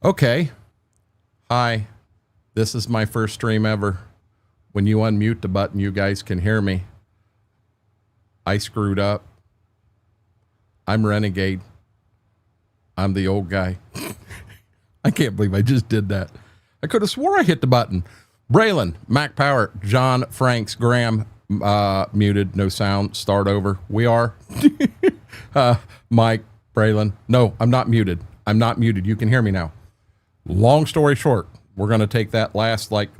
Okay. Hi. This is my first stream ever. When you unmute the button, you guys can hear me. I screwed up. I'm Renegade. I'm the old guy. I can't believe I just did that. I could have swore I hit the button. Braylon, Mac Power, John, Franks, Graham, muted, no sound, start over. We are. Mike, Braylon. No, I'm not muted. I'm not muted. You can hear me now. Long story short, we're going to take that last like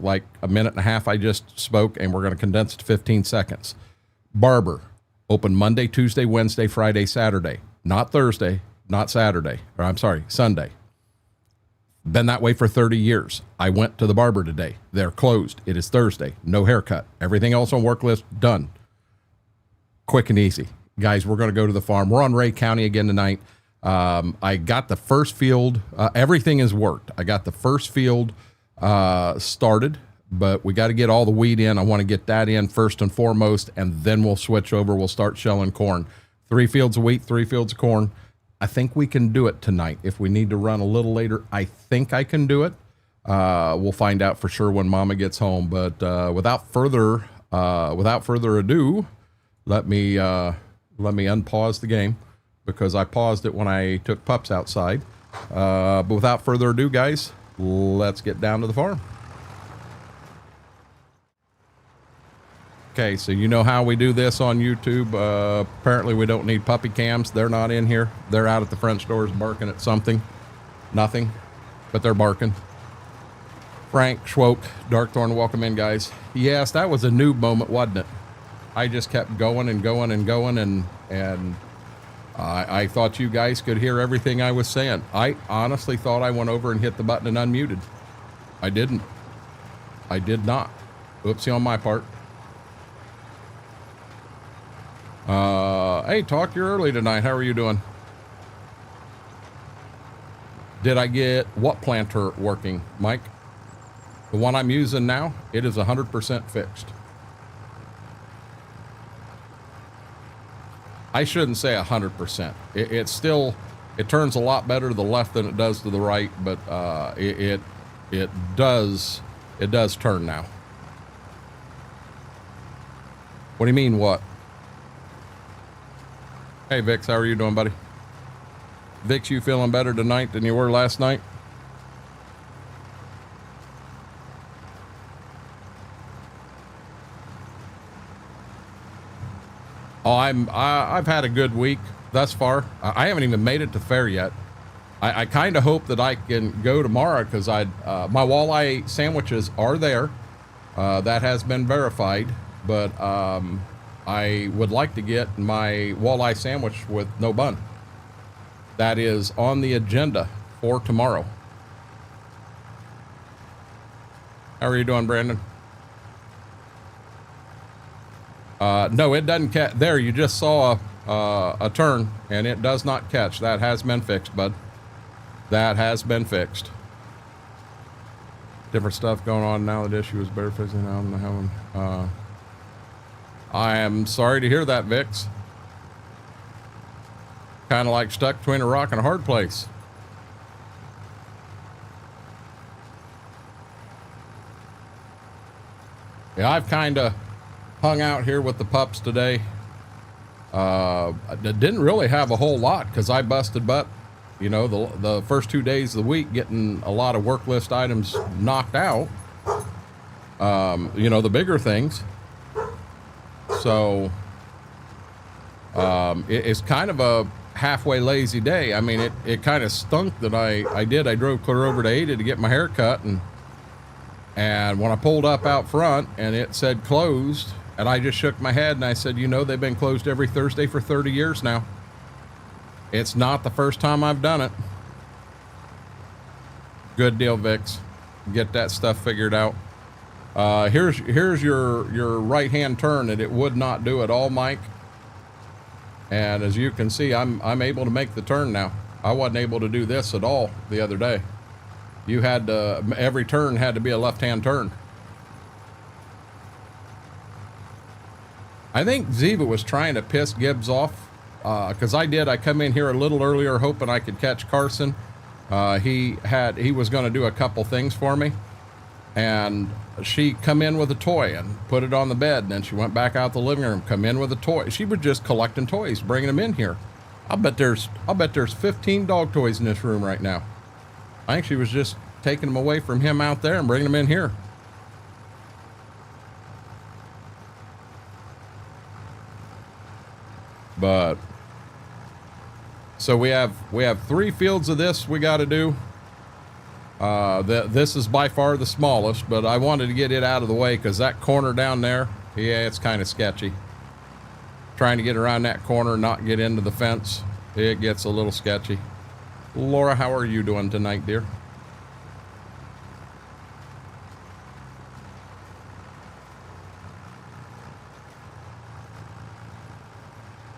a minute and a half I just spoke, and we're going to condense it to 15 seconds. Barber, open Monday, Tuesday, Wednesday, Friday, Saturday. Not Thursday, not Saturday. Or I'm sorry, Sunday. Been that way for 30 years. I went to the barber today. They're closed. It is Thursday. No haircut. Everything else on work list, done. Quick and easy. Guys, we're going to go to the farm. We're on Ray County again tonight. I got the first field. Everything has worked. I got the first field started, but we got to get all the weed in. I want to get that in first and foremost, and then we'll switch over. We'll start shelling corn. 3 fields of wheat, 3 fields of corn. I think we can do it tonight. If we need to run a little later, I think I can do it. We'll find out for sure when Mama gets home. But without further ado, let me unpause the game, because I paused it when I took pups outside. But without further ado, guys, let's get down to the farm. Okay, so you know how we do this on YouTube. Apparently we don't need puppy cams. They're not in here. They're out at the French doors barking at something. Nothing, but they're barking. Frank, Schwoke, Darkthorn, welcome in, guys. Yes, that was a noob moment, wasn't it? I just kept going and going and going, and I thought you guys could hear everything I was saying. I honestly thought I went over and hit the button and unmuted. I didn't. I did not. Oopsie on my part. Hey, Talk, you're early tonight. How are you doing? Did I get what planter working, Mike? The one I'm using now, it is 100% fixed. I shouldn't say 100%. It's still, it turns a lot better to the left than it does to the right, but it does turn now. What do you mean, what? Hey, Vix, how are you doing, buddy? Vix, you feeling better tonight than you were last night? Oh, I've had a good week thus far. I haven't even made it to fair yet. I kind of hope that I can go tomorrow, because my walleye sandwiches are there. That has been verified, but I would like to get my walleye sandwich with no bun. That is on the agenda for tomorrow. How are you doing, Brandon? No, it doesn't catch. There, you just saw a turn, and it does not catch. That has been fixed, bud. That has been fixed. Different stuff going on now. The issue is better fixing now. I am sorry to hear that, Vix. Kind of like stuck between a rock and a hard place. Yeah, I've kind of hung out here with the pups today. I didn't really have a whole lot, because I busted butt, you know, the first 2 days of the week, getting a lot of work list items knocked out. You know, the bigger things. So it's kind of a halfway lazy day. I mean, it kind of stunk that I drove clear over to Ada to get my hair cut, and when I pulled up out front and it said closed, and I just shook my head and I said, you know, they've been closed every Thursday for 30 years now. It's not the first time I've done it. Good deal, Vix. Get that stuff figured out. Here's your right-hand turn, and it would not do at all, Mike. And as you can see, I'm able to make the turn now. I wasn't able to do this at all the other day. You had to, every turn had to be a left-hand turn. I think Ziva was trying to piss Gibbs off, because I come in here a little earlier hoping I could catch Carson, He was going to do a couple things for me, and she come in with a toy and put it on the bed, and then she went back out the living room, come in with a toy. She was just collecting toys, bringing them in here. I'll bet there's 15 dog toys in this room right now. I think she was just taking them away from him out there and bringing them in here. But so we have 3 fields of this we got to do. This is by far the smallest, but I wanted to get it out of the way because that corner down there, yeah, it's kind of sketchy. Trying to get around that corner, not get into the fence, it gets a little sketchy. Laura, how are you doing tonight, dear?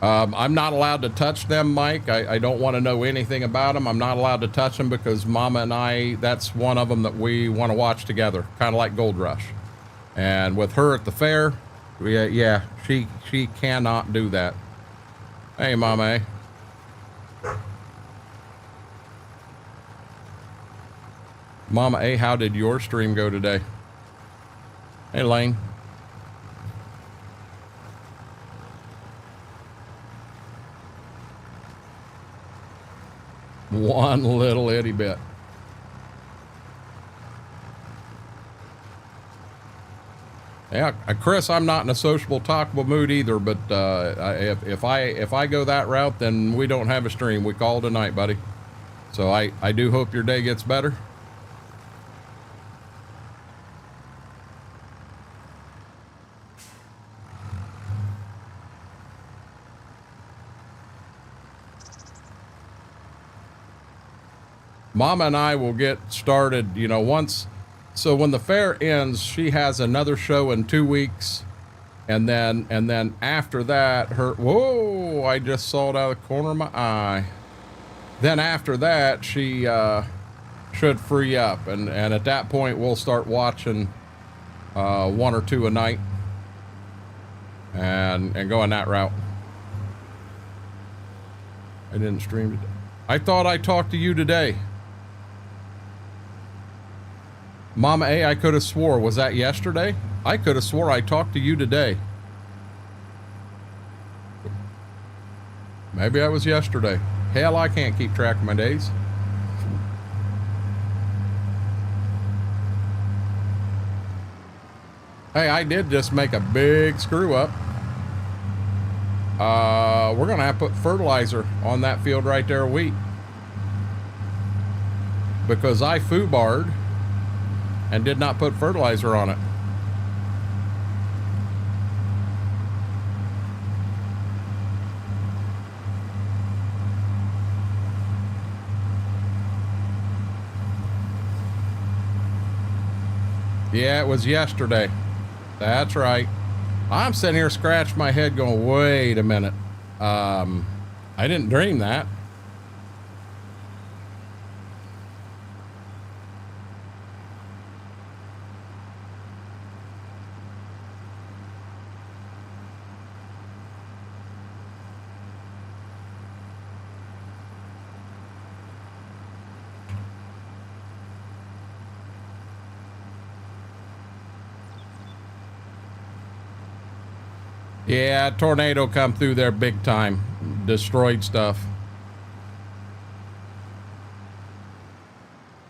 I'm not allowed to touch them, Mike. I don't want to know anything about them. I'm not allowed to touch them because Mama and I, that's one of them that we want to watch together, kind of like Gold Rush. And with her at the fair, yeah, she cannot do that. Hey, Mama. Mama A, how did your stream go today? Hey, Lane. One little itty bit. Yeah, Chris, I'm not in a sociable, talkable mood either, but if I go that route, then we don't have a stream. We call tonight, buddy. So I do hope your day gets better. Mama and I will get started, you know, once. So when the fair ends, she has another show in 2 weeks. And then after that, whoa, I just saw it out of the corner of my eye. Then after that, she should free up. And at that point, we'll start watching 1 or 2 a night and going that route. I didn't stream today. I thought I talked to you today. Mama A, I could have swore. Was that yesterday? I could have swore I talked to you today. Maybe that was yesterday. Hell, I can't keep track of my days. Hey, I did just make a big screw up. We're going to have to put fertilizer on that field right there of wheat. Because I foobarred and did not put fertilizer on it. Yeah, it was yesterday. That's right. I'm sitting here scratching my head going, wait a minute. I didn't dream that. Yeah, tornado come through there big time. Destroyed stuff.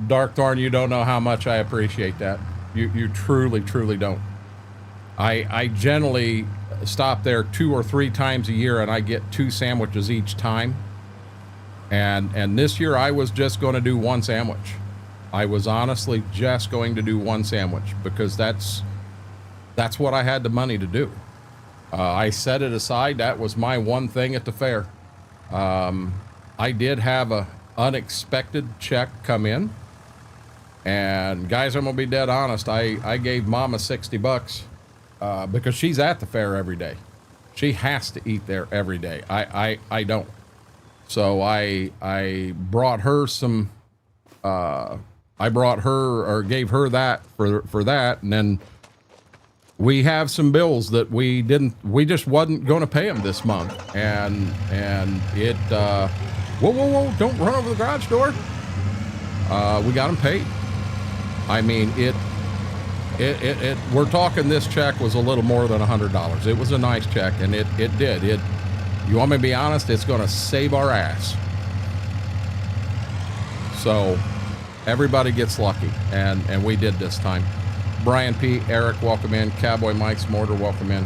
Darkthorn, you don't know how much I appreciate that. You truly, truly don't. I generally stop there 2 or 3 times a year and I get 2 sandwiches each time. And this year I was just going to do 1 sandwich. I was honestly just going to do 1 sandwich because that's what I had the money to do. I set it aside. That was my one thing at the fair. I did have a unexpected check come in. And guys, I'm gonna be dead honest. I gave Mama $60 because she's at the fair every day. She has to eat there every day. I don't. So I brought her some. I brought her or gave her that for that, and then. We have some bills that we just wasn't going to pay them this month. And it, whoa, don't run over the garage door. we got them paid. I mean, we're talking, this check was a little more than $100. It was a nice check, and it did. You want me to be honest? It's going to save our ass. So everybody gets lucky, and we did this time. Brian P., Eric, welcome in. Cowboy Mike's Mortar, welcome in.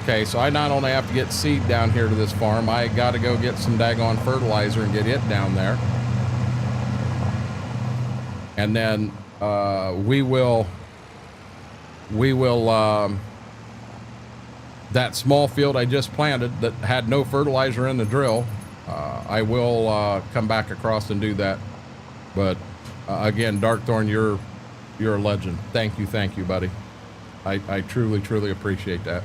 Okay, so I not only have to get seed down here to this farm, I got to go get some daggone fertilizer and get it down there. And then we will that small field I just planted that had no fertilizer in the drill, I will come back across and do that. But again, Darkthorn, you're a legend. Thank you, buddy. I truly appreciate that.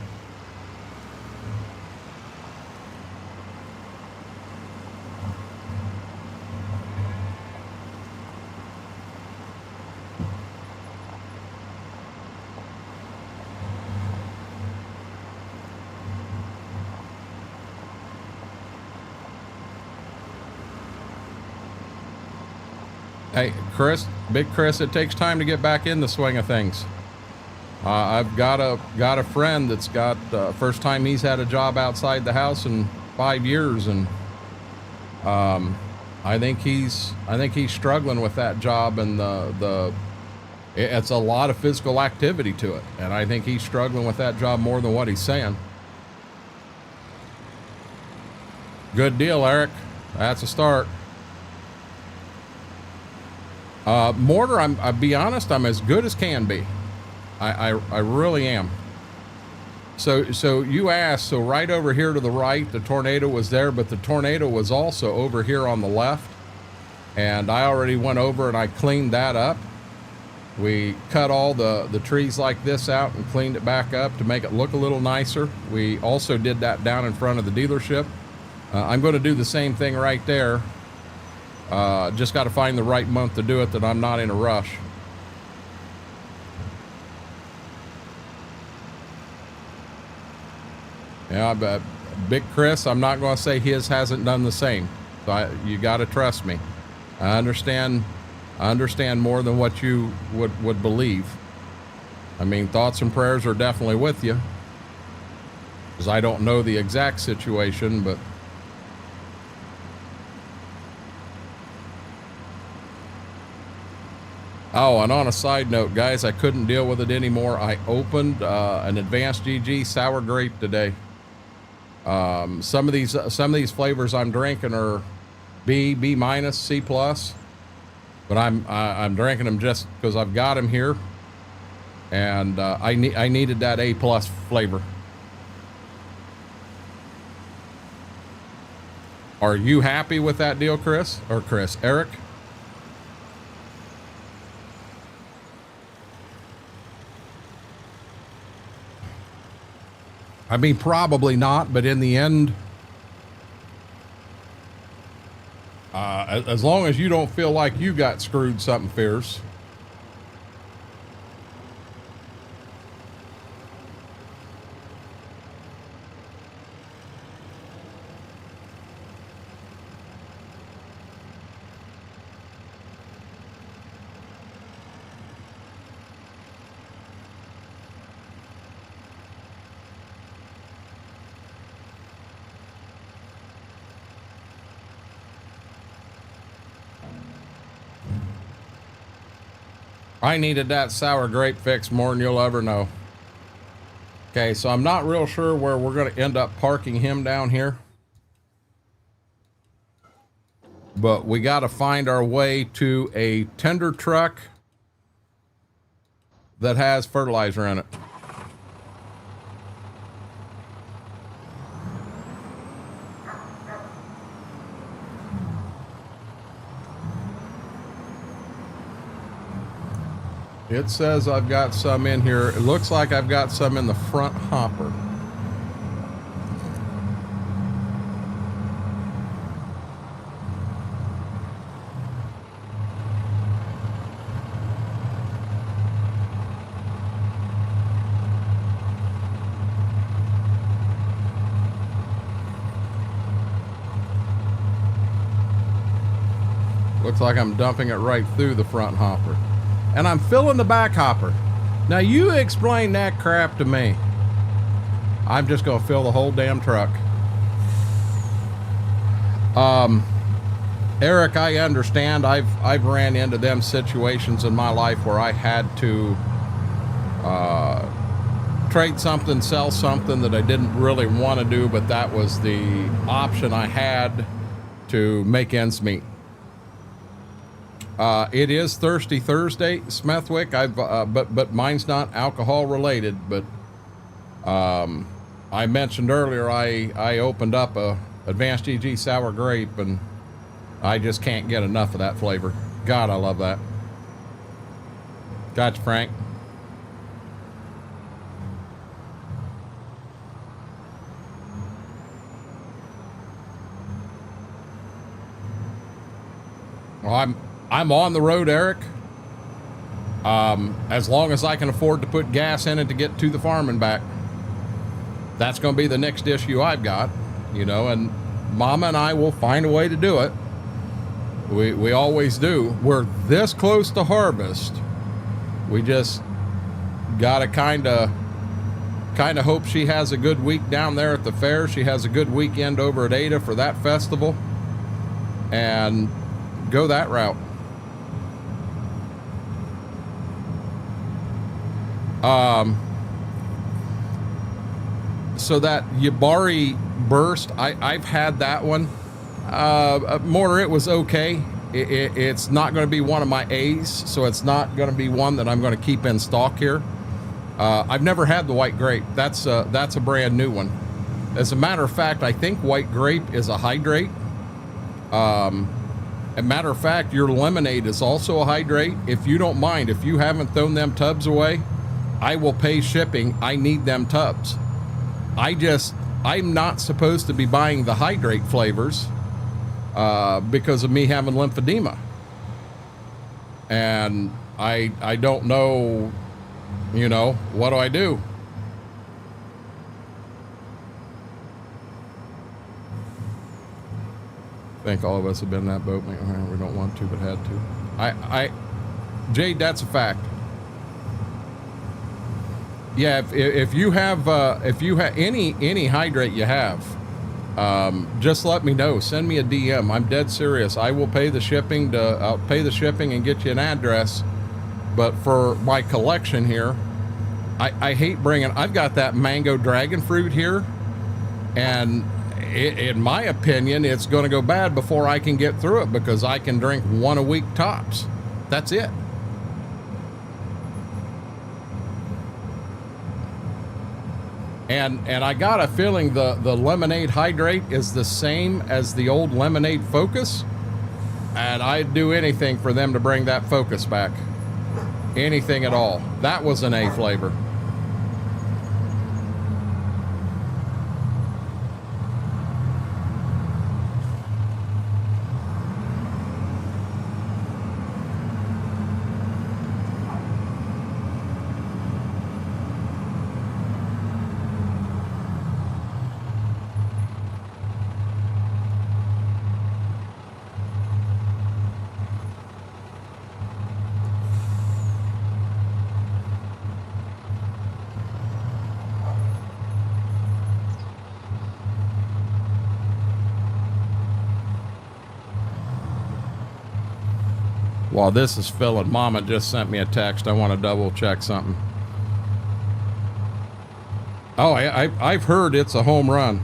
Hey, Chris, Big Chris, it takes time to get back in the swing of things. I've got a friend that's got first time he's had a job outside the house in 5 years, and I think he's struggling with that job, and it's a lot of physical activity to it, and I think he's struggling with that job more than what he's saying. Good deal, Eric. That's a start. Mortar, I'll be honest, I'm as good as can be. I really am. So you asked, so right over here to the right, the tornado was there, but the tornado was also over here on the left. And I already went over and I cleaned that up. We cut all the trees like this out and cleaned it back up to make it look a little nicer. We also did that down in front of the dealership. I'm going to do the same thing right there. Just got to find the right month to do it, that I'm not in a rush. Yeah, but Big Chris, I'm not going to say his hasn't done the same. So you got to trust me. I understand more than what you would believe. I mean, thoughts and prayers are definitely with you, because I don't know the exact situation, but oh, and on a side note, guys, I couldn't deal with it anymore. I opened an Advanced GG sour grape today. Some of these flavors I'm drinking are B minus, C plus, but I'm drinking them just because I've got them here, and I needed that A plus flavor. Are you happy with that deal, Chris? Or Eric? I mean, probably not, but in the end, as long as you don't feel like you got screwed something fierce. I needed that sour grape fix more than you'll ever know. Okay, so I'm not real sure where we're going to end up parking him down here, but we got to find our way to a tender truck that has fertilizer in it. It says I've got some in here. It looks like I've got some in the front hopper. Looks like I'm dumping it right through the front hopper. And I'm filling the back hopper. Now you explain that crap to me. I'm just gonna fill the whole damn truck. Eric, I understand. I've ran into them situations in my life where I had to trade something, sell something that I didn't really want to do, but that was the option I had to make ends meet. It is Thirsty Thursday, Smethwick. But mine's not alcohol related. But I mentioned earlier I opened up a Advanced GG sour grape, and I just can't get enough of that flavor. God, I love that. Gotcha, Frank. Well, I'm on the road, Eric. As long as I can afford to put gas in it to get to the farm and back. That's going to be the next issue I've got, you know, and Mama and I will find a way to do it. We always do. We're this close to harvest. We just got to kind of hope she has a good week down there at the fair. She has a good weekend over at Ada for that festival, and go that route. So that Yabari burst, I've had that one. Mortar, it was okay. It's not going to be one of my A's, so it's not going to be one that I'm going to keep in stock here. I've never had the white grape. That's a brand new one. As a matter of fact, I think white grape is a hydrate. As a matter of fact, your lemonade is also a hydrate. If you don't mind, if you haven't thrown them tubs away, I will pay shipping. I need them tubs. I'm not supposed to be buying the hydrate flavors because of me having lymphedema. And I don't know, you know, what do I do? I think all of us have been in that boat. We don't want to, but had to. Jade, that's a fact. Yeah, if you have any hydrate you have, just let me know. Send me a DM. I'm dead serious. I will pay the shipping I'll pay the shipping and get you an address. But for my collection here, I hate bringing. I've got that mango dragon fruit here, and in my opinion, it's going to go bad before I can get through it because I can drink one a week tops. That's it. And I got a feeling the lemonade hydrate is the same as the old lemonade focus, and I'd do anything for them to bring that focus back. Anything at all. That was an A flavor. While this is filling, Mama just sent me a text. I want to double check something. Oh, I've heard it's a home run.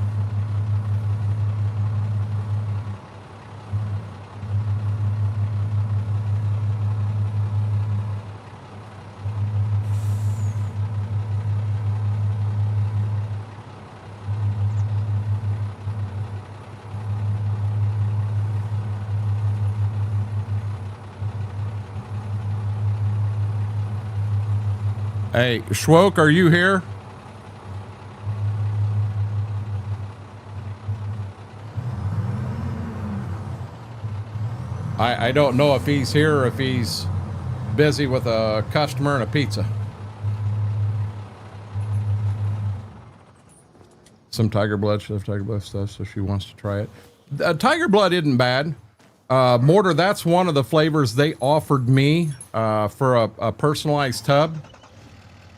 Hey, Schwoke, are you here? I don't know if he's here or if he's busy with a customer and a pizza. Some tiger blood. She loves tiger blood stuff, so she wants to try it. Tiger blood isn't bad. Mortar, that's one of the flavors they offered me for a personalized tub.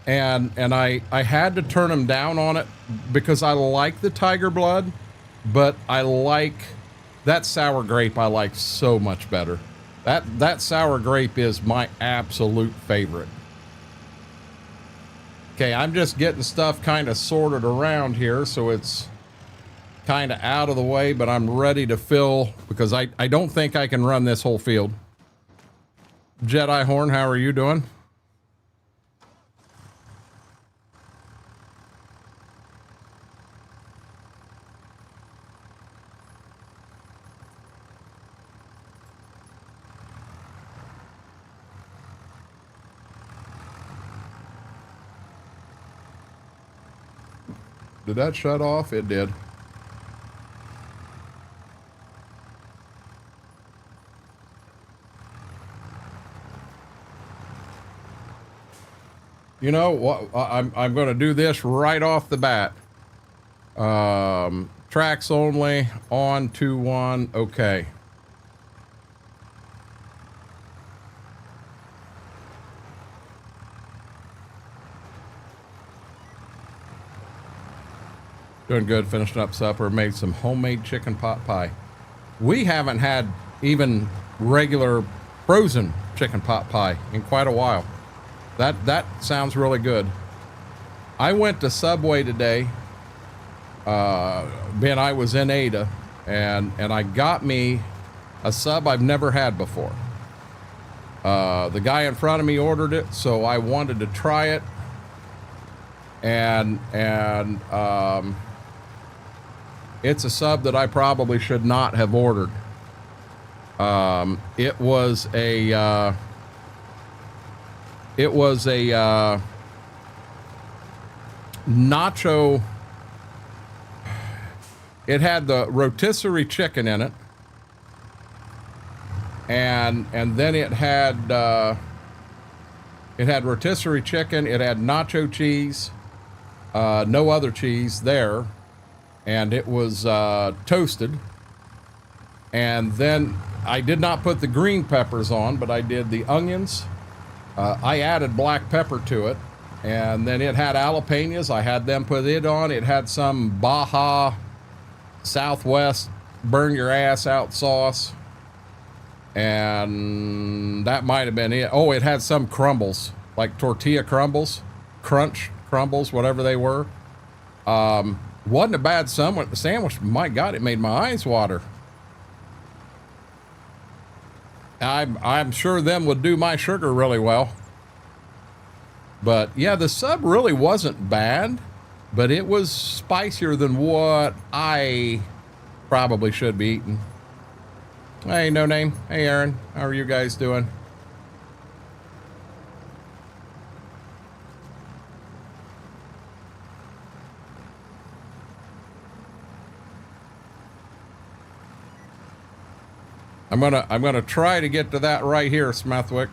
And I had to turn them down on it because I like the tiger blood, but I like that sour grape. I like so much better. That sour grape is my absolute favorite. Okay, I'm just getting stuff kind of sorted around here, so it's kind of out of the way, but I'm ready to fill because I don't think I can run this whole field. Jedi Horn, how are you doing? Did that shut off? It did. You know what? I'm going to do this right off the bat. Tracks only on 2-1. Okay. Doing good, finishing up supper, made some homemade chicken pot pie. We haven't had even regular frozen chicken pot pie in quite a while. That sounds really good. I went to Subway today. Ben, I was in Ada, and I got me a sub I've never had before. The guy in front of me ordered it, so I wanted to try it. And it's a sub that I probably should not have ordered. It was a nacho. It had the rotisserie chicken in it, and then it had rotisserie chicken. It had nacho cheese, no other cheese there, and it was toasted. And then I did not put the green peppers on, but I did the onions. I added black pepper to it, and then it had jalapenos. I had them put it on. It had some Baja Southwest burn your ass out sauce, and that might have been it. Oh, it had some crumbles, like tortilla crumbles, crunch crumbles, whatever they were. Wasn't a bad sandwich. My God, it made my eyes water. I'm sure them would do my sugar really well. But yeah, the sub really wasn't bad, but it was spicier than what I probably should be eating. Hey, No Name. Hey, Aaron. How are you guys doing? I'm gonna try to get to that right here, Smethwick.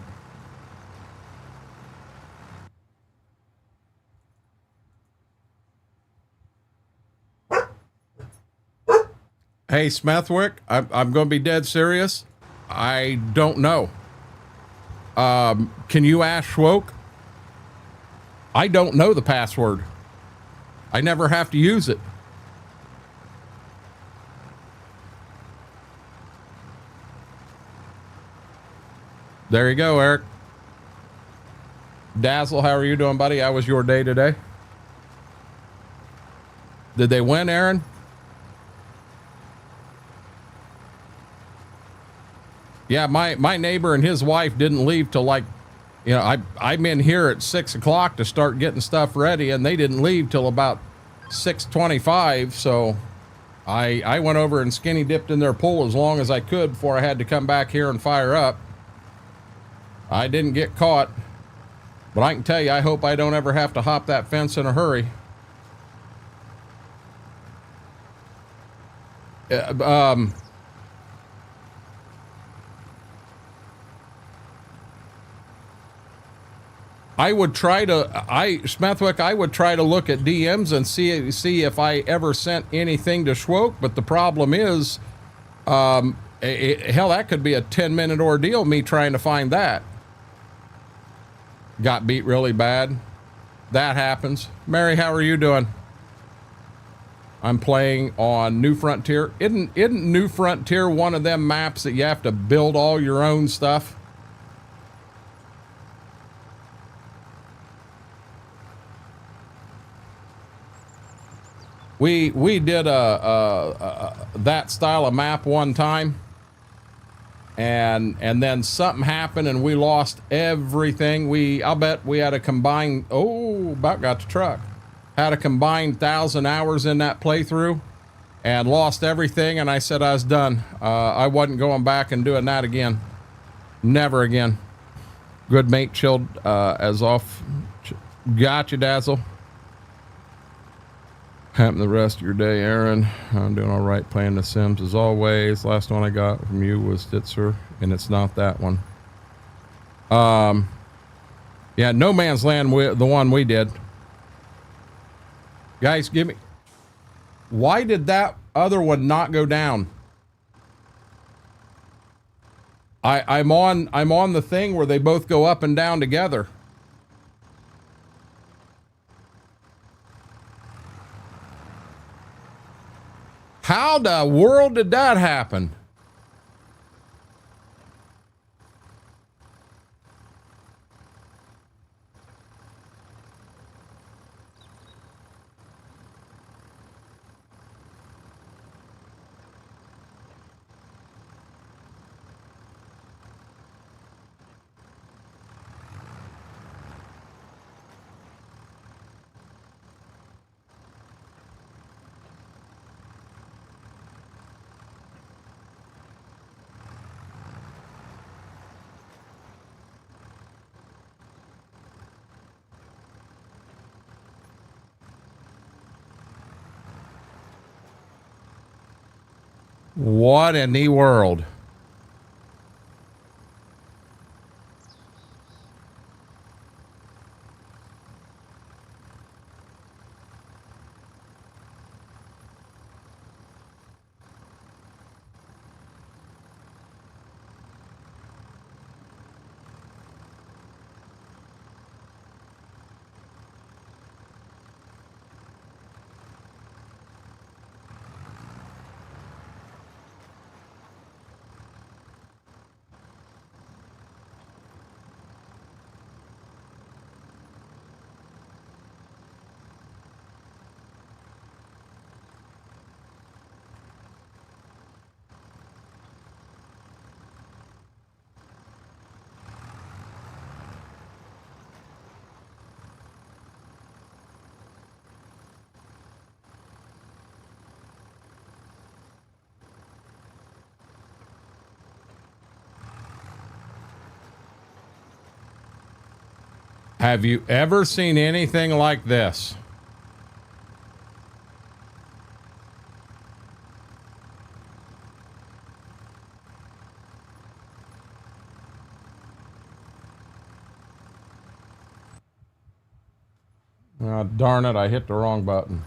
Hey, Smethwick, I'm going to be dead serious. I don't know. Can you ask Schwoke? I don't know the password. I never have to use it. There you go, Eric. Dazzle, how are you doing, buddy? How was your day today? Did they win, Aaron? Yeah, my neighbor and his wife didn't leave till like, you know, I'm in here at 6 o'clock to start getting stuff ready, and they didn't leave till about 6:25. So I went over and skinny dipped in their pool as long as I could before I had to come back here and fire up. I didn't get caught, but I can tell you, I hope I don't ever have to hop that fence in a hurry. I would try to, Smethwick, I would try to look at DMs and see if I ever sent anything to Schwoke, but the problem is, Hell, that could be a 10-minute ordeal, me trying to find that. Got beat really bad. That happens. Mary, how are you doing? I'm playing on New Frontier. Isn't New Frontier one of them maps that you have to build all your own stuff? We did that style of map one time, and then something happened and we lost everything. I'll bet we had a combined, about got the truck. Had a combined 1,000 hours in that playthrough and lost everything, and I said I was done. I wasn't going back and doing that again. Never again. Good mate, chilled as off. Gotcha, Dazzle. Happened the rest of your day, Aaron? I'm doing all right playing The Sims as always. Last one I got from you was Ditzer, and it's not that one. Yeah, No Man's Land, the one we did. Guys, give me... Why did that other one not go down? I'm on the thing where they both go up and down together. How the world did that happen? What in the world? Have you ever seen anything like this? Oh, darn it, I hit the wrong button.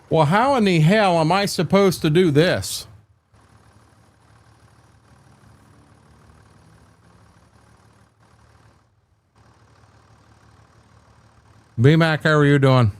Well, how in the hell am I supposed to do this? B-Mac, how are you doing?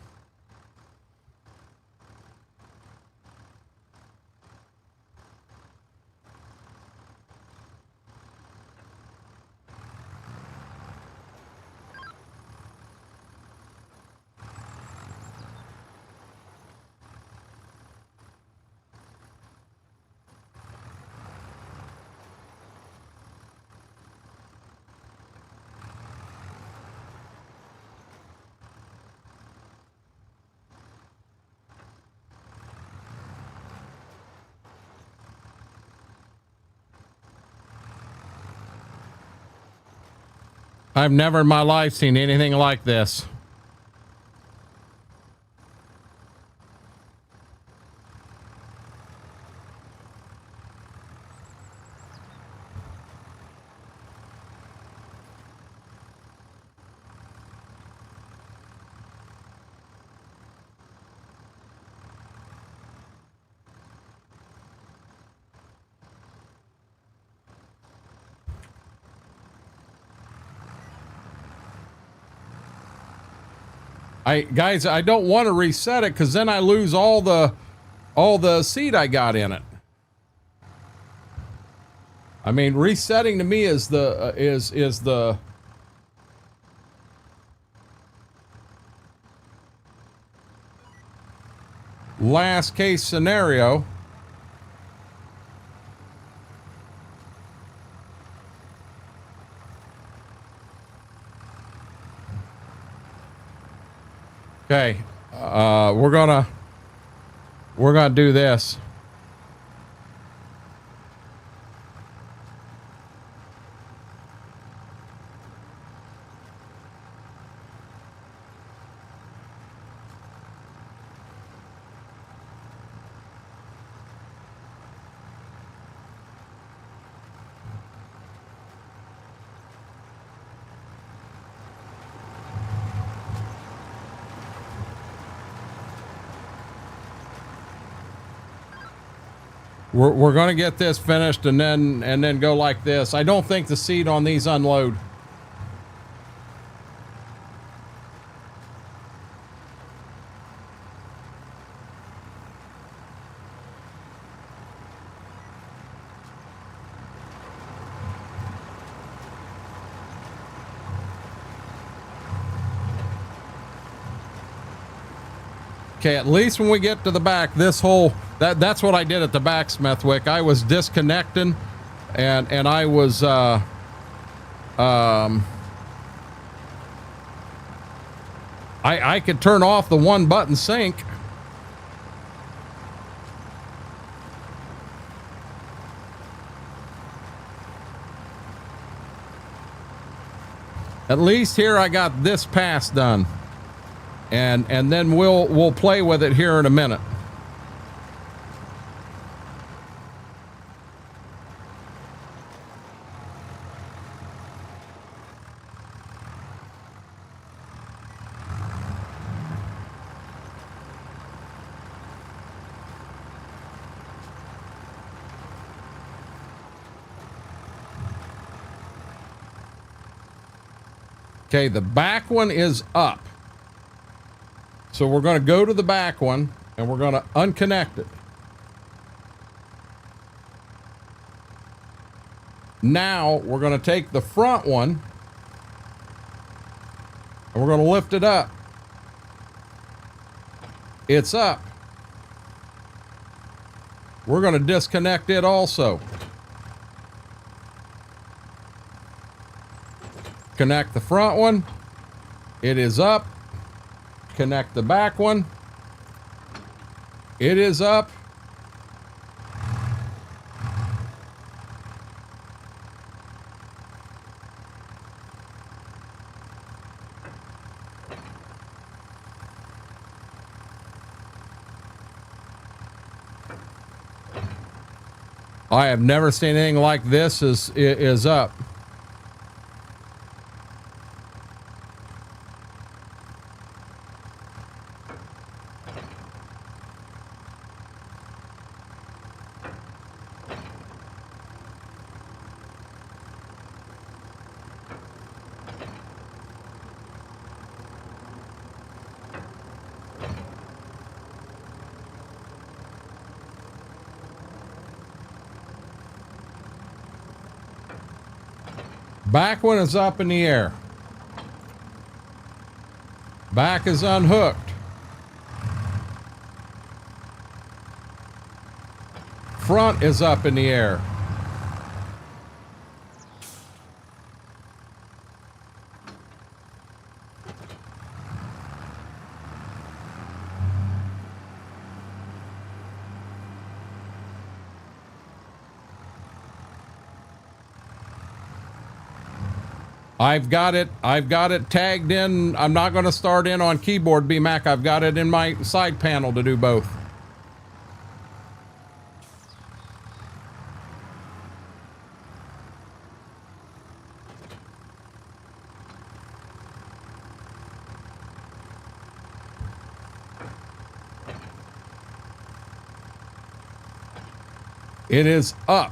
I've never in my life seen anything like this. Guys, I don't want to reset it because then I lose all the seed I got in it. I mean, resetting to me is the is the last case scenario. Okay, we're gonna do this. We're going to get this finished and then go like this. I don't think the seed on these unload. Okay, at least when we get to the back, this whole that's what I did at the back, Smithwick. I was disconnecting and I was I could turn off the one button sink. At least here I got this pass done. And then we'll play with it here in a minute. Okay, the back one is up. So we're going to go to the back one and we're going to unconnect it. Now we're going to take the front one and we're going to lift it up. It's up. We're going to disconnect it also. Connect the front one. It is up. Connect the back one. It is up. I have never seen anything like this is up. Back one is up in the air. Back is unhooked. Front is up in the air. I've got it tagged in. I'm not going to start in on keyboard BMAC. I've got it in my side panel to do both. It is up.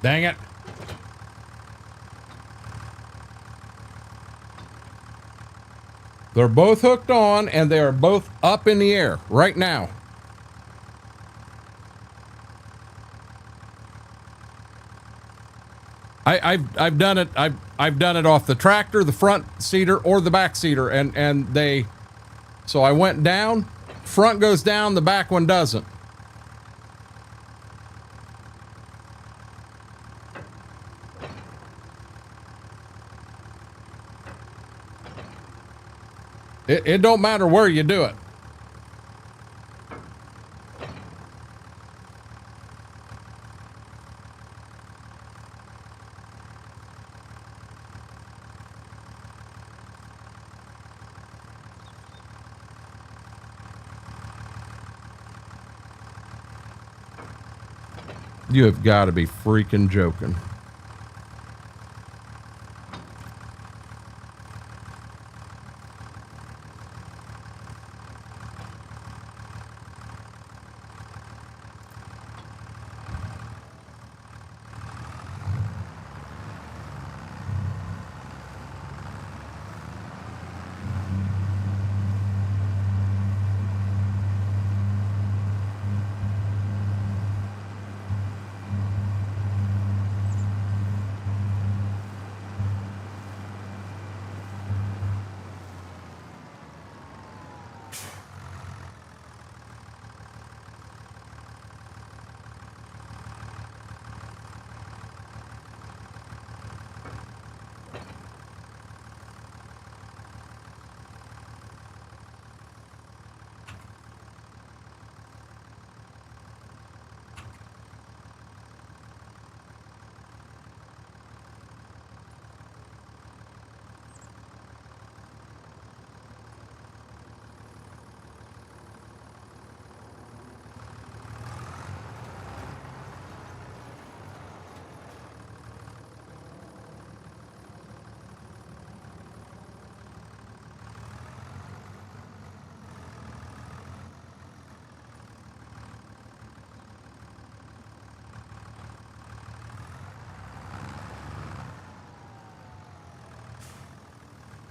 Dang it. They're both hooked on and they are both up in the air right now. I've done it. I've done it off the tractor, the front seater, or the back seater, and they. So I went down. Front goes down. The back one doesn't. It don't matter where you do it. You have got to be freaking joking.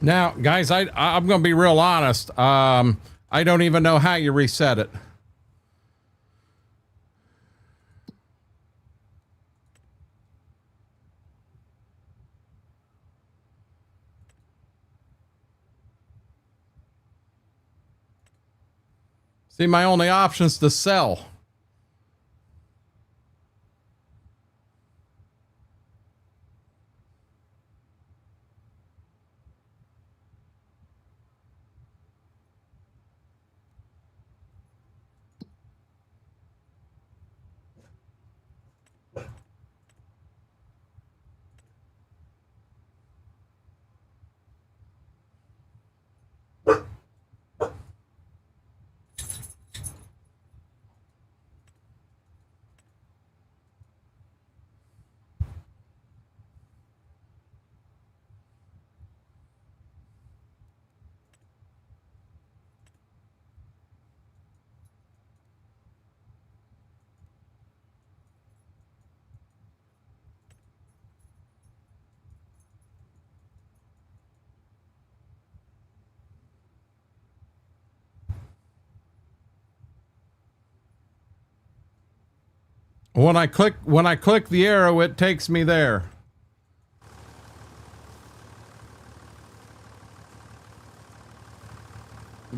Now, guys, I'm going to be real honest. I don't even know how you reset it. See, my only option is to sell. When I click the arrow, it takes me there.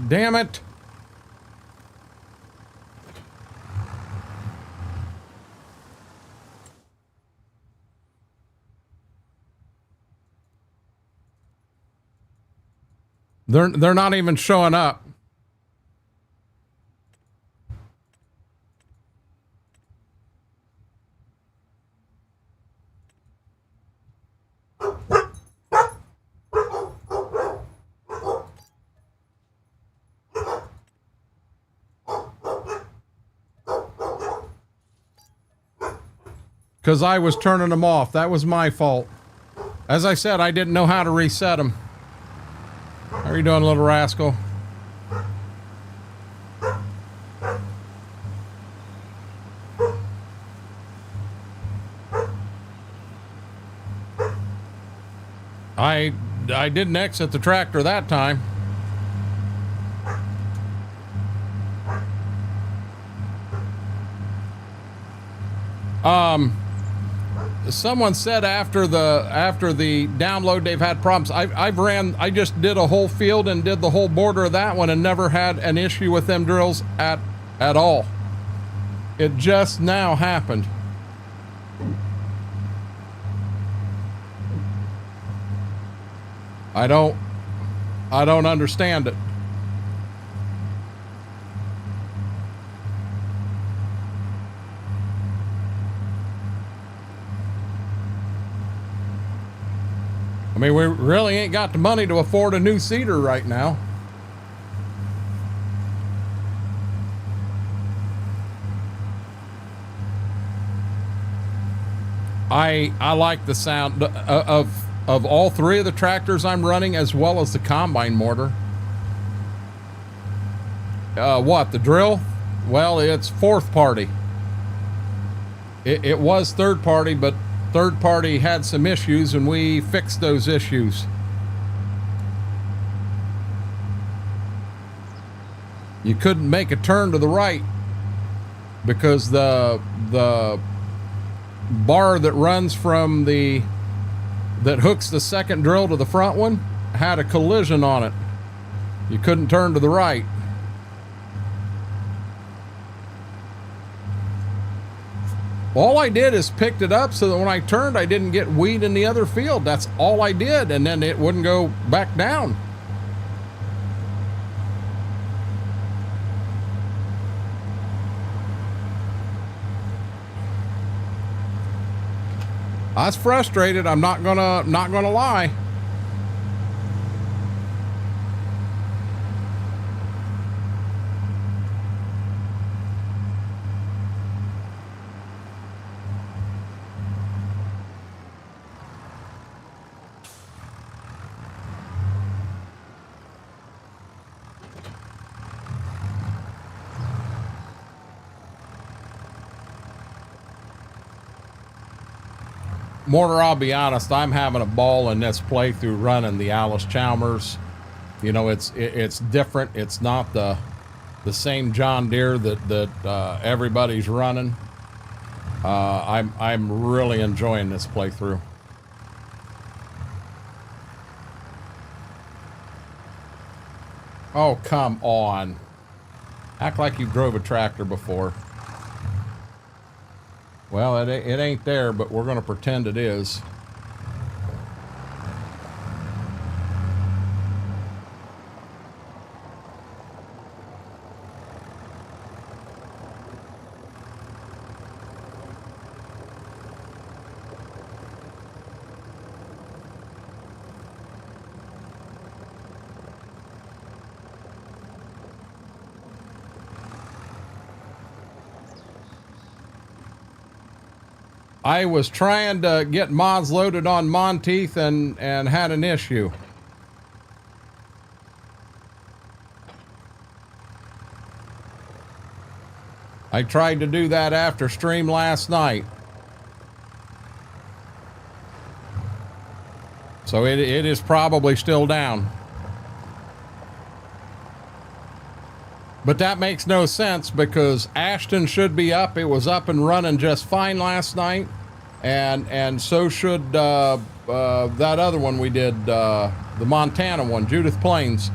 Damn it. They're not even showing up. Because I was turning them off. That was my fault. As I said, I didn't know how to reset them. How are you doing, little rascal? I didn't exit the tractor that time. Someone said after the download they've had problems. I just did a whole field and did the whole border of that one and never had an issue with them drills at all. It just now happened. I don't understand it. I mean, we really ain't got the money to afford a new seeder right now. I like the sound of all three of the tractors I'm running, as well as the combine mortar. What, the drill? Well, it's fourth party. It was third party, but third party had some issues and we fixed those issues. You couldn't make a turn to the right because the bar that runs from that hooks the second drill to the front one had a collision on it. You couldn't turn to the right. All I did is picked it up so that when I turned, I didn't get weed in the other field. That's all I did. And then it wouldn't go back down. I was frustrated. I'm not gonna lie. Mortar, I'll be honest, I'm having a ball in this playthrough running the Alice Chalmers. You know, it's different. It's not the same John Deere that everybody's running. I'm really enjoying this playthrough. Oh, come on. Act like you drove a tractor before. Well, it ain't there, but we're going to pretend it is. I was trying to get mods loaded on Monteith and had an issue. I tried to do that after stream last night. So it is probably still down. But that makes no sense because Ashton should be up. It was up and running just fine last night. And so should that other one we did, the Montana one, Judith Plains.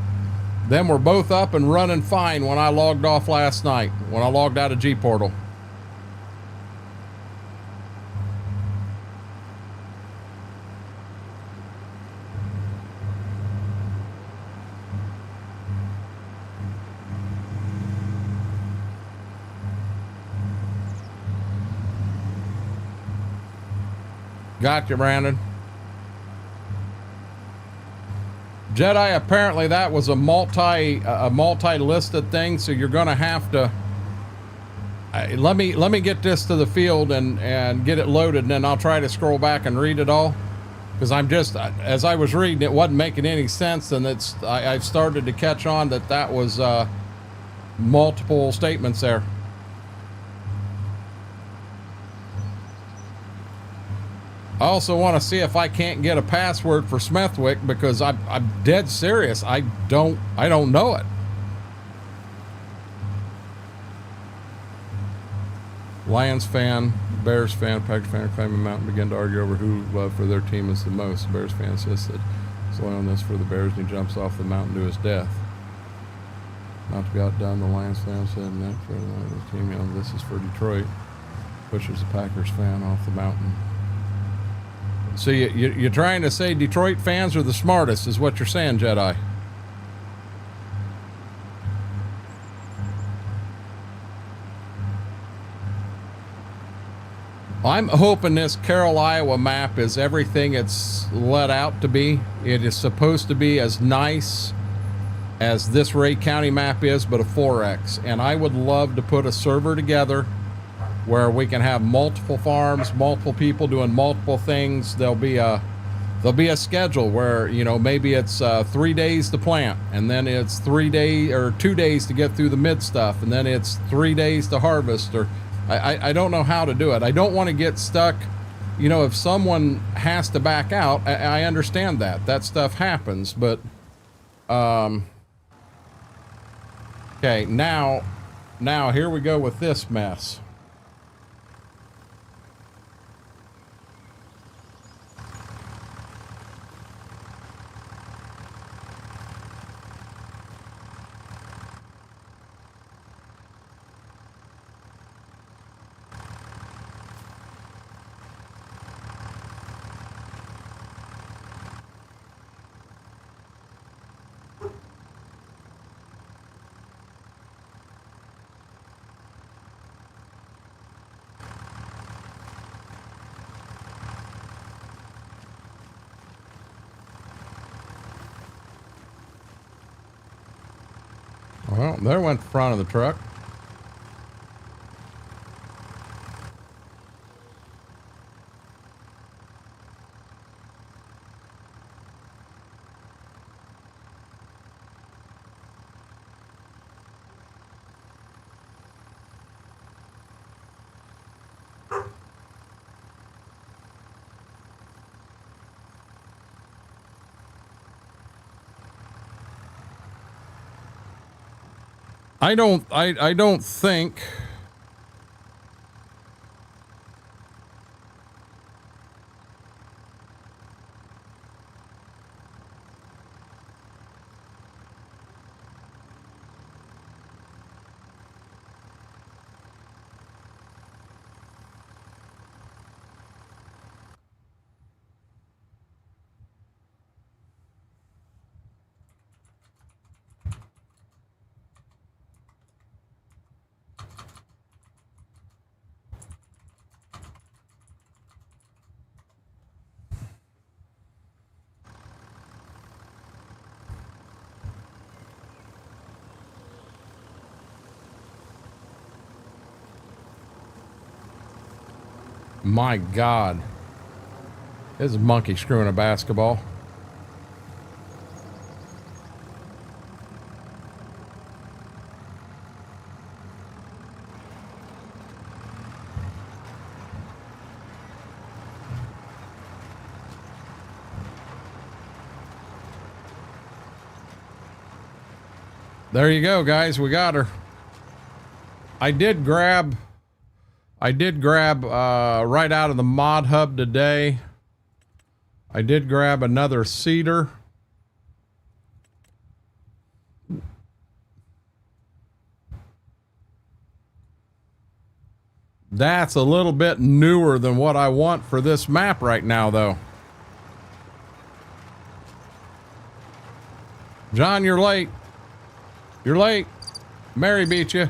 Them were both up and running fine when I logged off last night, when I logged out of G-Portal. Gotcha, Brandon. Jedi, apparently that was a multi-listed thing, so you're gonna have to let me get this to the field and get it loaded, and then I'll try to scroll back and read it all, because I'm just, as I was reading, it wasn't making any sense, and I've started to catch on that was multiple statements there. I also want to see if I can't get a password for Smithwick, because I'm dead serious. I don't know it. Lions fan, Bears fan, Packers fan, claiming Mountain begin to argue over who love for their team is the most. The Bears fan insisted he's on this for the Bears, and he jumps off the mountain to his death. Not to be outdone, the Lions fan said that for the team. You know, this is for Detroit. Pushes the Packers fan off the mountain. So you're trying to say Detroit fans are the smartest, is what you're saying, Jedi? I'm hoping this Carroll, Iowa map is everything it's let out to be. It is supposed to be as nice as this Ray County map is, but a 4X. And I would love to put a server together where we can have multiple farms, multiple people doing multiple things. There'll be a schedule where, you know, maybe it's 3 days to plant, and then it's 3 days or 2 days to get through the mid stuff, and then it's 3 days to harvest. Or I don't know how to do it. I don't want to get stuck. You know, if someone has to back out, I understand that stuff happens, but okay, now here we go with this mess. Well, there went the front of the truck. I don't think my God. This is a monkey screwing a basketball. There you go, guys. We got her. I did grab right out of the mod hub today. I did grab another cedar. That's a little bit newer than what I want for this map right now, though. John, you're late. You're late. Mary beat you.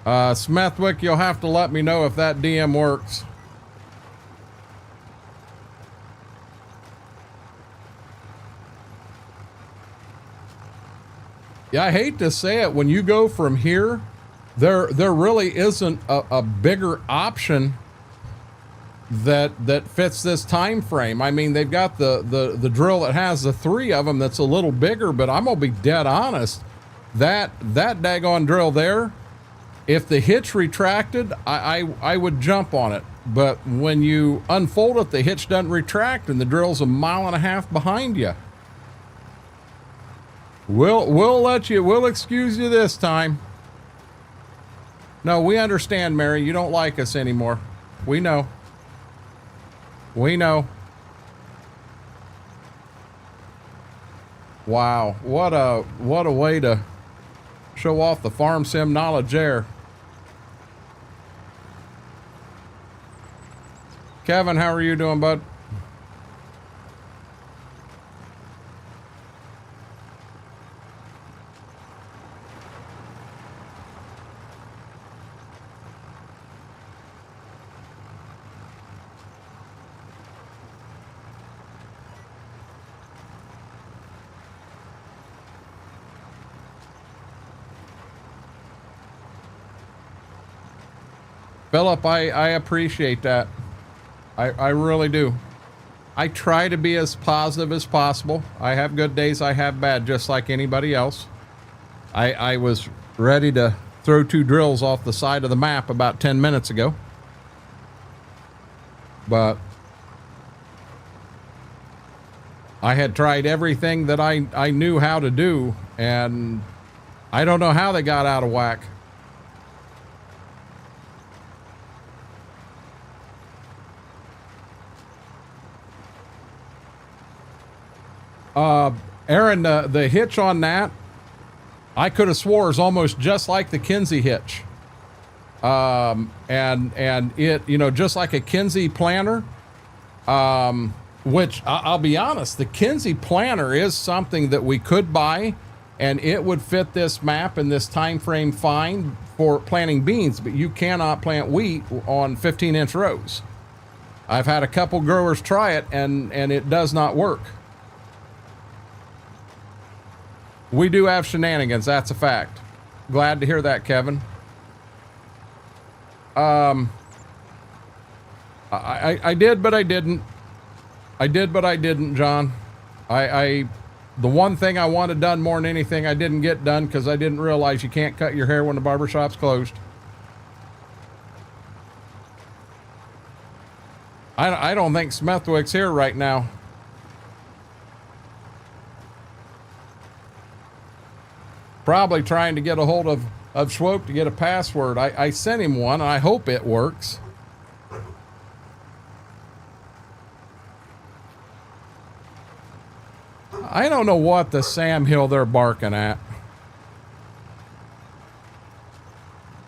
Smethwick, you'll have to let me know if that DM works. Yeah, I hate to say it, when you go from here, there really isn't a bigger option that fits this time frame. I mean, they've got the drill that has the 3 of them that's a little bigger, but I'm gonna be dead honest. That daggone drill there, if the hitch retracted, I would jump on it. But when you unfold it, the hitch doesn't retract and the drill's 1.5 miles behind you. We'll excuse you this time. No, we understand, Mary. You don't like us anymore. We know. We know. Wow, what a way to show off the farm sim knowledge there. Kevin, how are you doing, bud? Philip, I appreciate that. I really do. I try to be as positive as possible. I have good days, I have bad, just like anybody else. I was ready to throw 2 drills off the side of the map about 10 minutes ago. But I had tried everything that I knew how to do, and I don't know how they got out of whack. Aaron, the hitch on that, I could have swore is almost just like the Kinsey hitch. And it, you know, just like a Kinsey planter, which I'll be honest, the Kinsey planter is something that we could buy and it would fit this map and this time frame fine for planting beans, but you cannot plant wheat on 15-inch rows. I've had a couple growers try it and it does not work. We do have shenanigans, that's a fact. Glad to hear that, Kevin. I did, but I didn't. I did, but I didn't, John. The one thing I wanted done more than anything, I didn't get done because I didn't realize you can't cut your hair when the barbershop's closed. I don't think Smethwick's here right now. Probably trying to get a hold of Schwope to get a password. I sent him one, and I hope it works. I don't know what the Sam Hill they're barking at.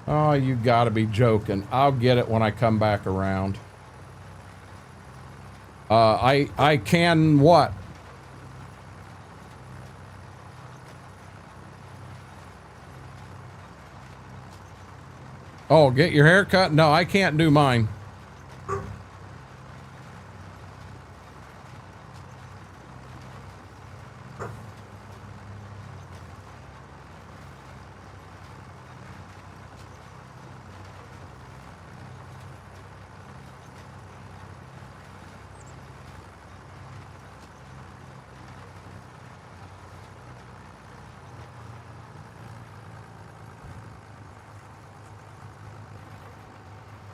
Oh, you gotta be joking. I'll get it when I come back around. I can what? Oh, get your hair cut? No, I can't do mine.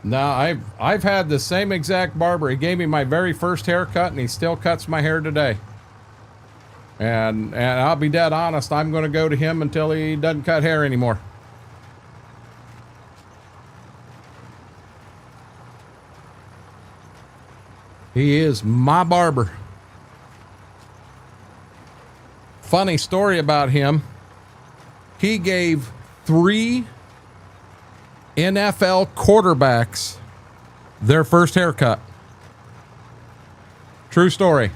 No, I've had the same exact barber. He gave me my very first haircut and he still cuts my hair today. And I'll be dead honest, I'm going to go to him until he doesn't cut hair anymore. He is my barber. Funny story about him. He gave 3 NFL quarterbacks their first haircut. True story.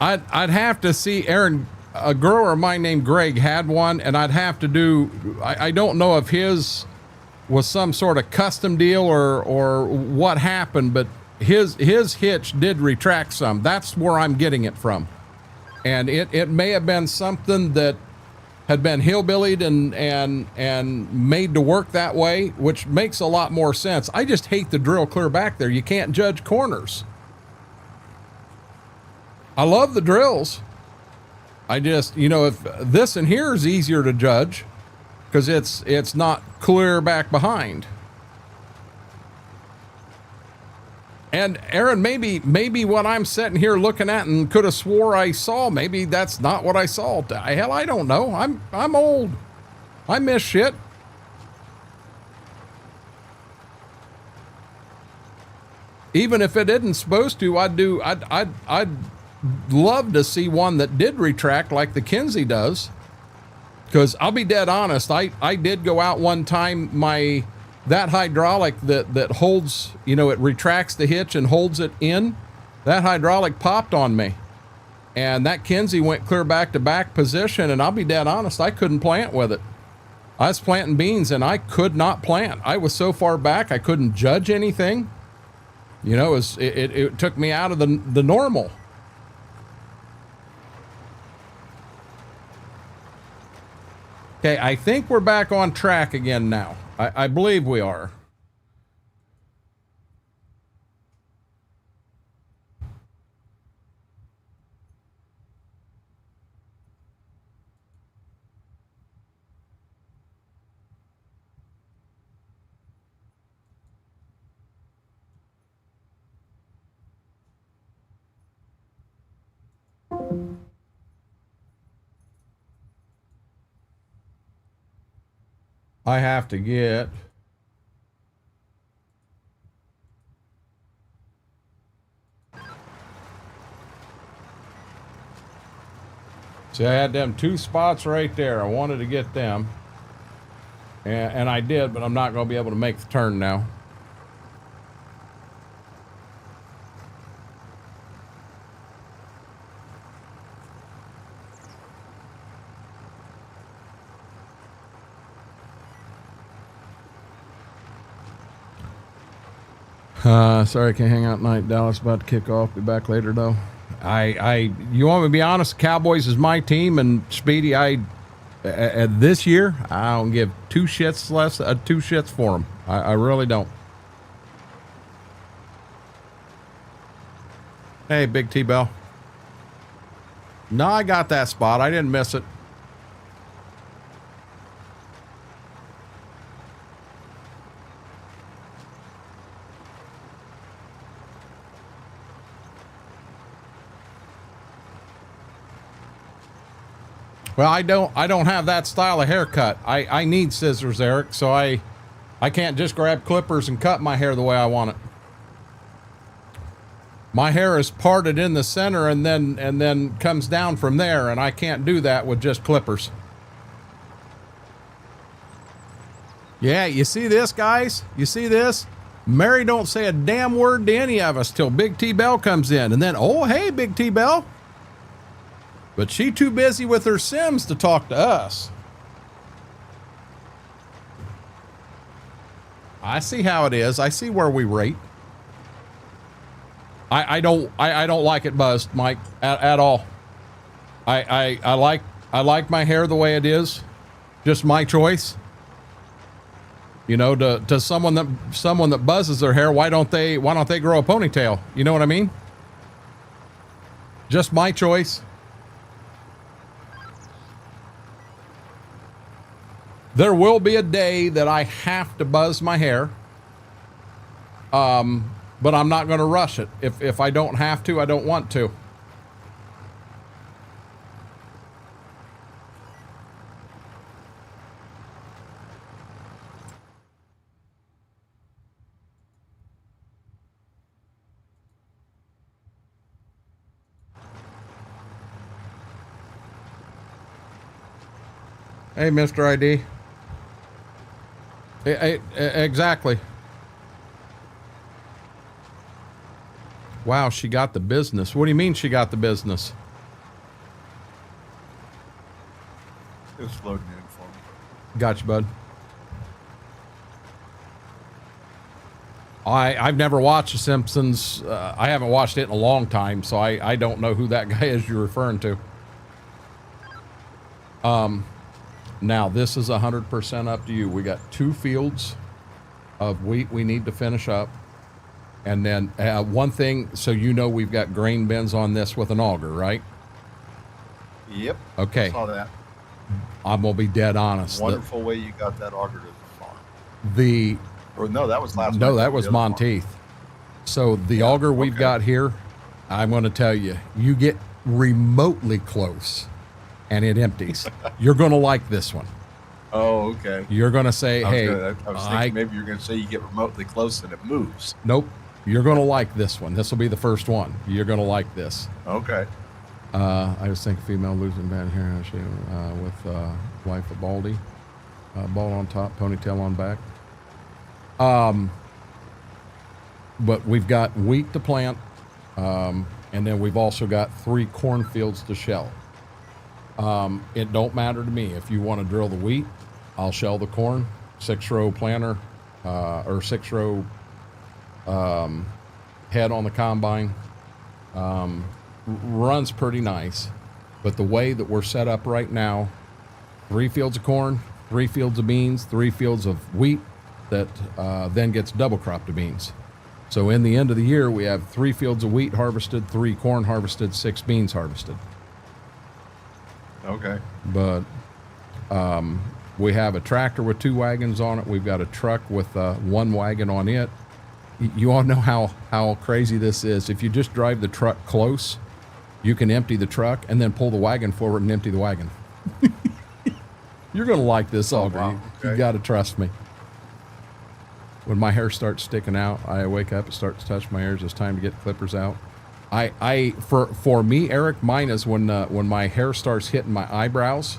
I'd have to see Aaron, a grower of mine named Greg had one, and I'd have to do, I don't know if his was some sort of custom deal or what happened, but his hitch did retract some. That's where I'm getting it from. And it may have been something that had been hillbillied and made to work that way, which makes a lot more sense. I just hate the drill clear back there. You can't judge corners. I love the drills. I just, you know, if this in here is easier to judge because it's not clear back behind. And Aaron, maybe what I'm sitting here looking at and could have swore I saw, maybe that's not what I saw. Hell, I don't know. I'm old. I miss shit. Even if it isn't supposed to, I'd love to see one that did retract like the Kinsey does. Because I'll be dead honest, I did go out one time, that hydraulic that holds, you know, it retracts the hitch and holds it in, that hydraulic popped on me. And that Kinsey went clear back to back position, and I'll be dead honest, I couldn't plant with it. I was planting beans and I could not plant. I was so far back I couldn't judge anything. You know, it took me out of the normal. Okay, I think we're back on track again now. I believe we are. I have to get see, I had them 2 spots right there. I wanted to get them. And I did, but I'm not going to be able to make the turn now. Sorry I can't hang out tonight. Dallas about to kick off. Be back later though. You want me to be honest? Cowboys is my team, and Speedy, this year I don't give 2 shits for them. I really don't. Hey, Big T Bell. No, I got that spot. I didn't miss it. Well, I don't have that style of haircut. I need scissors, Eric, so I can't just grab clippers and cut my hair the way I want it. My hair is parted in the center and then comes down from there, and I can't do that with just clippers. Yeah, you see this, guys? You see this? Mary don't say a damn word to any of us till Big T Bell comes in, and then, oh, hey, Big T Bell. But she too busy with her Sims to talk to us. I see how it is. I see where we rate. I don't like it buzzed, Mike, at all. I like my hair the way it is. Just my choice. You know, to someone that buzzes their hair, why don't they grow a ponytail? You know what I mean? Just my choice. There will be a day that I have to buzz my hair. But I'm not going to rush it. If I don't have to, I don't want to. Hey, Mr. ID. Exactly. Wow, she got the business. What do you mean she got the business? It was loading in for me. Gotcha, bud. I've never watched The Simpsons. I haven't watched it in a long time, so I don't know who that guy is you're referring to. Now, this is 100% up to you. We got 2 fields of wheat we need to finish up. And then one thing, so you know we've got grain bins on this with an auger, right? Yep. Okay. I saw that. I'm going to be dead honest. Wonderful way you got that auger to the farm. No, that was last No, night. that was Monteith. So the auger we've got here, I'm going to tell you, you get remotely close and it empties. You're going to like this one. Oh, okay. You're going to say, hey, I was thinking maybe you're going to say you get remotely close and it moves. Nope. You're going to like this one. This will be the first one. You're going to like this. Okay. I was thinking female losing bad hair with wife of baldy. Bald on top, ponytail on back. But we've got wheat to plant. And then we've also got 3 cornfields to shell. It don't matter to me. If you want to drill the wheat, I'll shell the corn. 6-row planter, or 6-row head on the combine. Runs pretty nice. But the way that we're set up right now, 3 fields of corn, 3 fields of beans, 3 fields of wheat that then gets double cropped to beans. So in the end of the year, we have 3 fields of wheat harvested, 3 corn harvested, 6 beans harvested. Okay. But we have a tractor with 2 wagons on it. We've got a truck with 1 wagon on it. You all know how crazy this is. If you just drive the truck close, you can empty the truck and then pull the wagon forward and empty the wagon. You're going to like this auger. Wow. Okay. You got to trust me. When my hair starts sticking out, I wake up, it starts to touch my ears. It's time to get clippers out. For me, Eric, mine is when my hair starts hitting my eyebrows.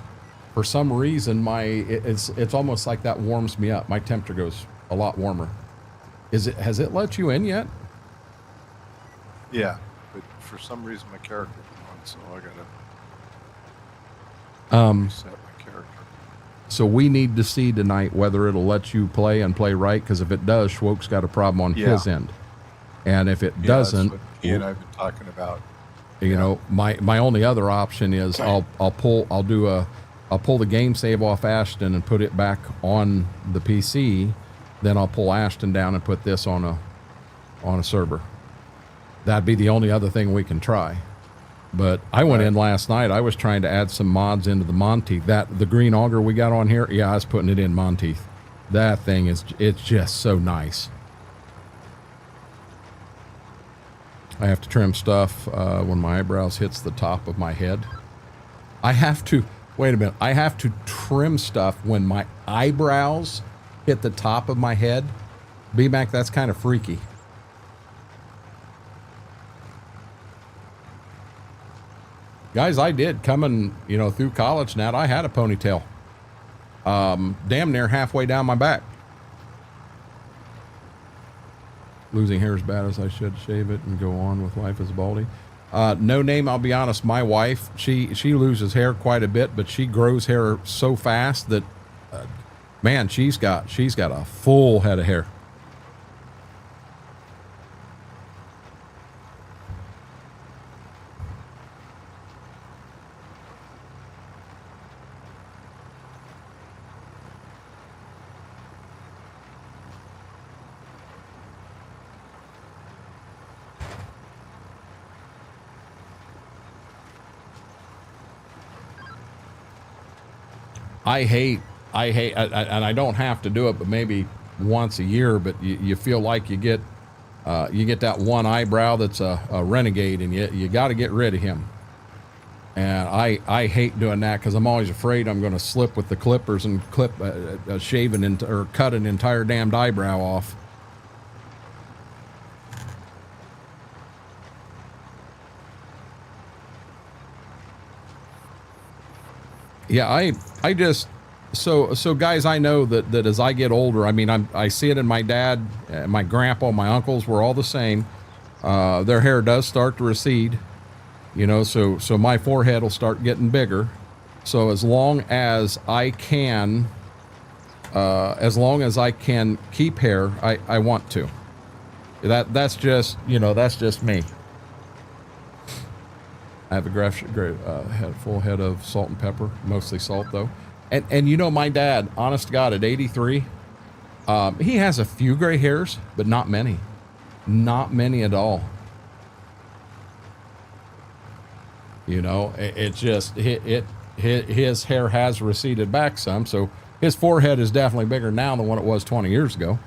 For some reason, it's almost like that warms me up. My temperature goes a lot warmer. Has it let you in yet? Yeah, but for some reason my character's on, so I gotta reset my character. So we need to see tonight whether it'll let you play and play right, because if it does, Schwoke's got a problem on his end. And if it doesn't, that's what he and I've been talking about. You know, my only other option is I'll pull the game save off Ashton and put it back on the PC. Then I'll pull Ashton down and put this on a server. That'd be the only other thing we can try. But I went in last night. I was trying to add some mods into the Monteith. The green auger we got on here, yeah, I was putting it in Monteith. That thing it's just so nice. I have to trim stuff when my eyebrows hits the top of my head. I have to trim stuff when my eyebrows hit the top of my head. B-Mac, that's kind of freaky. Guys, I did coming, through college, Nat, I had a ponytail. Damn near halfway down my back. Losing hair as bad as I should. Shave it and go on with life as a baldy. No name, I'll be honest, my wife, she loses hair quite a bit, but she grows hair so fast that, man, she's got a full head of hair. I hate I hate, and I don't have to do it, but maybe once a year, but you feel like you get that one eyebrow that's a renegade, and you got to get rid of him. And I hate doing that because I'm always afraid I'm going to slip with the clippers and clip or cut an entire damned eyebrow off. Yeah, I just so guys, I know that as I get older, I mean, I see it in my dad, my grandpa, my uncles were all the same. Their hair does start to recede, you know, so my forehead will start getting bigger. So as long as I can keep hair, I want to. That's just, you know, that's just me. I have a full head of salt and pepper, mostly salt though. And you know, my dad, honest to God, at 83, he has a few gray hairs, but not many. Not many at all. You know, it's just, his hair has receded back some, so his forehead is definitely bigger now than what it was 20 years ago.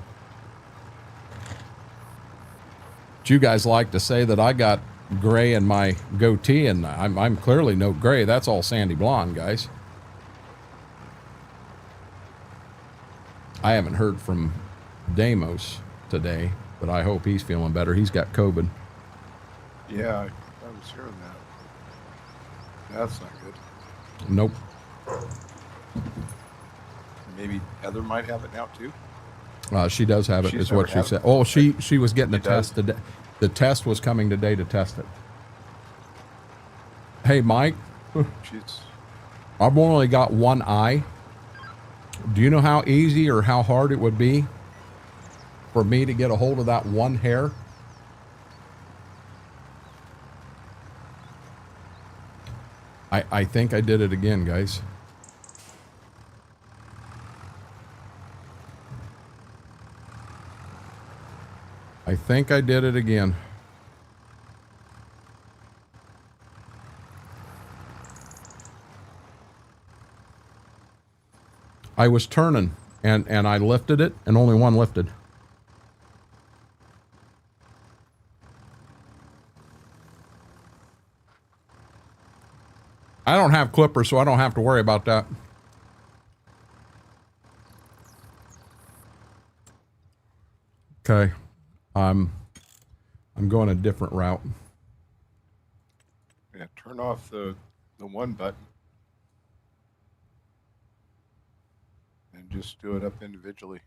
But you guys like to say that I got gray in my goatee, and I'm clearly no gray. That's all sandy blonde, guys. I haven't heard from Damos today, but I hope he's feeling better. He's got COVID. Yeah, I was hearing that. That's not good. Nope. Maybe Heather might have it now too. She does have it, is what she said. Oh, she was getting a test today. The test was coming today to test it. Hey, Mike. I've only got one eye. Do you know how easy or how hard it would be for me to get a hold of that one hair? I think I did it again, guys. I think I did it again. I was turning and I lifted it and only one lifted. I don't have clippers, so I don't have to worry about that. Okay. I'm going a different route. Yeah, turn off the one button and just do it up individually.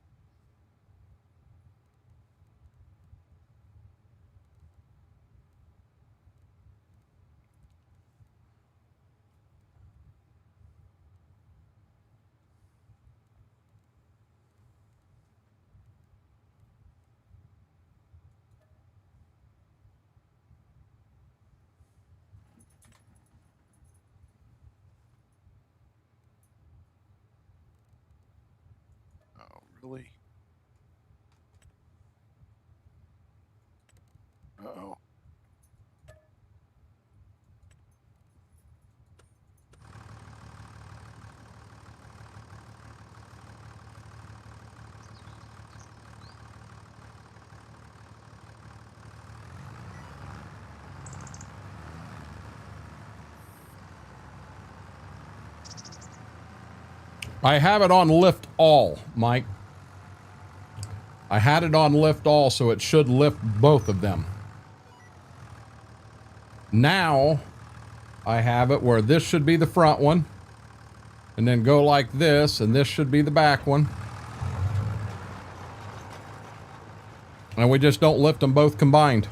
Oh, really? Uh-oh. I have it on lift all, Mike. I had it on lift all, so it should lift both of them. Now, I have it where this should be the front one, and then go like this, and this should be the back one. And we just don't lift them both combined.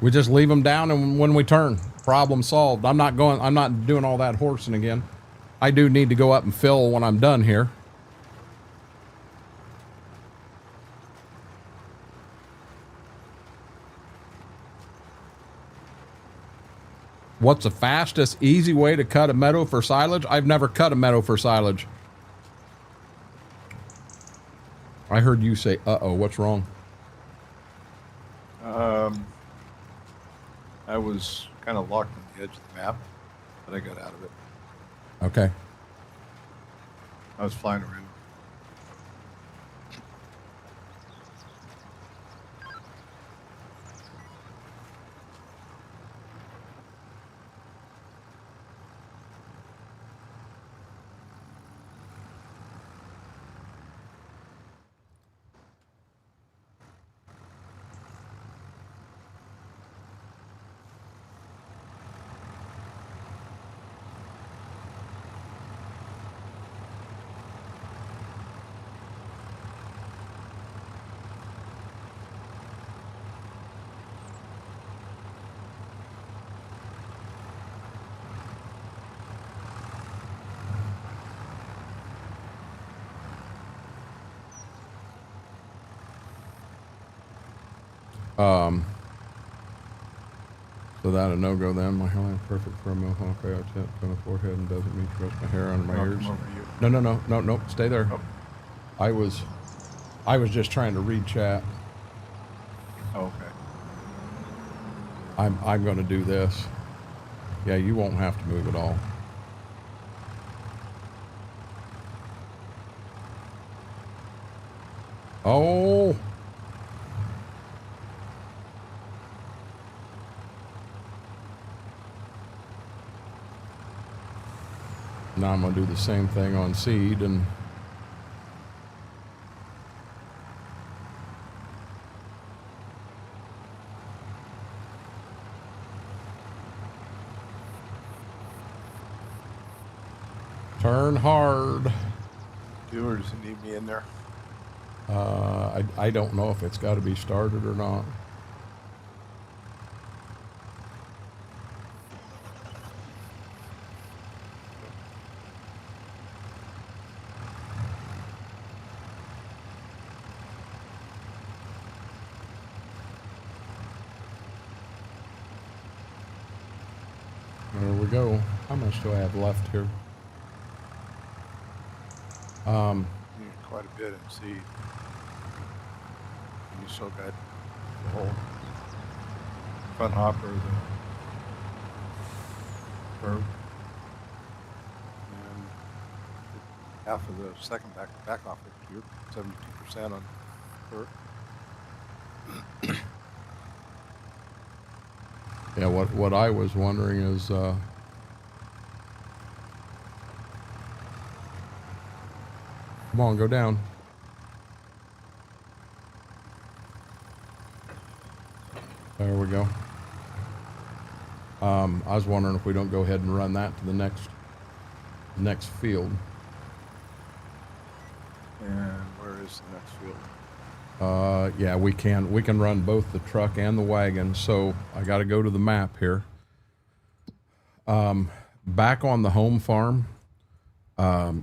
We just leave them down, and when we turn, problem solved. I'm not doing all that horsing again. I do need to go up and fill when I'm done here. What's the fastest, easy way to cut a meadow for silage? I've never cut a meadow for silage. I heard you say, uh-oh, what's wrong? I was kind of locked on the edge of the map, but I got out of it. Okay. I was flying around. So that a no-go then. My hairline perfect for a mohawk. I got tip on the forehead and doesn't mean to rest my hair under my I'll ears. come over you. No. Stay there. Oh. I was just trying to read chat. Oh, okay. I'm going to do this. Yeah, you won't have to move at all. Oh. Now I'm going to do the same thing on seed and turn hard. Do or does it need me in there? I don't know if it's got to be started or not. There we go. How much do I have left here? You need quite a bit in seed. And you still got the whole front hopper, the curve, and half of the second back hopper. You're 72% on curve. Yeah, what I was wondering is, come on, go down. There we go. I was wondering if we don't go ahead and run that to the next field. And where is the next field? Yeah, we can run both the truck and the wagon. So I got to go to the map here. Back on the home farm,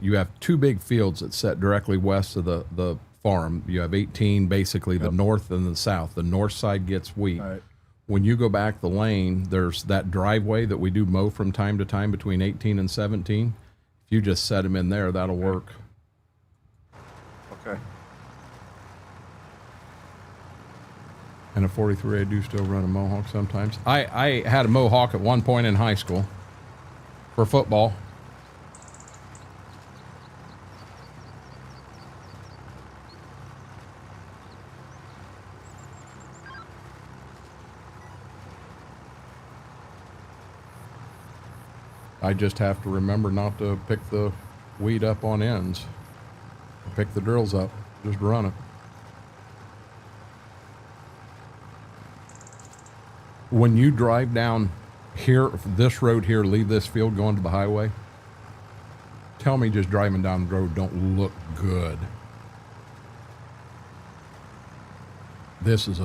you have two big fields that set directly west of the farm. You have 18, basically the north and the south. The north side gets wheat. Right. When you go back the lane, there's that driveway that we do mow from time to time between 18 and 17. If you just set them in there, that'll work. Okay. And a 43, I do still run a Mohawk sometimes. I had a Mohawk at one point in high school for football. I just have to remember not to pick the weed up on ends. Pick the drills up, just run it. When you drive down here, this road here, leave this field going to the highway, tell me just driving down the road don't look good. This is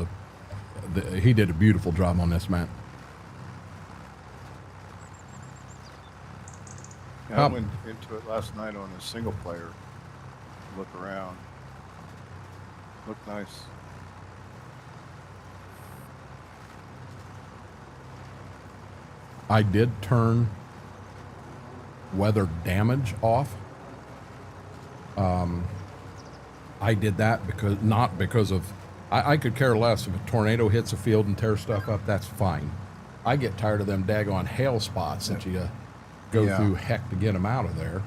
he did a beautiful job on this, Matt. Yeah, I went into it last night on a single player. Look around. Looked nice. I did turn weather damage off. I did that not because of, I could care less if a tornado hits a field and tears stuff up, that's fine. I get tired of them daggone hail spots that you go through heck to get them out of there.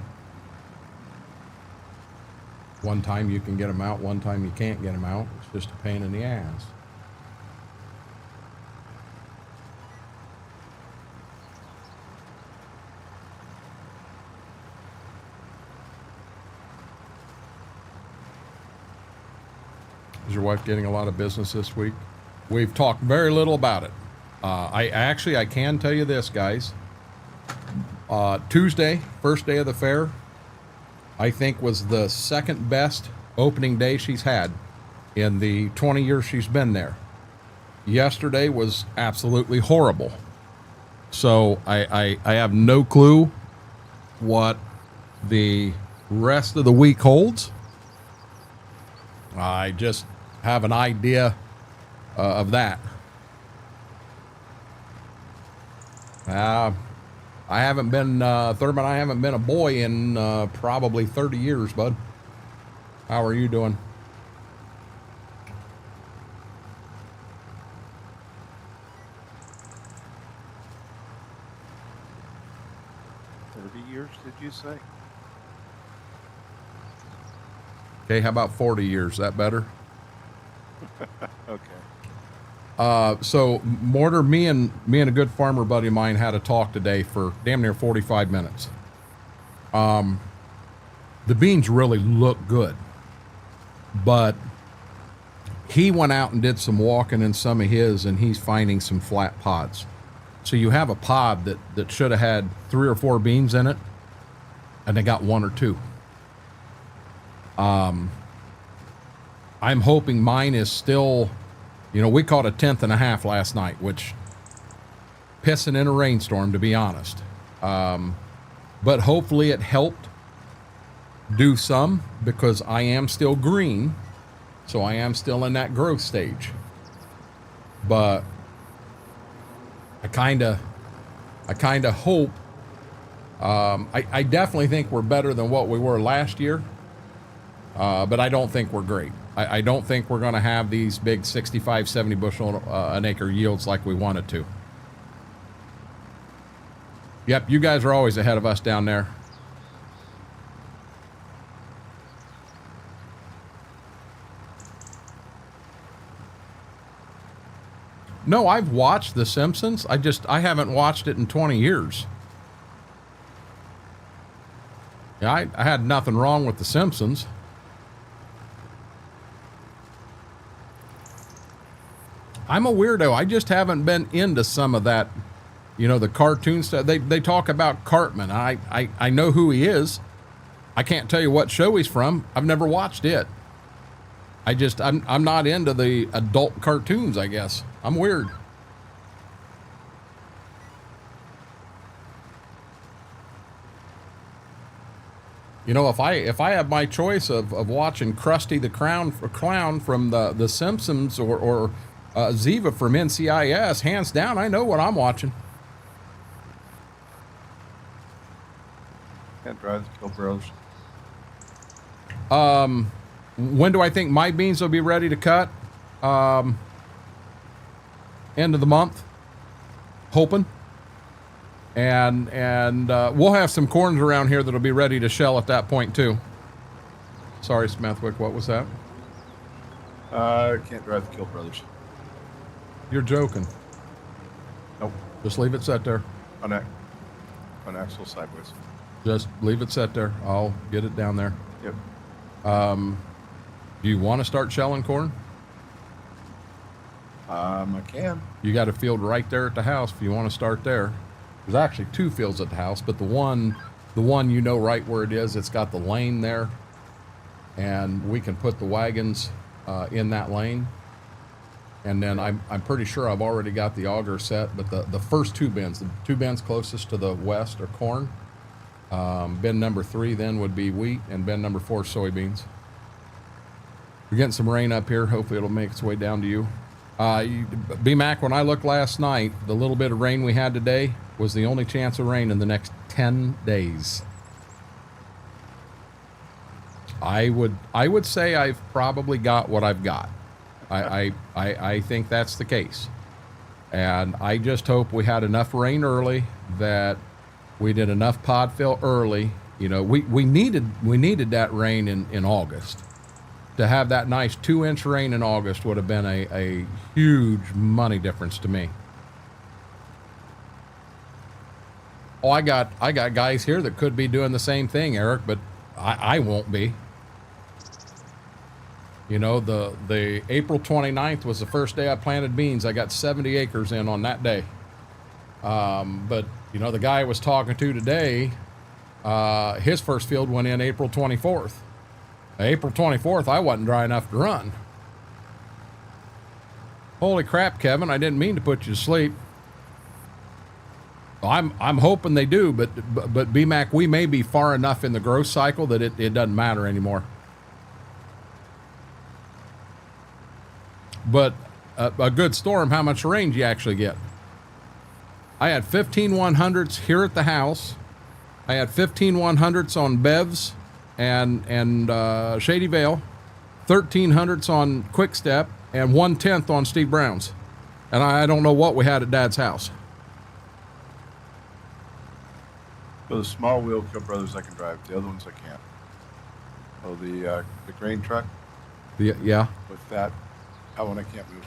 One time you can get them out, one time you can't get them out. It's just a pain in the ass. Is your wife getting a lot of business this week? We've talked very little about it. I can tell you this, guys. Tuesday, first day of the fair, I think was the second best opening day she's had in the 20 years she's been there. Yesterday was absolutely horrible. So I have no clue what the rest of the week holds. I just have an idea of that. I haven't been, Thurman, I haven't been a boy in probably 30 years, bud. How are you doing? Years, did you say? Okay, how about 40 years? Is that better? Okay. So Mortar, me and a good farmer buddy of mine had a talk today for damn near 45 minutes. The beans really look good, but he went out and did some walking in some of his, and he's finding some flat pods. So you have a pod that should have had 3 or 4 beans in it, and they got 1 or 2. I'm hoping mine is still, you know, we caught a 10.5 last night, which pissing in a rainstorm, to be honest. But hopefully it helped do some, because I am still green, so I am still in that growth stage. But I kind of hope, I definitely think we're better than what we were last year, but I don't think we're great. I don't think we're going to have these big 65, 70 bushel an acre yields like we wanted to. Yep, you guys are always ahead of us down there. No, I've watched The Simpsons. I haven't watched it in 20 years. Yeah, I had nothing wrong with The Simpsons. I'm a weirdo. I just haven't been into some of that, you know, the cartoon stuff. They talk about Cartman. I know who he is. I can't tell you what show he's from. I've never watched it. I'm not into the adult cartoons, I guess. I'm weird. You know, if I have my choice of watching Krusty the Clown from the Simpsons or Ziva from NCIS, hands down, I know what I'm watching. Can't drive the Kill Bros. When do I think my beans will be ready to cut? End of the month, hoping. And we'll have some corns around here that'll be ready to shell at that point too. Sorry, Smethwick, what was that? Can't drive the Kill Brothers. You're joking. Nope. Just leave it set there. On axle sideways. Just leave it set there. I'll get it down there. Yep. Do you want to start shelling corn? I can. You got a field right there at the house if you want to start there. There's actually 2 fields at the house, but the one you know right where it is, it's got the lane there, and we can put the wagons in that lane. And then I'm pretty sure I've already got the auger set, but the first 2 bins, the 2 bins closest to the west are corn. Bin number 3 then would be wheat, and bin number 4 soybeans. We're getting some rain up here. Hopefully it'll make its way down to you. B-Mac, when I looked last night, the little bit of rain we had today was the only chance of rain in the next 10 days. I would say I've probably got what I've got. I think that's the case. And I just hope we had enough rain early, that we did enough pod fill early, You know, we needed that rain in August. To have that nice 2-inch rain in August would have been a huge money difference to me. Oh, I got guys here that could be doing the same thing, Eric, but I won't be. You know, the April 29th was the first day I planted beans. I got 70 acres in on that day. But, you know, the guy I was talking to today, his first field went in April 24th. April 24th, I wasn't dry enough to run. Holy crap, Kevin, I didn't mean to put you to sleep. I'm hoping they do, but BMAC, we may be far enough in the growth cycle that it doesn't matter anymore. But a good storm, how much rain do you actually get? I had 15 100s here at the house. I had 15 100s on Bevs and Shady Vale, 1300s on Quick Step, and 1/10 on Steve Brown's. And I don't know what we had at Dad's house. So the small wheel Kill Brothers I can drive. The other ones I can't. Oh, the grain truck. Yeah. With that one I can't move.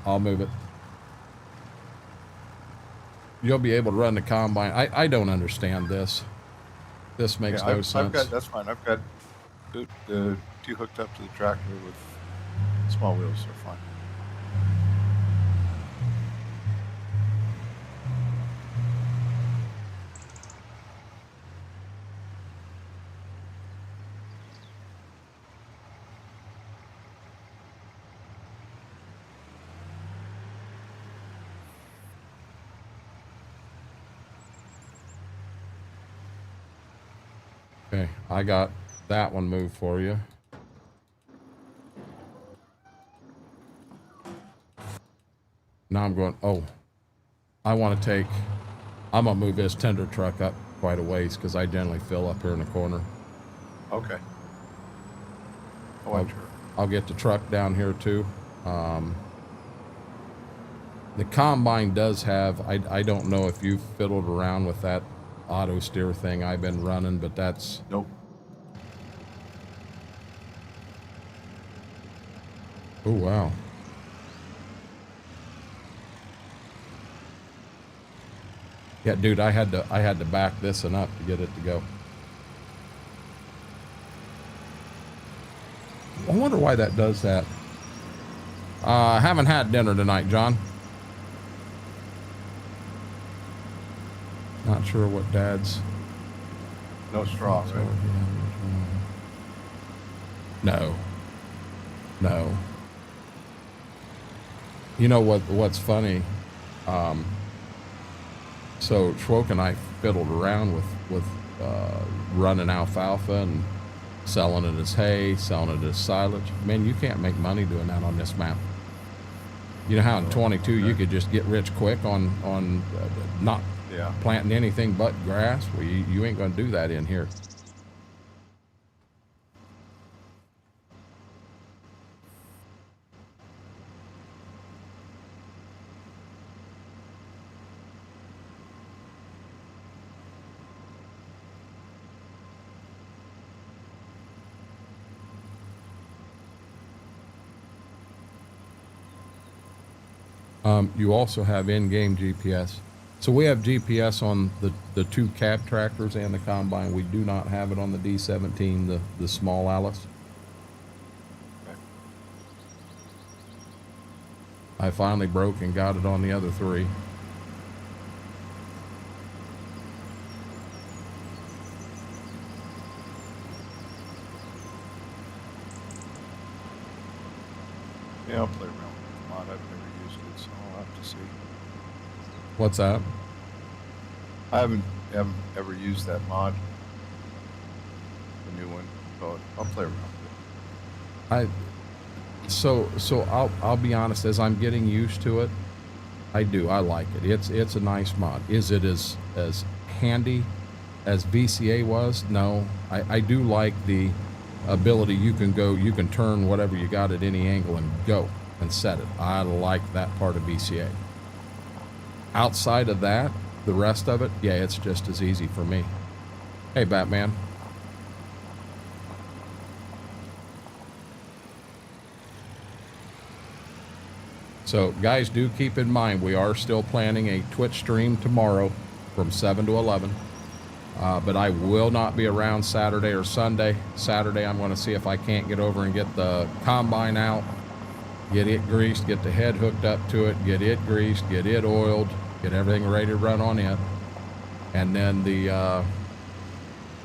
I'll move it. You'll be able to run the combine. I don't understand this. This makes no sense. That's fine. I've got the two hooked up to the tractor with small wheels. They're fine. Okay, I got that one moved for you. Now I'm going, oh, I'm going to move this tender truck up quite a ways because I generally fill up here in the corner. Okay. I'll get the truck down here too. The combine does have, I don't know if you've fiddled around with that auto steer thing I've been running, but that's... Nope. Oh, wow. Yeah, dude, I had to back this one up to get it to go. I wonder why that does that. I haven't had dinner tonight, John. Not sure what Dad's... No straw, right? No. You know what's funny? So Schwoke and I fiddled around with running alfalfa and selling it as hay, selling it as silage. Man, you can't make money doing that on this map. You know how in 22 you could just get rich quick on not planting anything but grass? Well, you ain't going to do that in here. You also have in-game GPS. So we have GPS on the two cab tractors and the combine. We do not have it on the D17, the small Alice. Okay. I finally broke and got it on the other three. Yeah, I'll play around with the mod. I've never used it, so I'll have to see. What's that? I haven't ever used that mod, the new one, but I'll play around with it. So I'll be honest, as I'm getting used to it, I like it. It's a nice mod. Is it as handy as VCA was? No. I do like the ability you can turn whatever you got at any angle and go and set it. I like that part of VCA. Outside of that, the rest of it, yeah, it's just as easy for me. Hey, Batman. So, guys, do keep in mind, we are still planning a Twitch stream tomorrow from 7 to 11. But I will not be around Saturday or Sunday. Saturday, I'm going to see if I can't get over and get the combine out, get it greased, get the head hooked up to it, get it greased, get it oiled, get everything ready to run on it. And then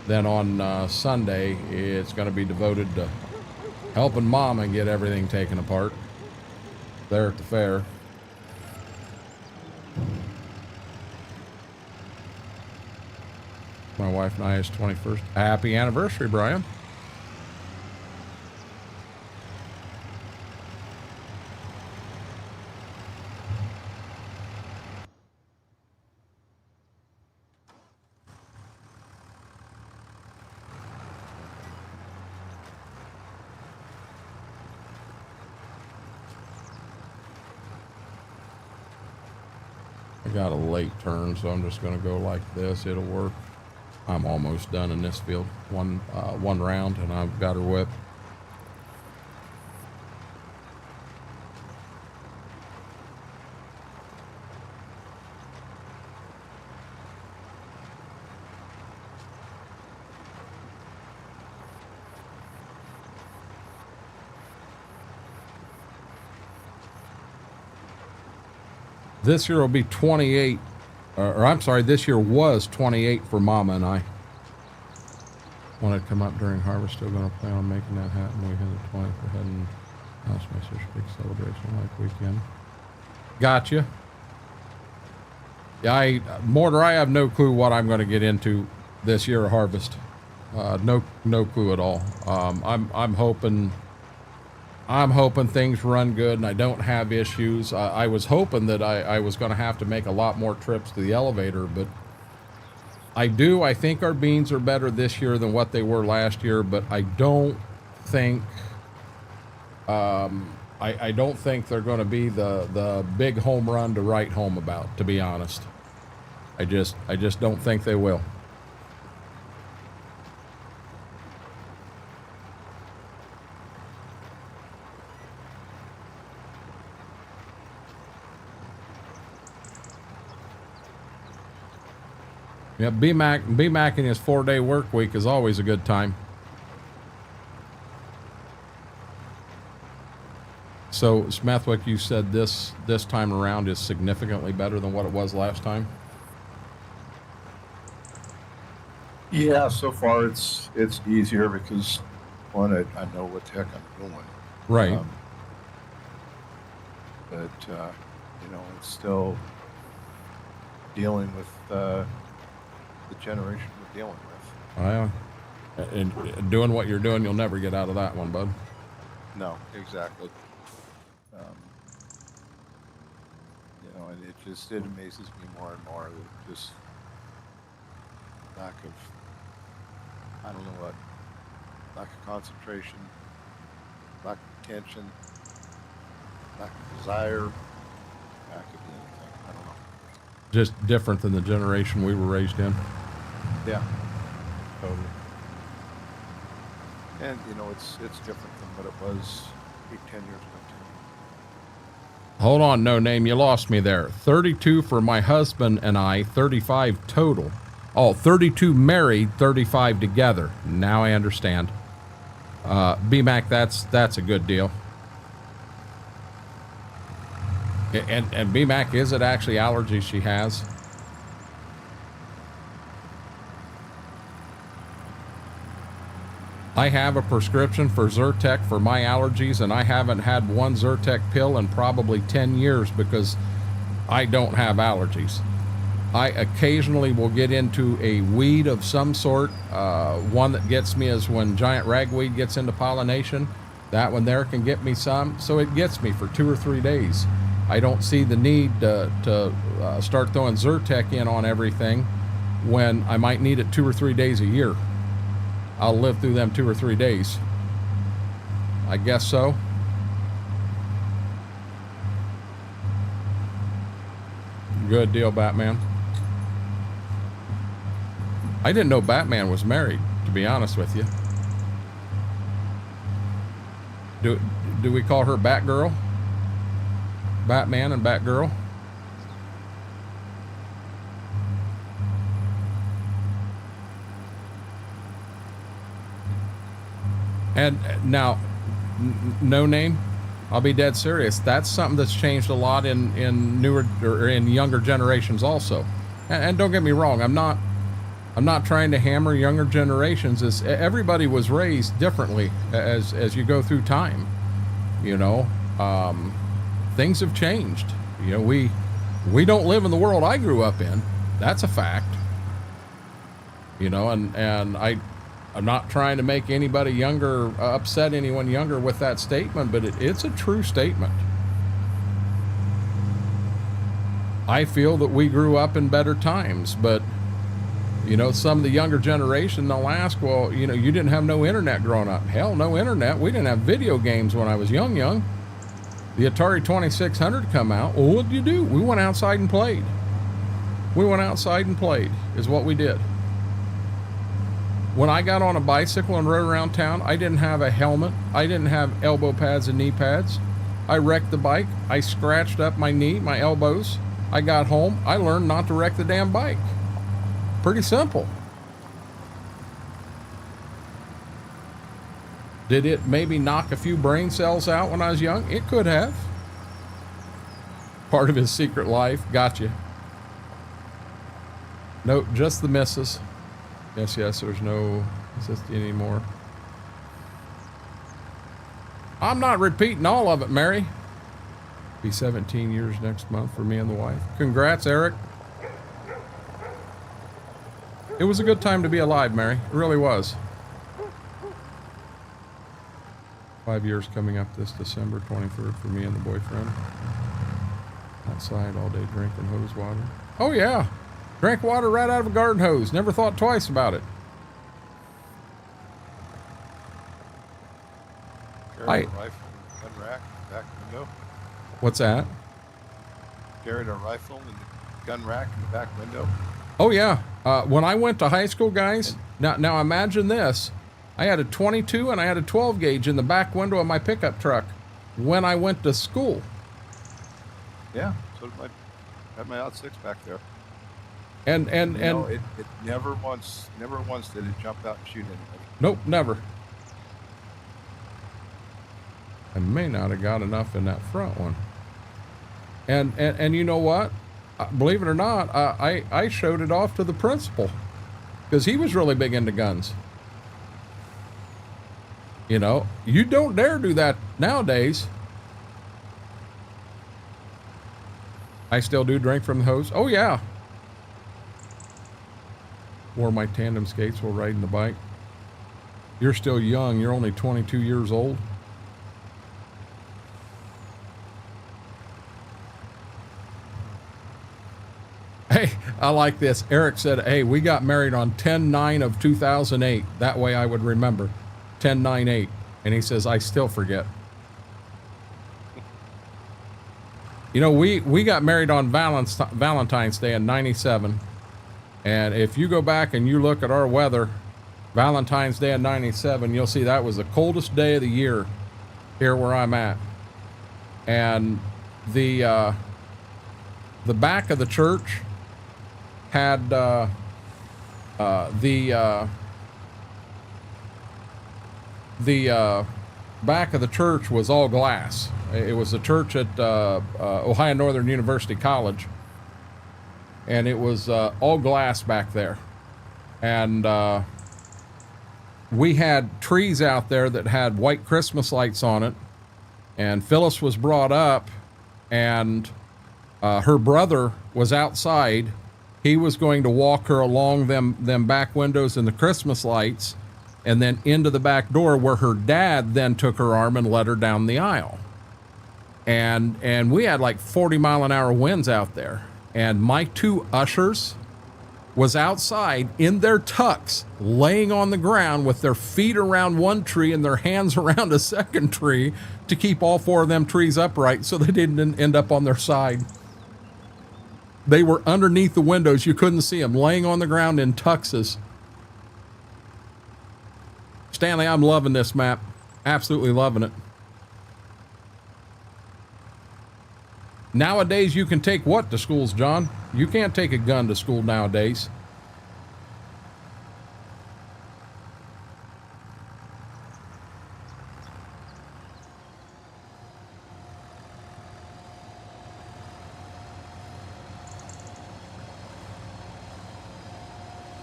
then on Sunday, it's going to be devoted to helping Mama get everything taken apart there at the fair. My wife and I's 21st. Happy anniversary, Brian. I got a late turn, so I'm just going to go like this. It'll work. I'm almost done in this field. One round, and I've got her whipped. This year will be 28, or I'm sorry, this year was 28 for Mama and I. Want to come up during harvest, still going to plan on making that happen. We hit the 20th, we're heading, that's my sister's big celebration like weekend. Gotcha. Yeah, Mortar, I have no clue what I'm going to get into this year of harvest. No clue at all. I'm hoping things run good and I don't have issues. I was hoping that I was going to have to make a lot more trips to the elevator, but I think our beans are better this year than what they were last year, but I don't think, I don't think they're going to be the big home run to write home about, to be honest. I just don't think they will. Yeah, BMAC in his 4-day work week is always a good time. So, Smethwick, you said this time around is significantly better than what it was last time? Yeah, so far it's easier because, one, I know what the heck I'm doing. Right. But, you know, it's still dealing with the generation we're dealing with. And doing what you're doing, you'll never get out of that one, bud. No, exactly. You know, and it amazes me more and more that just lack of, I don't know what, lack of concentration, lack of attention, lack of desire, lack of anything. I don't know. Just different than the generation we were raised in. Yeah, totally. And you know, it's different than what it was 8-10 years ago too. Hold on, no name, you lost me there. 32 for my husband and I, 35 total. Oh, 32 married, 35 together. Now I understand. BMAC, that's a good deal. And BMAC, is it actually allergies she has? I have a prescription for Zyrtec for my allergies, and I haven't had one Zyrtec pill in probably 10 years because I don't have allergies. I occasionally will get into a weed of some sort. One that gets me is when giant ragweed gets into pollination. That one there can get me some, so it gets me for 2 or 3 days. I don't see the need to start throwing Zyrtec in on everything when I might need it 2 or 3 days a year. I'll live through them 2 or 3 days. I guess so. Good deal, Batman. I didn't know Batman was married, to be honest with you. Do we call her Batgirl? Batman and Batgirl? And now, no name, I'll be dead serious. That's something that's changed a lot in newer or in younger generations also. And don't get me wrong, I'm not trying to hammer younger generations. As everybody was raised differently as you go through time. You know, things have changed. You know, we don't live in the world I grew up in. That's a fact. You know, and I'm not trying to make anybody younger, upset anyone younger with that statement, but it's a true statement. I feel that we grew up in better times, but, you know, some of the younger generation, they'll ask, well, you know, you didn't have no internet growing up. Hell, no internet. We didn't have video games when I was young. The Atari 2600 come out. Well, what did you do? We went outside and played. We went outside and played is what we did. When I got on a bicycle and rode around town, I didn't have a helmet. I didn't have elbow pads and knee pads. I wrecked the bike. I scratched up my knee, my elbows. I got home. I learned not to wreck the damn bike. Pretty simple. Did it maybe knock a few brain cells out when I was young? It could have. Part of his secret life. Gotcha. No, just the misses. Yes, there's no assisting anymore. I'm not repeating all of it, Mary. Be 17 years next month for me and the wife. Congrats, Eric. It was a good time to be alive, Mary. It really was. 5 years coming up this December 23rd for me and the boyfriend. Outside all day drinking hose water. Oh, yeah. Drank water right out of a garden hose. Never thought twice about it. Carried a rifle in the gun rack in the back window. What's that? Carried a rifle in the gun rack in the back window. Oh, yeah. When I went to high school, guys, now imagine this. I had a 22 and I had a 12 gauge in the back window of my pickup truck when I went to school. Yeah, so did had my out six back there. And know, it never once did it jump out and shoot anybody. Nope, never. I may not have got enough in that front one. And you know what? Believe it or not, I showed it off to the principal because he was really big into guns. You know, you don't dare do that nowadays. I still do drink from the hose. Oh, yeah. Wore my tandem skates while riding the bike. You're still young. You're only 22 years old. Hey, I like this. Eric said, hey, we got married on 10/9 of 2008. That way I would remember. 10/9/8. And he says, I still forget. You know, we got married on Valentine's Day in 97. And if you go back and you look at our weather, Valentine's Day in 97, you'll see that was the coldest day of the year here where I'm at. And the back of the church had the back of the church was all glass. It was a church at Ohio Northern University College, and it was all glass back there. And we had trees out there that had white Christmas lights on it, and Phyllis was brought up, and her brother was outside. He was going to walk her along them back windows and the Christmas lights, and then into the back door where her dad then took her arm and led her down the aisle. And we had like 40-mile-an-hour winds out there. And my two ushers was outside in their tux, laying on the ground with their feet around one tree and their hands around a second tree to keep all four of them trees upright so they didn't end up on their side. They were underneath the windows. You couldn't see them, laying on the ground in tuxes Stanley, I'm loving this map. Absolutely loving it. Nowadays, you can take what to schools, John? You can't take a gun to school nowadays.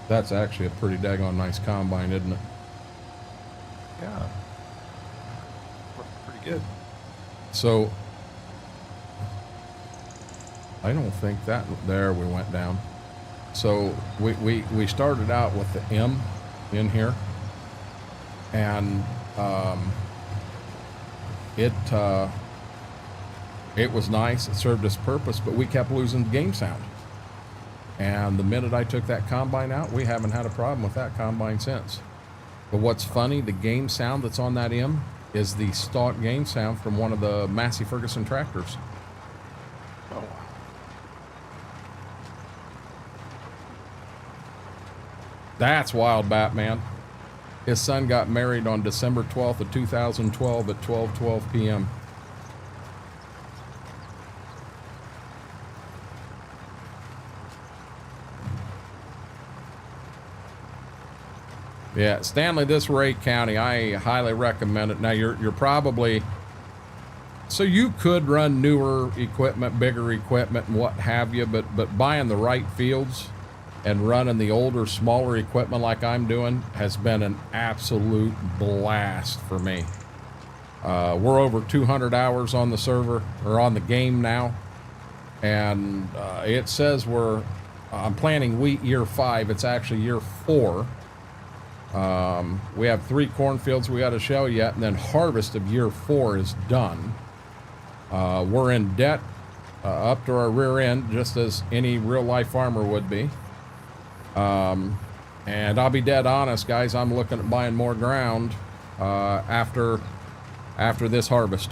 That's actually a pretty daggone nice combine, isn't it? Yeah. Pretty good. So, I don't think that, there we went down. So we started out with the M in here, and it was nice, it served its purpose, but we kept losing the game sound. And the minute I took that combine out, we haven't had a problem with that combine since. But what's funny, the game sound that's on that M is the stock game sound from one of the Massey Ferguson tractors. Oh, wow. That's wild, Batman. His son got married on December 12th of 2012 at 12:12 p.m. Yeah, Stanley, this Ray County, I highly recommend it. Now, you're probably... So you could run newer equipment, bigger equipment, and what have you, but buying the right fields and running the older, smaller equipment like I'm doing has been an absolute blast for me. We're over 200 hours on the server, or on the game now, and it says I'm planting wheat year 5. It's actually year 4. We have 3 cornfields we got to shell yet, and then harvest of year 4 is done. We're in debt up to our rear end, just as any real life farmer would be. And I'll be dead honest, guys, I'm looking at buying more ground after this harvest.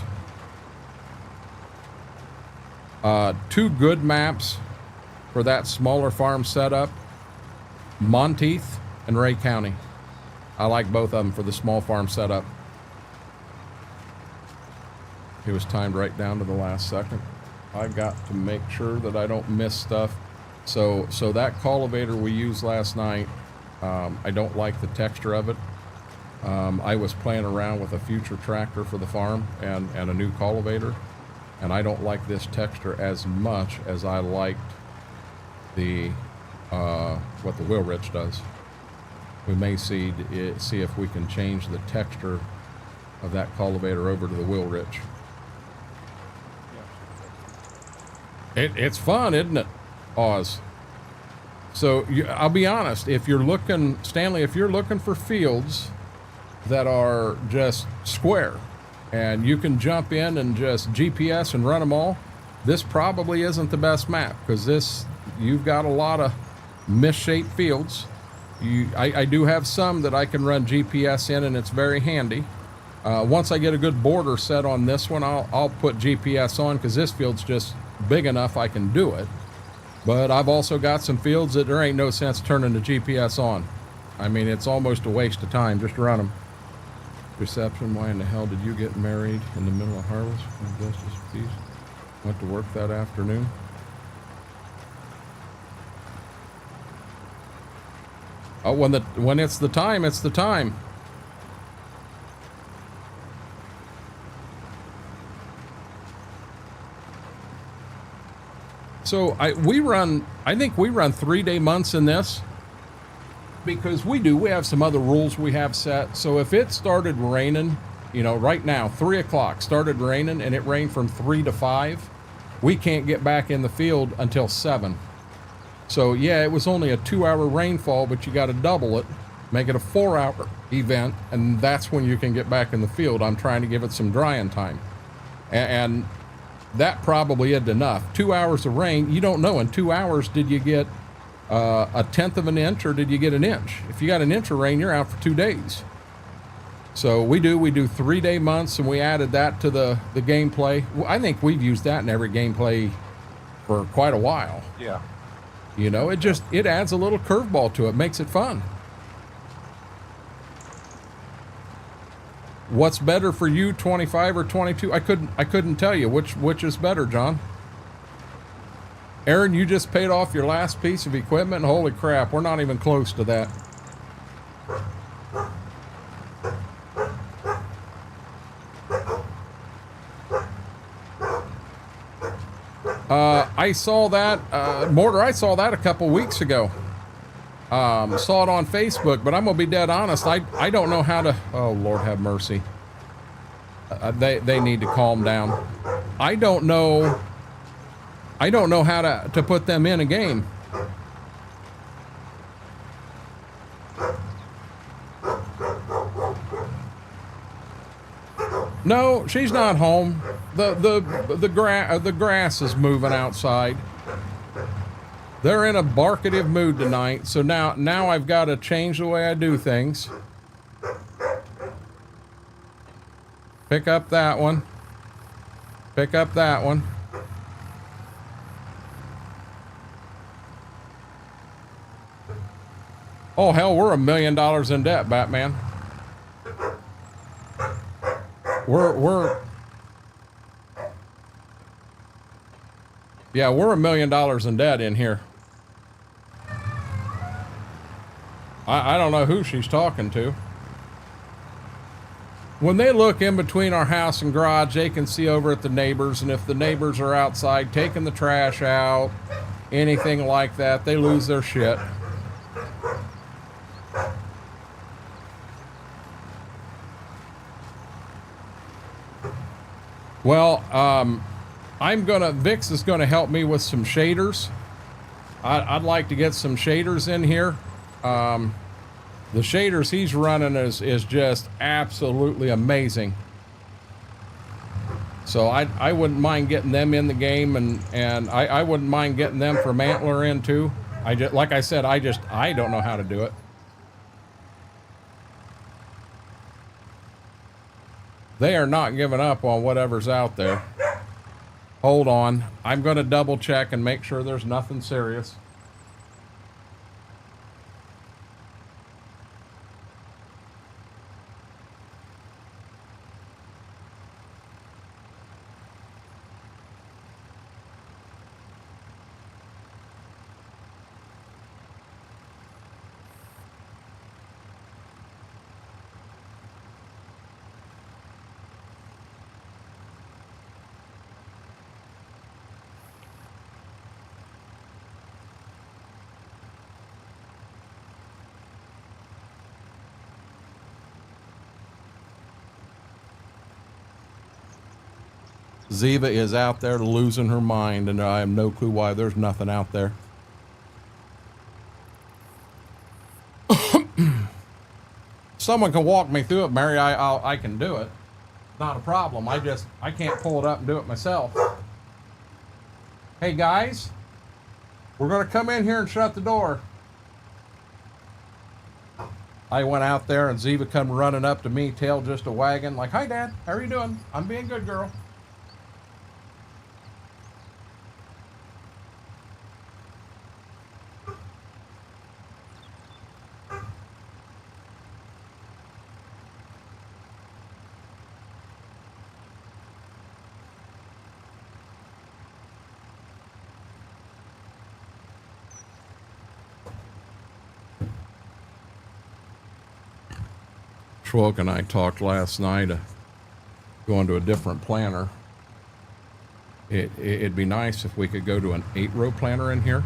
2 good maps for that smaller farm setup: Monteith and Ray County. I like both of them for the small farm setup. It was timed right down to the last second. I got to make sure that I don't miss stuff. So that cultivator we used last night, I don't like the texture of it. I was playing around with a future tractor for the farm and a new cultivator, and I don't like this texture as much as I liked the what the wheel rich does. We may see if we can change the texture of that cultivator over to the wheel rich. It's fun, isn't it, Oz? So I'll be honest, if you're looking, Stanley, if you're looking for fields that are just square and you can jump in and just GPS and run them all, this probably isn't the best map, because you've got a lot of misshaped fields. I do have some that I can run GPS in, and it's very handy. Once I get a good border set on this one, I'll put GPS on, because this field's just big enough I can do it. But I've also got some fields that there ain't no sense turning the GPS on. I mean, it's almost a waste of time just to run them. Reception, why in the hell did you get married in the middle of harvest? Justice, peace. Went to work that afternoon. Oh, when it's the time, it's the time. So I think we run 3-day months in this, because we have some other rules we have set. So if it started raining, right now, 3 o'clock started raining, and it rained from 3 to 5, we can't get back in the field until 7. So yeah, it was only a 2-hour rainfall, but you got to double it, make it a 4-hour event, and that's when you can get back in the field. I'm trying to give it some drying time. And that probably isn't enough. 2 hours of rain, you don't know in 2 hours, did you get a 1/10 of an inch, or did you get an inch? If you got an inch of rain, you're out for 2 days. So we do 3-day months, and we added that to the gameplay. I think we've used that in every gameplay for quite a while. Yeah. It adds a little curveball to it, makes it fun. What's better for you, 25 or 22? I couldn't tell you which is better, John. Aaron, you just paid off your last piece of equipment. Holy crap, we're not even close to that. I saw that, Mortar, I saw that a couple weeks ago. Saw it on Facebook, but I'm gonna be dead honest. I don't know how to, oh Lord have mercy. They need to calm down. I don't know how to put them in a game. No, she's not home. The grass is moving outside. They're in a barkative mood tonight, so now I've got to change the way I do things. Pick up that one. Pick up that one. Oh hell, we're $1 million in debt, Batman. Yeah, we're $1 million in debt in here. I don't know who she's talking to. When they look in between our house and garage, they can see over at the neighbors, and if the neighbors are outside taking the trash out, anything like that, they lose their shit. Well, Vix is gonna help me with some shaders. I'd like to get some shaders in here. The shaders he's running is just absolutely amazing. So I wouldn't mind getting them in the game, and I wouldn't mind getting them from Antler in too. Like I said, I don't know how to do it. They are not giving up on whatever's out there. Hold on. I'm going to double check and make sure there's nothing serious. Ziva is out there losing her mind, and I have no clue why. There's nothing out there. Someone can walk me through it, Mary. I can do it. Not a problem. I can't pull it up and do it myself. Hey guys, we're gonna come in here and shut the door. I went out there and Ziva come running up to me, tail just a wagging, like, "Hi Dad, how are you doing? I'm being good, girl." Schwalk and I talked last night going to a different planter. It'd be nice if we could go to an 8-row planter in here,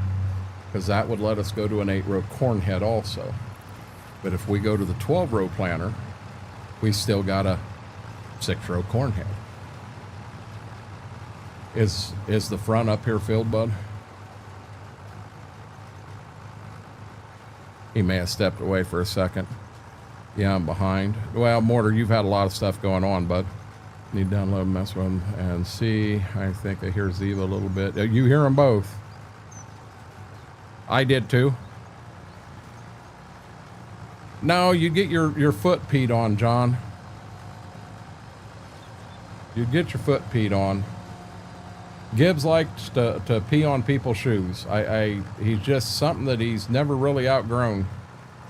because that would let us go to an 8-row corn head also. But if we go to the 12-row planter, we still got a 6-row corn head. Is the front up here filled, bud? He may have stepped away for a second. Yeah, I'm behind. Well, Mortar, you've had a lot of stuff going on, bud. Need to download, mess with them, and see. I think I hear Ziva a little bit. You hear them both. I did too. No, you get your foot peed on, John. You get your foot peed on. Gibbs likes to pee on people's shoes. He's just something that he's never really outgrown.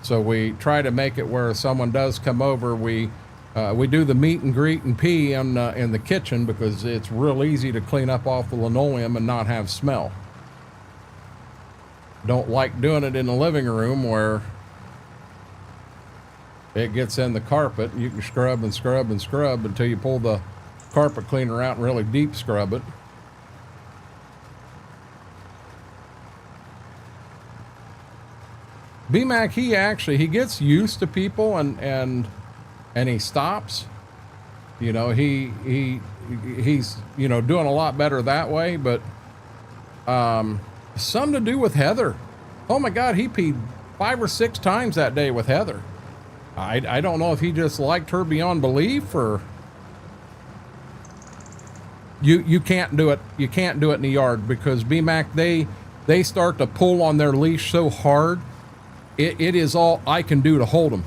So we try to make it where if someone does come over, we We do the meet and greet and pee in the kitchen because it's real easy to clean up off the linoleum and not have smell. Don't like doing it in the living room where it gets in the carpet. You can scrub and scrub and scrub until you pull the carpet cleaner out and really deep scrub it. B-Mac, he gets used to people and he stops. You know, he's you know, doing a lot better that way, but something to do with Heather. Oh my God, he peed 5 or 6 times that day with Heather. I don't know if he just liked her beyond belief, or you can't do it. You can't do it in the yard because B-Mac, they start to pull on their leash so hard. It is all I can do to hold them.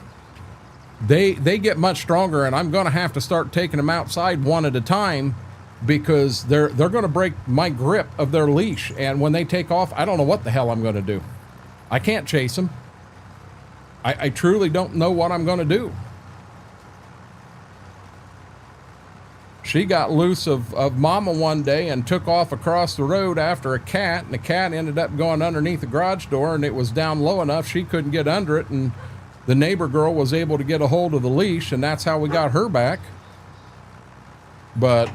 They get much stronger, and I'm going to have to start taking them outside one at a time because they're going to break my grip of their leash. And when they take off, I don't know what the hell I'm going to do. I can't chase them. I truly don't know what I'm going to do. She got loose of Mama one day and took off across the road after a cat, and the cat ended up going underneath the garage door, and it was down low enough she couldn't get under it, and the neighbor girl was able to get a hold of the leash, and that's how we got her back. But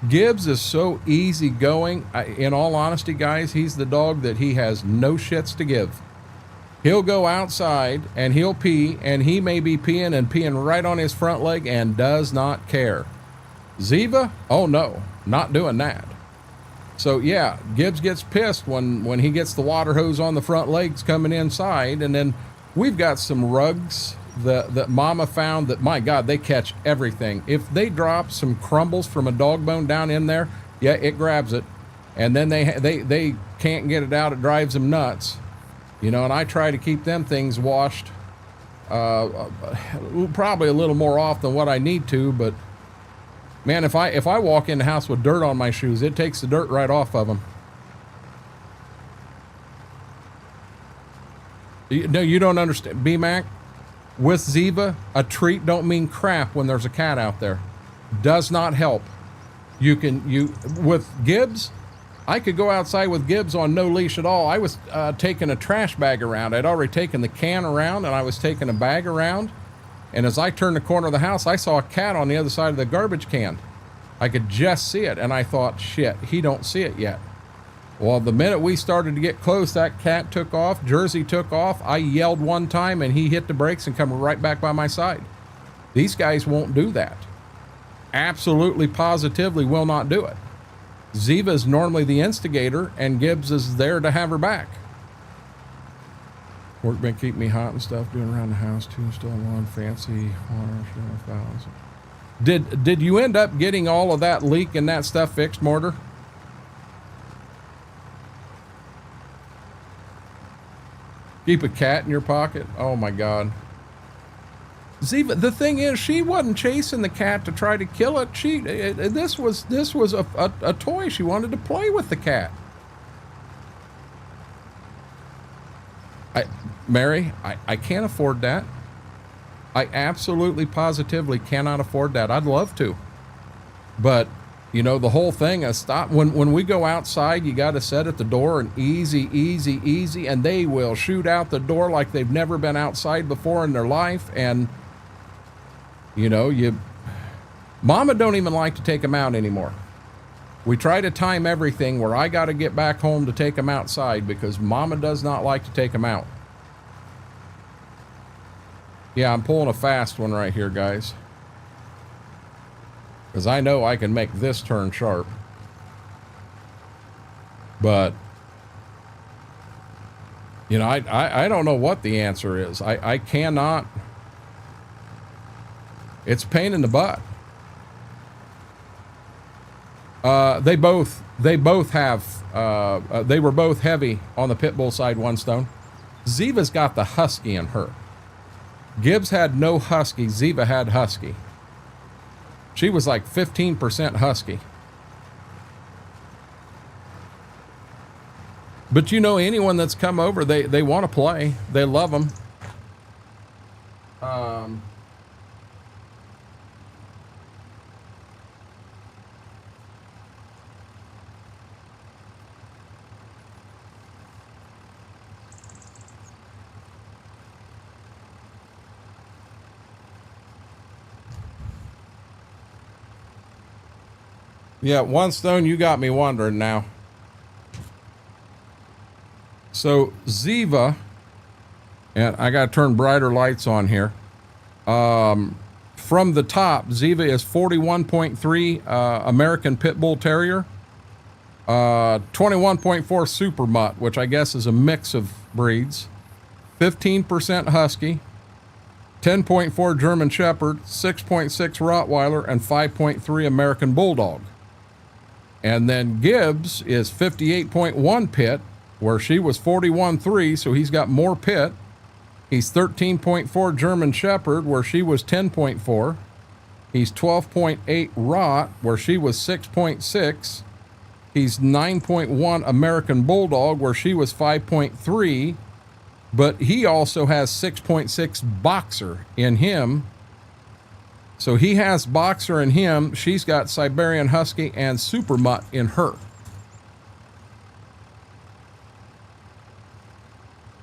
Gibbs is so easygoing. In all honesty, guys, he's the dog that he has no shits to give. He'll go outside and he'll pee, and he may be peeing right on his front leg and does not care. Ziva, oh no, not doing that. So yeah, Gibbs gets pissed when he gets the water hose on the front legs coming inside. And then we've got some rugs that Mama found that, my God, they catch everything. If they drop some crumbles from a dog bone down in there, yeah, it grabs it. And then they can't get it out. It drives them nuts. You know, and I try to keep them things washed probably a little more off than what I need to, but man, if I walk in the house with dirt on my shoes, it takes the dirt right off of them. No, you don't understand. B-Mac, with Ziva, a treat don't mean crap when there's a cat out there. Does not help. With Gibbs, I could go outside with Gibbs on no leash at all. I was taking a trash bag around. I'd already taken the can around, and I was taking a bag around. And as I turned the corner of the house, I saw a cat on the other side of the garbage can. I could just see it, and I thought, shit, he don't see it yet. Well, the minute we started to get close, that cat took off, Jersey took off. I yelled one time, and he hit the brakes and come right back by my side. These guys won't do that. Absolutely, positively will not do it. Ziva is normally the instigator, and Gibbs is there to have her back. Work been keeping me hot and stuff, doing around the house too, still on fancy water. Did you end up getting all of that leak and that stuff fixed, Mortar? Keep a cat in your pocket? Oh my God. Ziva, the thing is, she wasn't chasing the cat to try to kill it. This was a toy. She wanted to play with the cat. Mary, I can't afford that. I absolutely, positively cannot afford that. I'd love to. But, you know, the whole thing is stop. When we go outside, you got to set at the door and easy, easy, easy. And they will shoot out the door like they've never been outside before in their life. And, you know, Mama don't even like to take them out anymore. We try to time everything where I got to get back home to take them outside because Mama does not like to take them out. Yeah, I'm pulling a fast one right here, guys. Because I know I can make this turn sharp. But, you know, I don't know what the answer is. I cannot. It's a pain in the butt. They both have, they were both heavy on the pit bull side, one stone. Ziva's got the husky in her. Gibbs had no husky. Ziva had husky. She was like 15% husky. But you know, anyone that's come over, they want to play. They love them. Um, yeah, One Stone, you got me wondering now. So Ziva, and I got to turn brighter lights on here. From the top, Ziva is 41.3 American Pit Bull Terrier, 21.4 Super Mutt, which I guess is a mix of breeds, 15% Husky, 10.4 German Shepherd, 6.6 Rottweiler, and 5.3 American Bulldog. And then Gibbs is 58.1 Pit, where she was 41.3, so he's got more Pit. He's 13.4 German Shepherd, where she was 10.4. He's 12.8 Rot, where she was 6.6. He's 9.1 American Bulldog, where she was 5.3. But he also has 6.6 Boxer in him. So he has Boxer in him. She's got Siberian Husky and Super Mutt in her.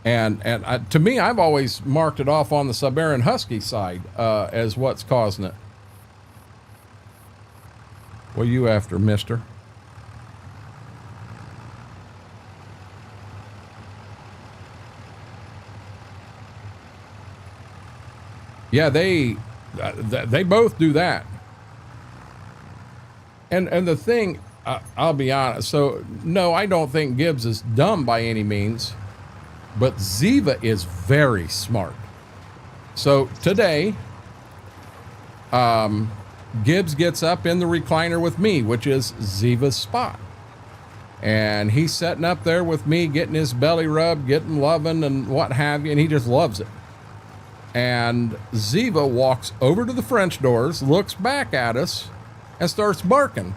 And to me, I've always marked it off on the Siberian Husky side as what's causing it. What are you after, mister? Yeah, they both do that. And the thing, I'll be honest. So no, I don't think Gibbs is dumb by any means. But Ziva is very smart. So today, Gibbs gets up in the recliner with me, which is Ziva's spot. And he's sitting up there with me, getting his belly rubbed, getting loving and what have you, and he just loves it. And Ziva walks over to the French doors, looks back at us, and starts barking.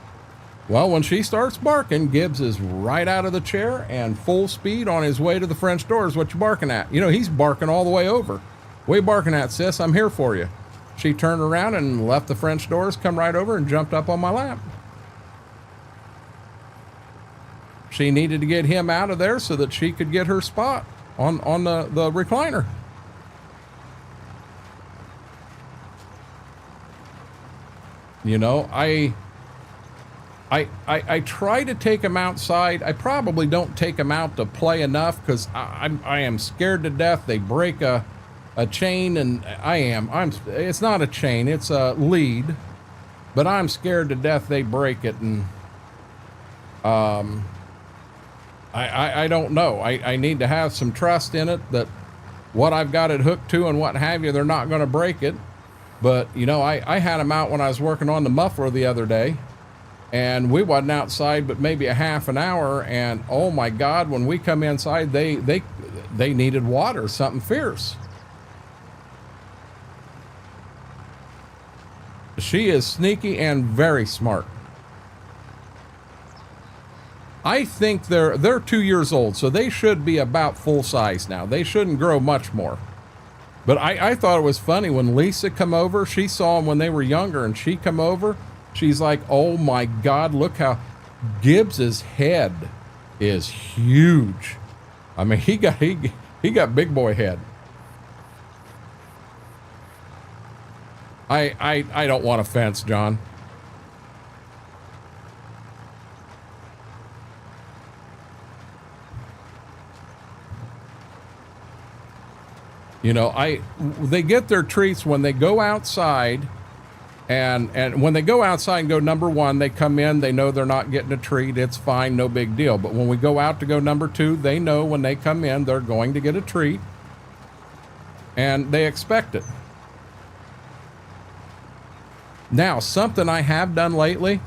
Well, when she starts barking, Gibbs is right out of the chair and full speed on his way to the French doors. What you barking at? You know, he's barking all the way over. What you barking at, sis? I'm here for you. She turned around and left the French doors, come right over and jumped up on my lap. She needed to get him out of there so that she could get her spot on the recliner. You know, I try to take them outside. I probably don't take them out to play enough because I am scared to death they break a chain, and it's not a chain, it's a lead, but I'm scared to death they break it, and I don't know. I need to have some trust in it that what I've got it hooked to and what have you, they're not going to break it. But you know, I had them out when I was working on the muffler the other day. And we wasn't outside but maybe a half an hour, and oh my God, when we come inside, they needed water, something fierce. She is sneaky and very smart. I think they're 2 years old, so they should be about full size now. They shouldn't grow much more. But I thought it was funny when Lisa come over, she saw them when they were younger, and she come over. She's like, oh my God, look how Gibbs's head is huge. I mean, he got big boy head. I don't want a fence, John. You know, they get their treats when they go outside. And when they go outside and go number one, they come in, they know they're not getting a treat. It's fine, no big deal. But when we go out to go number two, they know when they come in, they're going to get a treat. And they expect it. Now, something I have done lately,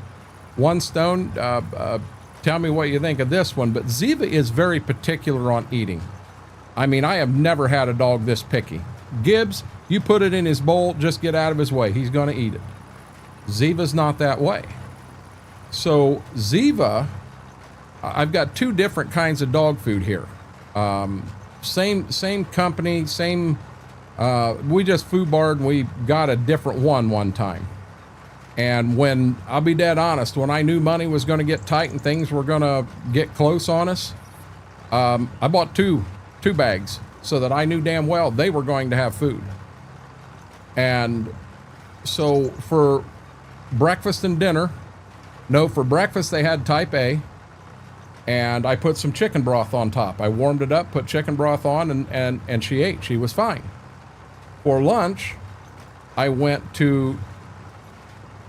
One Stone, tell me what you think of this one, but Ziva is very particular on eating. I mean, I have never had a dog this picky. Gibbs, you put it in his bowl, just get out of his way. He's going to eat it. Ziva's not that way. So Ziva, I've got two different kinds of dog food here. Same company, same We just foobarred and we got a different one time. And when, I'll be dead honest, when I knew money was going to get tight and things were going to get close on us, I bought two bags so that I knew damn well they were going to have food. And so for breakfast and dinner, no, for breakfast they had type A, and I put some chicken broth on top. I warmed it up, put chicken broth on, and she ate. She was fine. For lunch, I went to,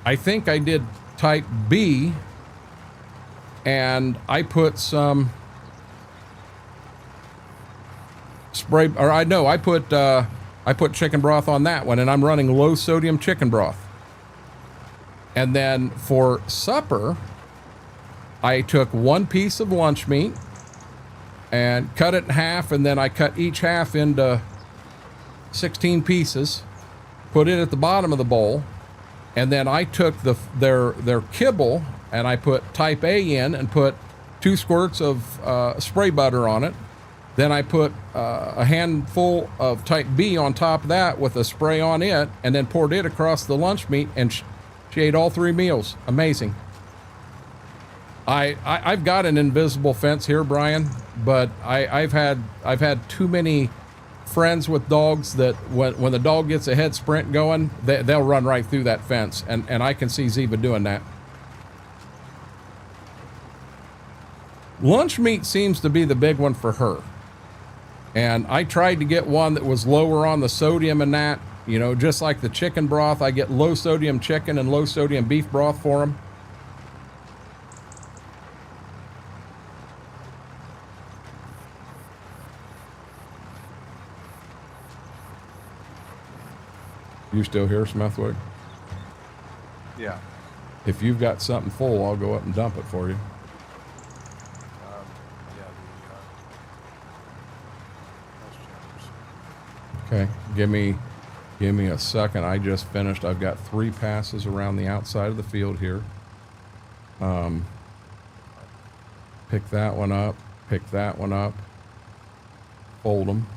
I think I did type B, and I put some spray, or I put chicken broth on that one, and I'm running low sodium chicken broth. And then for supper, I took one piece of lunch meat and cut it in half, and then I cut each half into 16 pieces, put it at the bottom of the bowl, and then I took their kibble and I put type A in and put 2 squirts of spray butter on it. Then I put a handful of type B on top of that with a spray on it, and then poured it across the lunch meat, and she ate all 3 meals. Amazing. I've got an invisible fence here, Brian, but I've had too many friends with dogs that when the dog gets a head sprint going, they'll run right through that fence, and I can see Ziva doing that. Lunch meat seems to be the big one for her. And I tried to get one that was lower on the sodium and that, you know, just like the chicken broth. I get low sodium chicken and low sodium beef broth for them. You still here, Smithwick? Yeah. If you've got something full, I'll go up and dump it for you. Okay, give me a second. I just finished. I've got 3 passes around the outside of the field here. Pick that one up, pick that one up, fold them.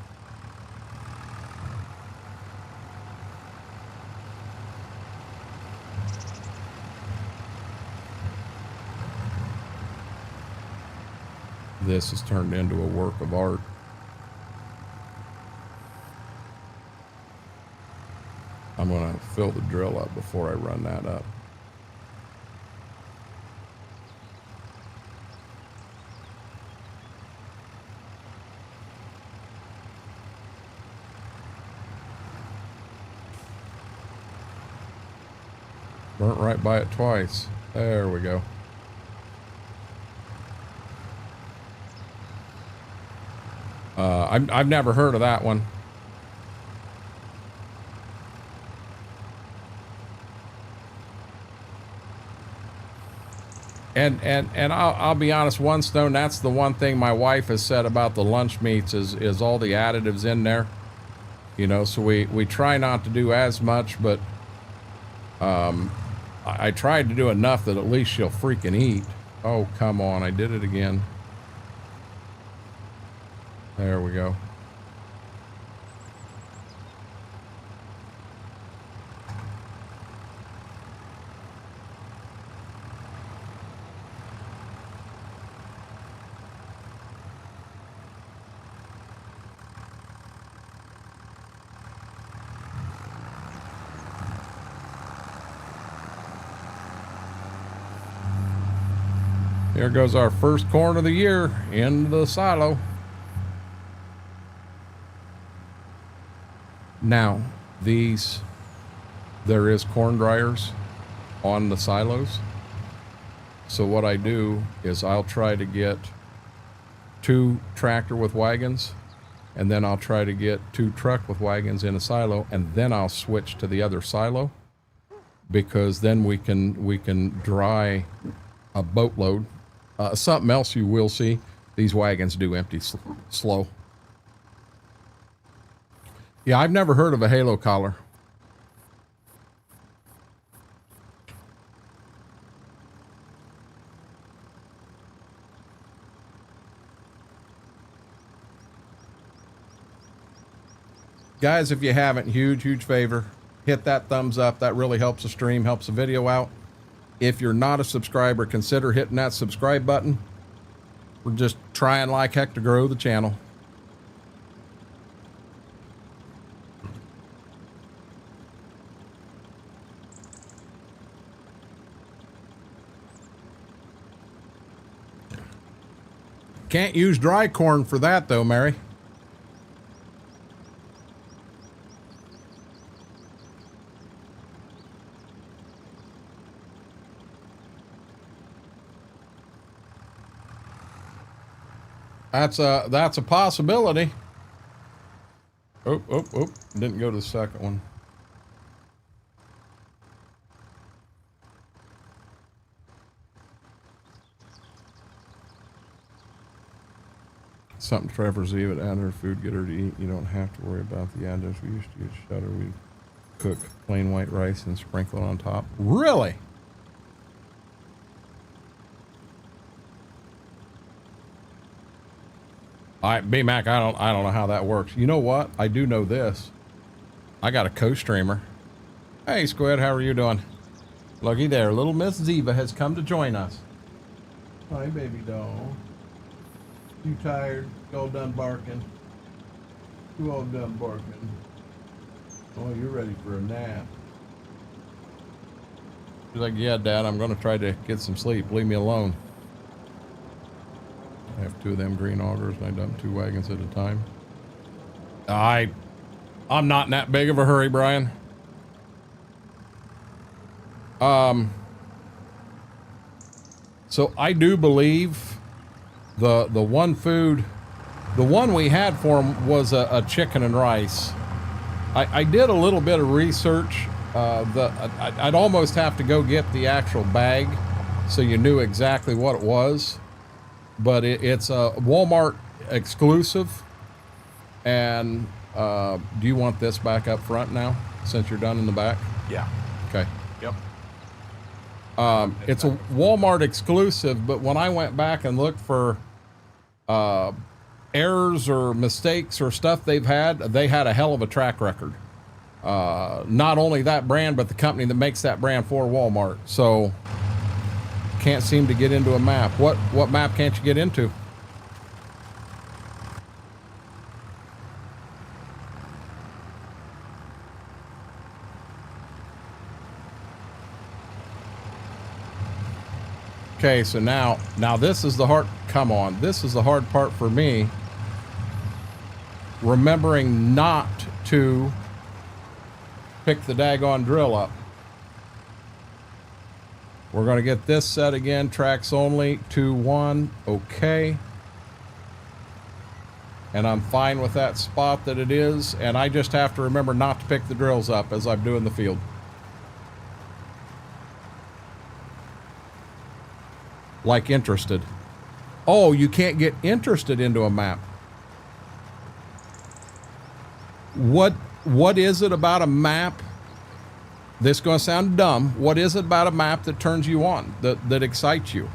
This has turned into a work of art. I'm going to fill the drill up before I run that up. Burnt right by it twice. There we go. I've never heard of that one. And I'll be honest, One Stone, that's the one thing my wife has said about the lunch meats is all the additives in there. You know, so we try not to do as much, but I tried to do enough that at least she'll freaking eat. Oh, come on, I did it again. There we go. Here goes our first corn of the year into the silo. Now, there is corn dryers on the silos. So what I do is I'll try to get 2 tractor with wagons, and then I'll try to get 2 truck with wagons in a silo, and then I'll switch to the other silo, because then we can dry a boatload. Something else you will see, these wagons do empty slow. Yeah, I've never heard of a halo collar. Guys, if you haven't, huge favor, hit that thumbs up. That really helps the stream, helps the video out. If you're not a subscriber, consider hitting that subscribe button. We're just trying like heck to grow the channel. Can't use dry corn for that though, Mary. That's a possibility. Oh, didn't go to the second one. Something Trevor's even add her food, get her to eat. You don't have to worry about the additives. We used to use shutter. We cook plain white rice and sprinkle it on top. Really? B-Mac, I don't know how that works. You know what? I do know this. I got a co-streamer. Hey, Squid, how are you doing? Looky there, little Miss Ziva has come to join us. Hi, baby doll. You tired? You all done barking? You all done barking? Oh, you're ready for a nap. She's like, yeah, Dad, I'm going to try to get some sleep. Leave me alone. I have 2 of them green augers and I dump 2 wagons at a time. I'm not in that big of a hurry, Brian. So I do believe the one we had for him was a chicken and rice. I did a little bit of research. I'd almost have to go get the actual bag so you knew exactly what it was. But it's a Walmart exclusive. And do you want this back up front now, since you're done in the back? Yeah. Okay. Yep. It's a Walmart exclusive, but when I went back and looked for errors or mistakes or stuff they had a hell of a track record. Not only that brand, but the company that makes that brand for Walmart. So can't seem to get into a map. What map can't you get into? Okay, so now this is the hard, come on, this is the hard part for me. Remembering not to pick the daggone drill up. We're going to get this set again, tracks only, 2, 1, okay. And I'm fine with that spot that it is, and I just have to remember not to pick the drills up as I'm doing the field. Like interested. Oh, you can't get interested into a map. What is it about a map? This is going to sound dumb. What is it about a map that turns you on, that excites you?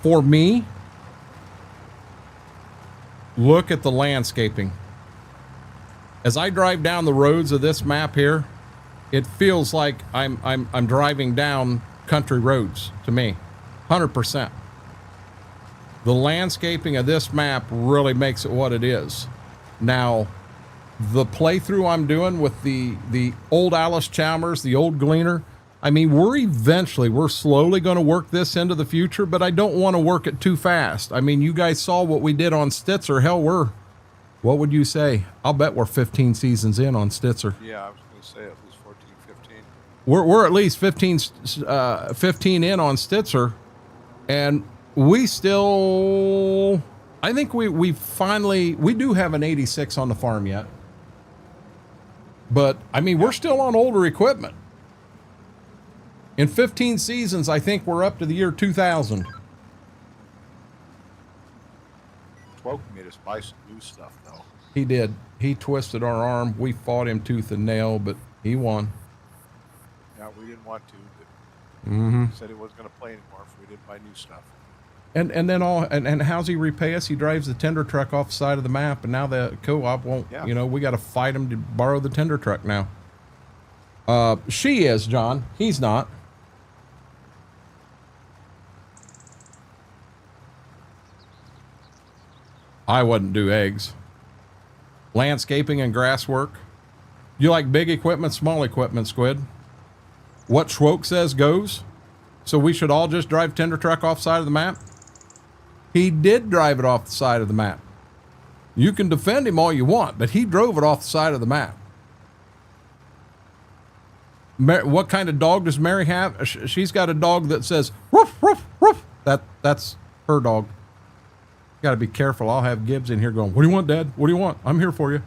For me, look at the landscaping. As I drive down the roads of this map here, it feels like I'm driving down country roads to me. 100%. The landscaping of this map really makes it what it is. Now, the playthrough I'm doing with the old Alice Chalmers, the old Gleaner, I mean, we're slowly going to work this into the future, but I don't want to work it too fast. I mean, you guys saw what we did on Stitzer. Hell, what would you say? I'll bet we're 15 seasons in on Stitzer. Yeah, I was going to say at least 14, 15. We're at least 15 in on Stitzer. And we still, I think we do have an 86 on the farm yet. But, I mean, we're still on older equipment. In 15 seasons, I think we're up to the year 2000. Twoke made us buy some new stuff, though. He did. He twisted our arm. We fought him tooth and nail, but he won. Yeah, we didn't want to. But he said he wasn't going to play anymore if we didn't buy new stuff. And then and how's he repay us? He drives the tender truck off the side of the map, and now the co-op won't. Yeah. You know, we got to fight him to borrow the tender truck now. She is, John. He's not. I wouldn't do eggs. Landscaping and grass work. You like big equipment, small equipment, Squid? What Schwoke says goes. So we should all just drive tender truck off side of the map? He did drive it off the side of the map. You can defend him all you want, but he drove it off the side of the map. What kind of dog does Mary have? She's got a dog that says, woof, woof, woof. That's her dog. Got to be careful. I'll have Gibbs in here going, what do you want, Dad? What do you want? I'm here for you.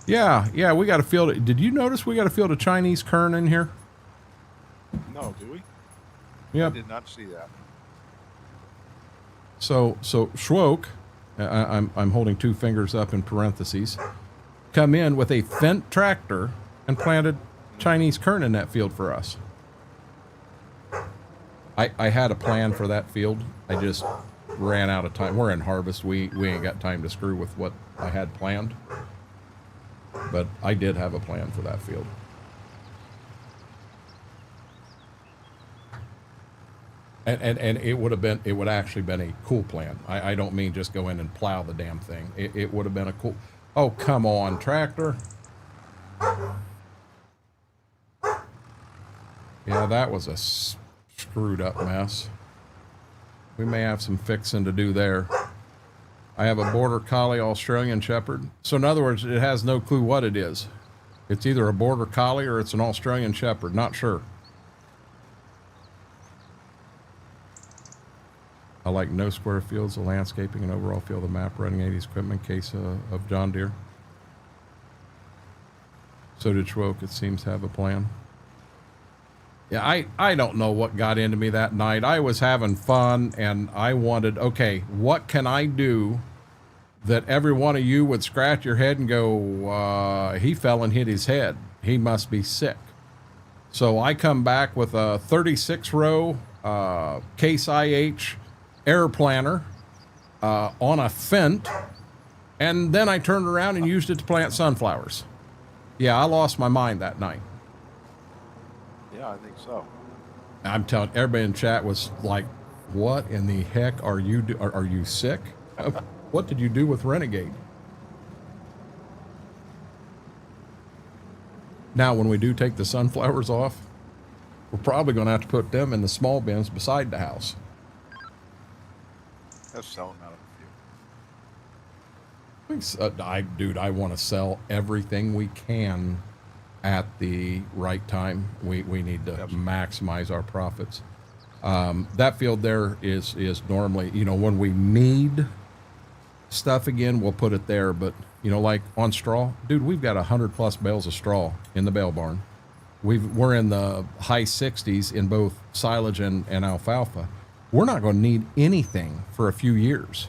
Yeah, we got a field. Did you notice we got a field of Chinese kern in here? No, do we? Yep. I did not see that. So Schwoke, I'm holding two fingers up in parentheses, come in with a Fendt tractor and planted Chinese kern in that field for us. I had a plan for that field. I just ran out of time. We're in harvest. We ain't got time to screw with what I had planned. But I did have a plan for that field. And it would actually been a cool plan. I don't mean just go in and plow the damn thing. It would have been a cool. Oh, come on, tractor. Yeah, that was a screwed up mess. We may have some fixing to do there. I have a border collie Australian shepherd. So in other words, it has no clue what it is. It's either a border collie or it's an Australian shepherd. Not sure. I like no square fields, the landscaping and overall feel of the map, running 80s equipment, case of John Deere. So did Schwoke, it seems to have a plan. Yeah, I don't know what got into me that night. I was having fun and I wanted, okay, what can I do that every one of you would scratch your head and go, he fell and hit his head. He must be sick. So I come back with a 36 row Case IH air planter on a Fendt, and then I turned around and used it to plant sunflowers. Yeah, I lost my mind that night. Yeah, I think so. I'm telling everybody in chat was like, what in the heck are you are you sick? What did you do with Renegade? Now, when we do take the sunflowers off, we're probably going to have to put them in the small bins beside the house. Let's sell them out of a few. Dude, I want to sell everything we can at the right time. We need to maximize our profits. That field there is normally, you know, when we need stuff again, we'll put it there. But, you know, like on straw, dude, we've got 100+ bales of straw in the bale barn. We're in the high 60s in both silage and alfalfa. We're not going to need anything for a few years.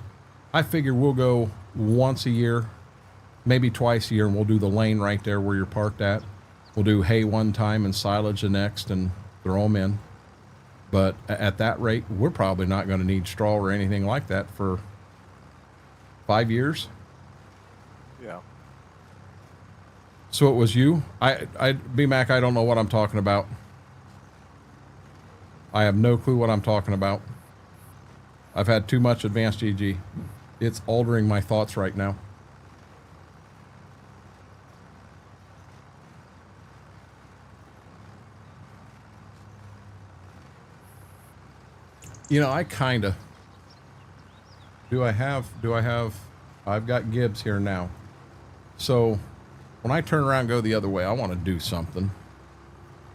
I figure we'll go once a year, maybe twice a year, and we'll do the lane right there where you're parked at. We'll do hay one time and silage the next and throw them in. But at that rate, we're probably not going to need straw or anything like that for 5 years. Yeah. So it was you? B-Mac, I don't know what I'm talking about. I have no clue what I'm talking about. I've had too much advanced GG. It's altering my thoughts right now. You know, I kind of... I've got Gibbs here now. So when I turn around and go the other way, I want to do something.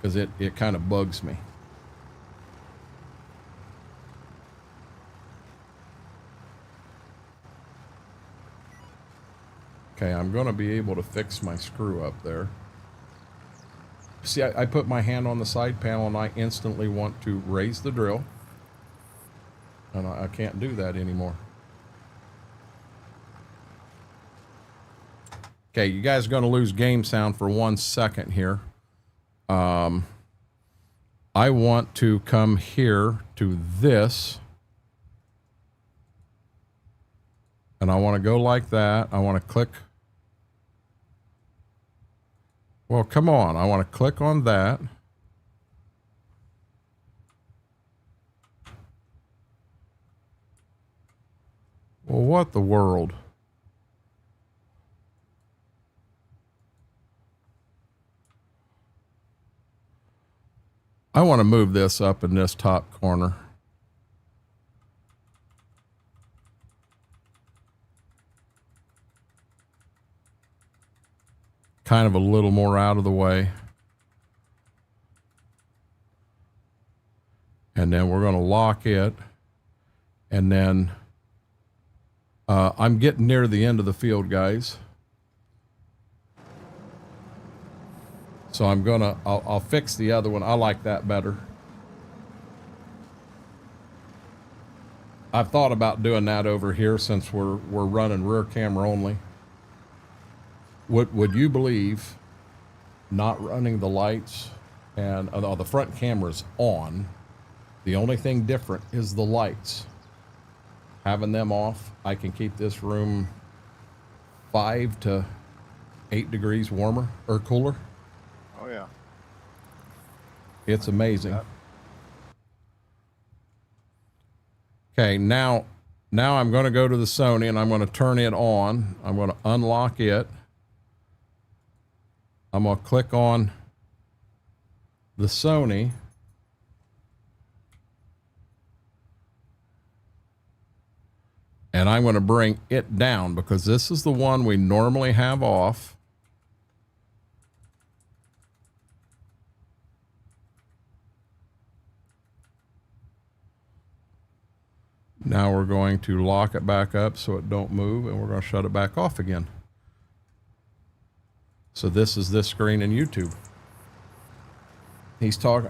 Because it kind of bugs me. Okay, I'm going to be able to fix my screw up there. See, I put my hand on the side panel and I instantly want to raise the drill. And I can't do that anymore. Okay, you guys are going to lose game sound for 1 second here. I want to come here to this. And I want to go like that. I want to click. Well, come on. I want to click on that. Well, what the world? I want to move this up in this top corner. Kind of a little more out of the way. And then we're going to lock it. And then I'm getting near the end of the field, guys. So I'm going to, I'll fix the other one. I like that better. I've thought about doing that over here since we're running rear camera only. Would you believe not running the lights and the front camera's on? The only thing different is the lights. Having them off, I can keep this room 5 to 8 degrees warmer or cooler. Oh yeah. It's amazing. Okay, now I'm going to go to the Sony and I'm going to turn it on. I'm going to unlock it. I'm going to click on the Sony. And I'm going to bring it down because this is the one we normally have off. Now we're going to lock it back up so it don't move, and we're going to shut it back off again. So this is this screen in YouTube. He's talking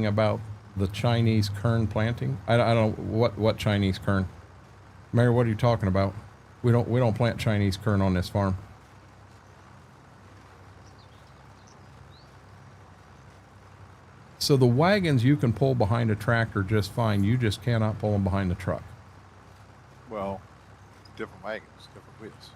about the Chinese kern planting. I don't what Chinese kern. Mary, what are you talking about? We don't plant Chinese kern on this farm. So the wagons you can pull behind a tractor just fine. You just cannot pull them behind the truck. Well, different wagons, different wheels.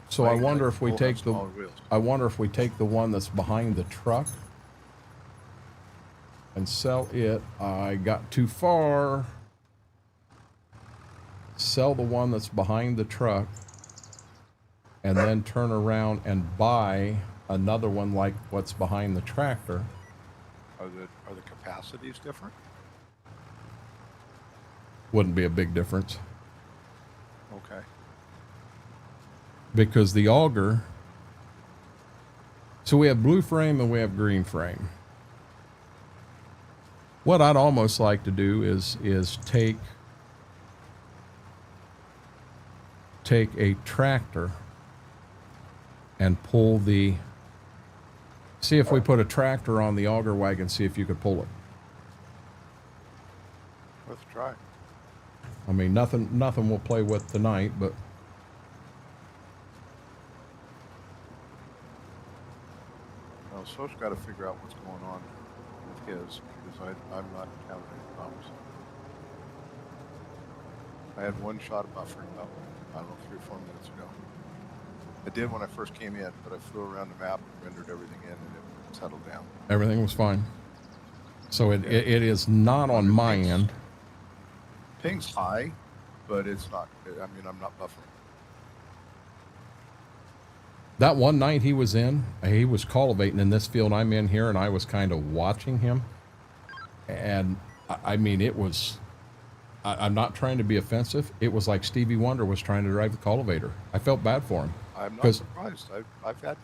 So I wonder if we take the wheels. I wonder if we take the one that's behind the truck and sell it. I got too far. Sell the one that's behind the truck and then turn around and buy another one like what's behind the tractor. Are the capacities different? Wouldn't be a big difference. Okay. Because the auger, so we have blue frame and we have green frame. What I'd almost like to do is take a tractor and pull the, see if we put a tractor on the auger wagon, see if you could pull it. Let's try. I mean, nothing we'll play with tonight, but Well, So's got to figure out what's going on with his, because I'm not encountering any problems. I had one shot of buffering about, I don't know, 3 or 4 minutes ago. I did when I first came in, but I flew around the map and rendered everything in, and it settled down. everything was fine. So it is not on my end. Ping's high, but it's not, I mean, I'm not buffering. That one night he was cultivating in this field I'm in here, and I was kind of watching him. And I mean, it was, I'm not trying to be offensive. It was like Stevie Wonder was trying to drive the cultivator. I felt bad for him. I'm not surprised. I've had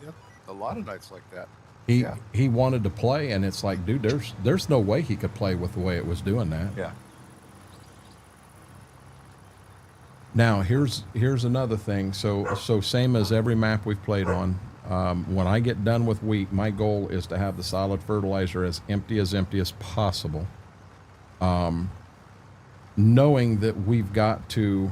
a lot of nights like that. He wanted to play, and it's like, dude, there's no way he could play with the way it was doing that. Yeah. Now here's another thing. So same as every map we've played on. When I get done with wheat, my goal is to have the solid fertilizer as empty as possible. Knowing that we've got to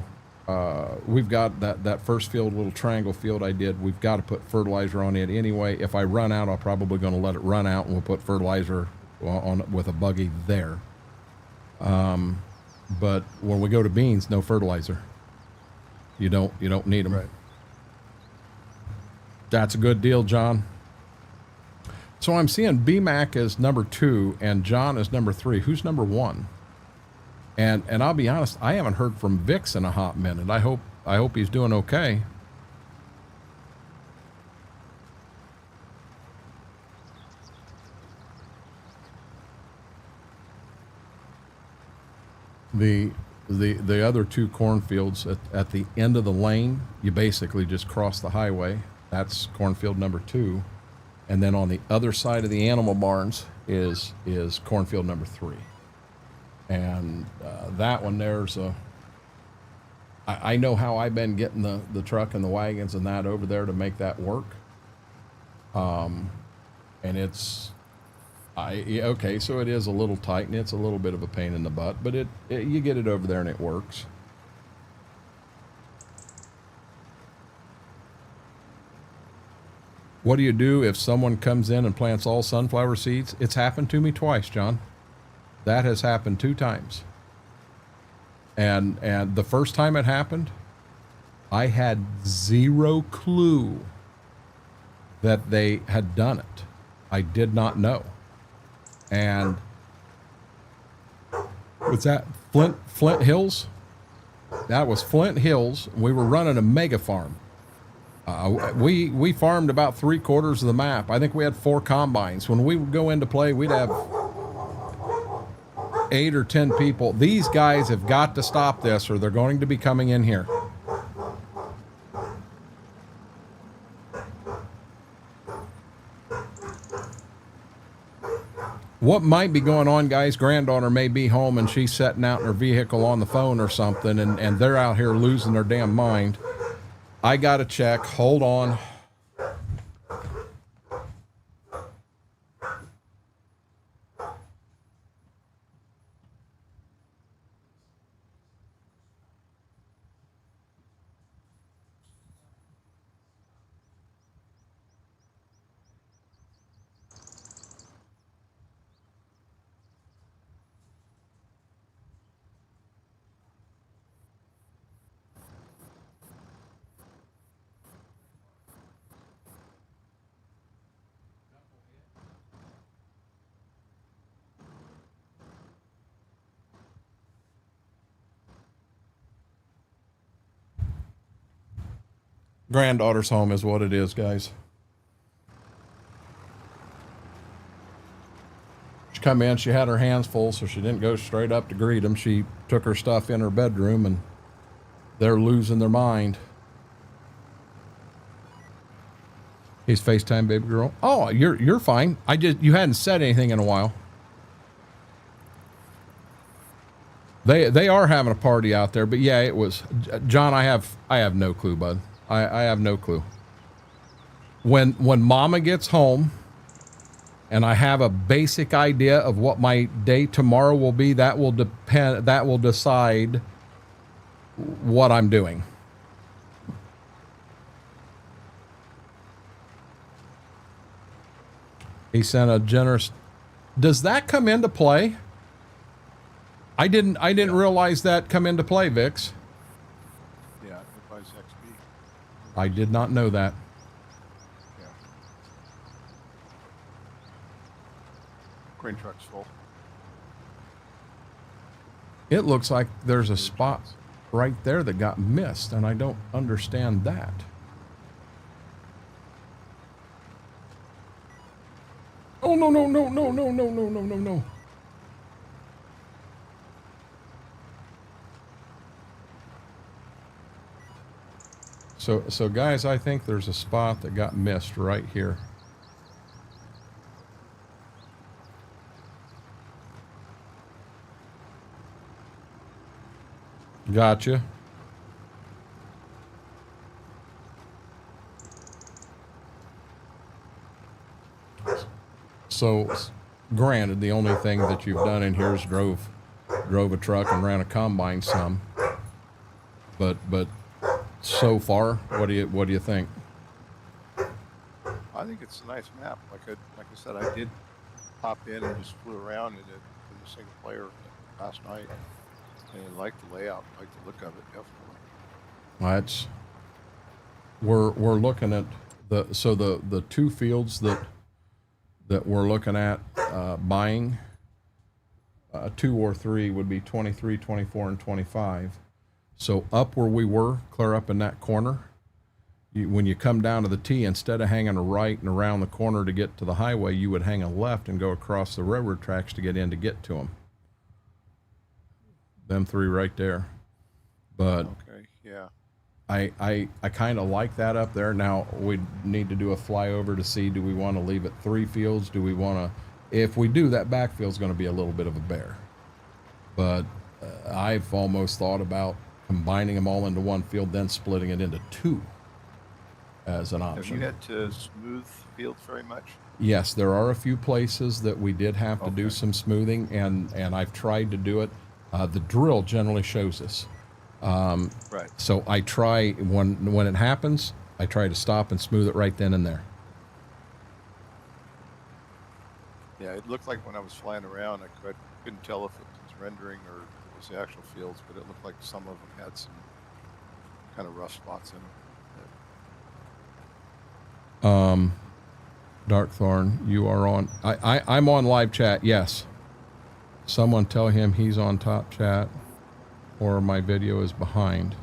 we've got that first field, little triangle field I did. We've got to put fertilizer on it anyway. If I run out, I'm probably going to let it run out, and we'll put fertilizer on with a buggy there. But when we go to beans, no fertilizer. You don't need them. Right. That's a good deal, John. So I'm seeing BMAC as number 2 and John as number 3. Who's number 1? And I'll be honest, I haven't heard from Vix in a hot minute. I hope he's doing okay. The other 2 cornfields at the end of the lane, you basically just cross the highway. That's cornfield number 2. And then on the other side of the animal barns is cornfield number 3. And that one, I know how I've been getting the truck and the wagons and that over there to make that work. And okay, so it is a little tight and it's a little bit of a pain in the butt, but you get it over there and it works. What do you do if someone comes in and plants all sunflower seeds? It's happened to me twice, John. That has happened 2 times. And the first time it happened, I had 0 clue that they had done it. I did not know. And was that Flint Hills? That was Flint Hills. We were running a mega farm. We farmed about 3/4 of the map. I think we had 4 combines. When we would go into play, we'd have 8 or 10 people. These guys have got to stop this or they're going to be coming in here. What might be going on, guys, granddaughter may be home and she's setting out in her vehicle on the phone or something, and they're out here losing their damn mind. I got to check. Hold on. Granddaughter's home is what it is, guys. She come in, she had her hands full, so she didn't go straight up to greet them. She took her stuff in her bedroom, and they're losing their mind. He's FaceTime, baby girl. Oh, you're fine. You hadn't said anything in a while. They are having a party out there, but yeah, it was John. I have no clue, bud. I have no clue. When Mama gets home, and I have a basic idea of what my day tomorrow will be, that will decide what I'm doing. He sent a generous. Does that come into play? I didn't realize that come into play, Vix. Yeah, it buys XP. I did not know that. Yeah. Grain truck's full. It looks like there's a spot right there that got missed, and I don't understand that. Oh, no. So guys, I think there's a spot that got missed right here. Gotcha. So, granted, the only thing that you've done in here is drove a truck and ran a combine some. but so far, what do you think? I think it's a nice map. Like I said, I did pop in and just flew around in it in the single player last night, and I like the layout, like the look of it, definitely. That's we're looking at the two fields that we're looking at buying. 2 or 3 would be 23, 24, and 25. So up where we were, clear up in that corner, when you come down to the T, instead of hanging a right and around the corner to get to the highway, you would hang a left and go across the railroad tracks to get to them. Them 3 right there. But okay, yeah. I kind of like that up there. Now we need to do a flyover to see, do we want to leave it 3 fields? Do we want to, if we do, that backfield's going to be a little bit of a bear. But I've almost thought about combining them all into one field, then splitting it into 2 as an option. Have you had to smooth fields very much? Yes, there are a few places that we did have to do some smoothing, and I've tried to do it. The drill generally shows us. Right. So I try, when it happens, I try to stop and smooth it right then and there. Yeah, it looked like when I was flying around, I couldn't tell if it was rendering or it was the actual fields, but it looked like some of them had some kind of rough spots in them. Darkthorn, you are on. I'm on live chat. Yes. Someone tell him he's on top chat, or my video is behind.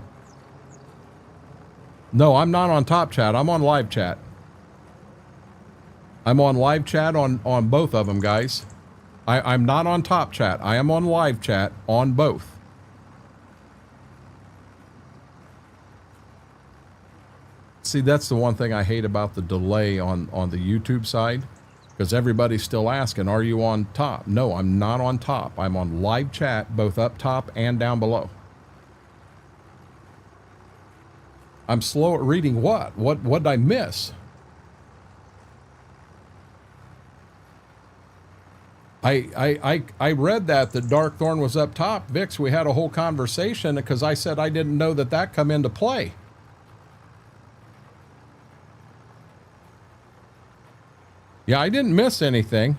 No, I'm not on top chat. I'm on live chat. I'm on live chat on both of them, guys. I'm not on top chat. I am on live chat on both. See, that's the one thing I hate about the delay on the YouTube side, because everybody's still asking, are you on top? No, I'm not on top. I'm on live chat, both up top and down below. I'm slow at reading what? What did I miss? I read that Darkthorn was up top. Vix, we had a whole conversation because I said I didn't know that come into play. Yeah, I didn't miss anything.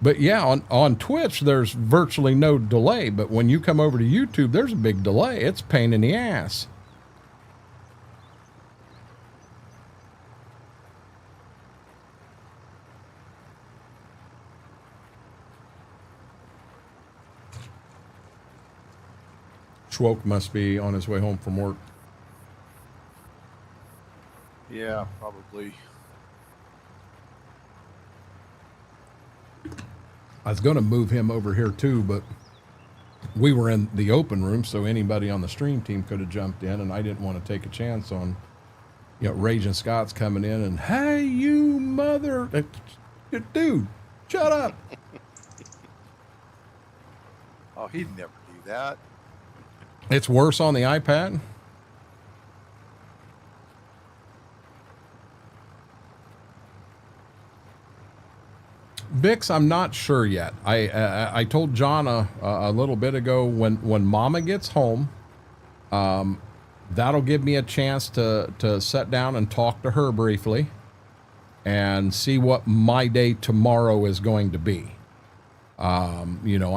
But yeah, on Twitch, there's virtually no delay. But when you come over to YouTube, there's a big delay. It's a pain in the ass. Schwoke must be on his way home from work. Yeah, probably. I was going to move him over here too, but we were in the open room, so anybody on the stream team could have jumped in, and I didn't want to take a chance on, Raging Scott's coming in and, hey, you mother, dude, shut up. Oh, he'd never do that. It's worse on the iPad. Vix, I'm not sure yet. I told John a little bit ago, when Mama gets home, that'll give me a chance to sit down and talk to her briefly and see what my day tomorrow is going to be. I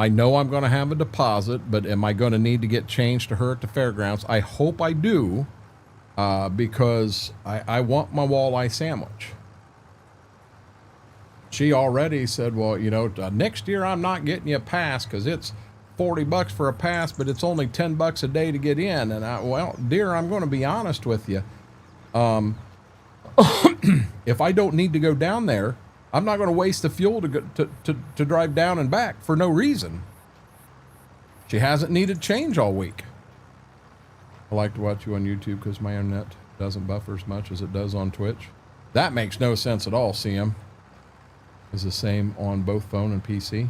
know I'm going to have a deposit, but am I going to need to get change to her at the fairgrounds? I hope I do, because I want my walleye sandwich. She already said, well, next year I'm not getting you a pass because it's $40 for a pass, but it's only $10 a day to get in. And well, dear, I'm going to be honest with you. If I don't need to go down there, I'm not going to waste the fuel to drive down and back for no reason. She hasn't needed change all week. I like to watch you on YouTube because my internet doesn't buffer as much as it does on Twitch. That makes no sense at all, CM. Is the same on both phone and PC.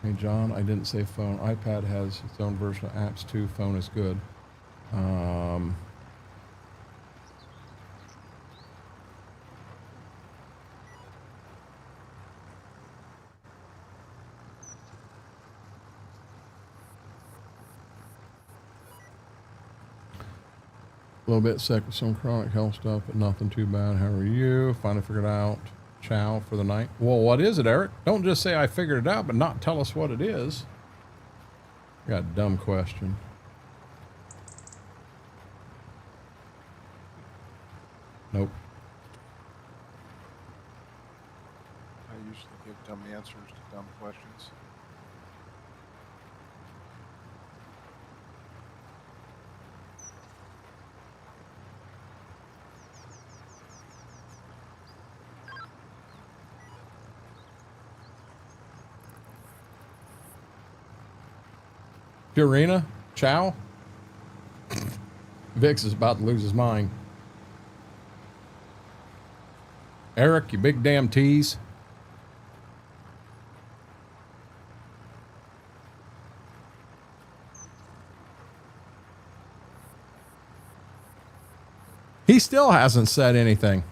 Hey, John, I didn't say phone. iPad has its own version of apps too. Phone is good. little bit sick with some chronic health stuff, but nothing too bad. How are you? Finally figured out chow for the night. Well, what is it, Eric? Don't just say I figured it out, but not tell us what it is. Got a dumb question. Nope. I usually give dumb answers to dumb questions. Purina? Chow? Vix is about to lose his mind. Eric, you big damn tease. He still hasn't said anything.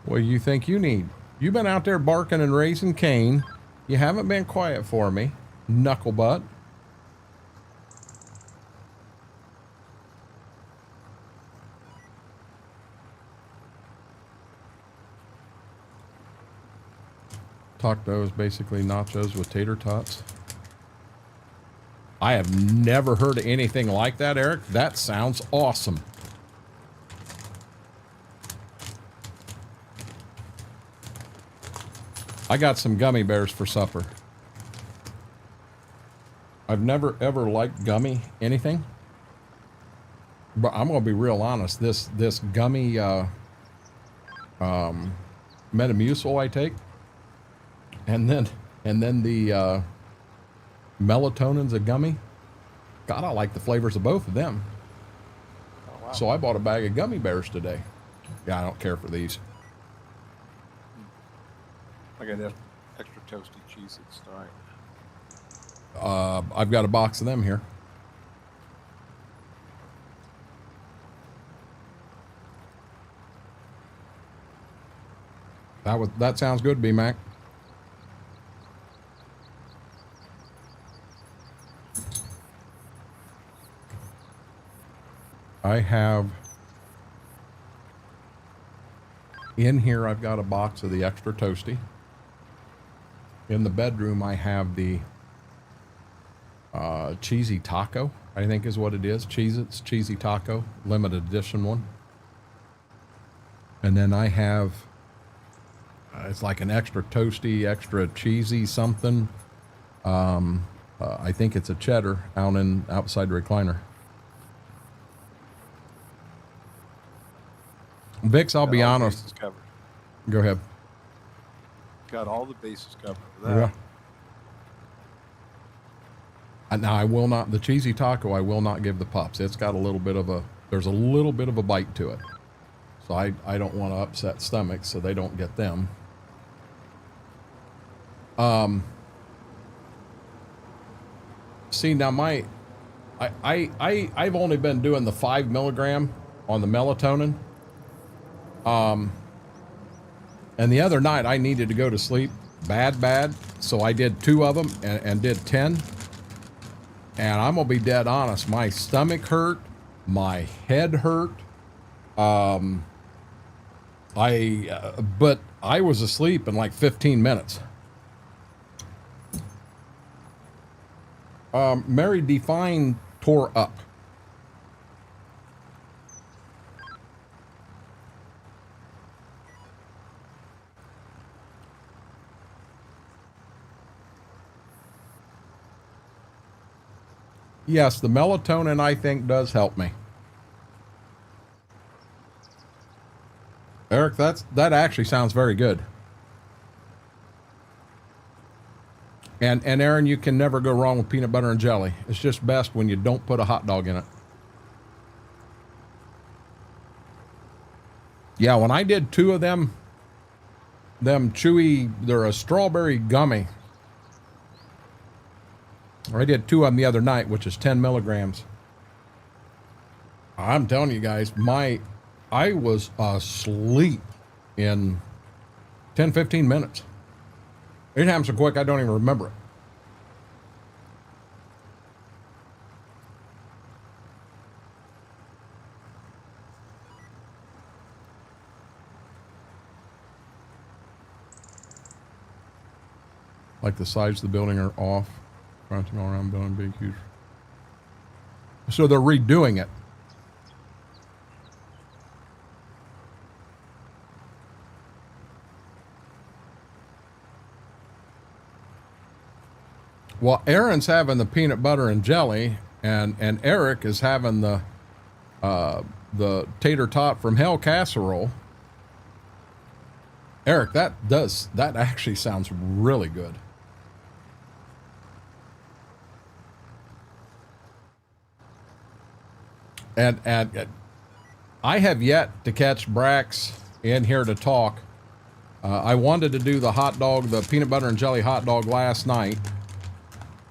What do you think you need? You've been out there barking and raising Cain. You haven't been quiet for me, knucklebutt. Tacos, basically nachos with tater tots. I have never heard of anything like that, Eric. That sounds awesome. I got some gummy bears for supper. I've never ever liked gummy anything. But I'm gonna be real honest. This gummy Metamucil I take, and then the melatonin's a gummy. God, I like the flavors of both of them. Oh, wow. So I bought a bag of gummy bears today. Yeah, I don't care for these. I got extra toasty cheese at Stein. I've got a box of them here. That sounds good, B-Mac. I have in here, I've got a box of the extra toasty. In the bedroom, I have the cheesy taco, I think is what it is. Cheez-Its cheesy taco, limited edition one. And then I have, it's like an extra toasty, extra cheesy something. I think it's a cheddar outside the recliner. Vix, I'll be honest. Go ahead. Got all the bases covered for that. Yeah. Now I will not, the cheesy taco, I will not give the pups. It's got there's a little bit of a bite to it. So I don't want to upset stomachs, so they don't get them. See, now I've only been doing the 5 milligram on the melatonin. And the other night I needed to go to sleep bad. So I did 2 of them and did 10. And I'm going to be dead honest. My stomach hurt. My head hurt. But I was asleep in like 15 minutes. Mary Define tore up. Yes, the melatonin, I think, does help me. Eric, that actually sounds very good. And Aaron, you can never go wrong with peanut butter and jelly. It's just best when you don't put a hot dog in it. Yeah, when I did 2 of them chewy, they're a strawberry gummy. I did 2 of them the other night, which is 10 milligrams. I'm telling you guys, I was asleep in 10, 15 minutes. It happened so quick, I don't even remember it. Like the sides of the building are off. Fronting all around building big, huge. So they're redoing it. Well, Aaron's having the peanut butter and jelly, and Eric is having the tater tot from hell casserole. Eric, that actually sounds really good. And I have yet to catch Brax in here to talk. I wanted to do the peanut butter and jelly hot dog last night.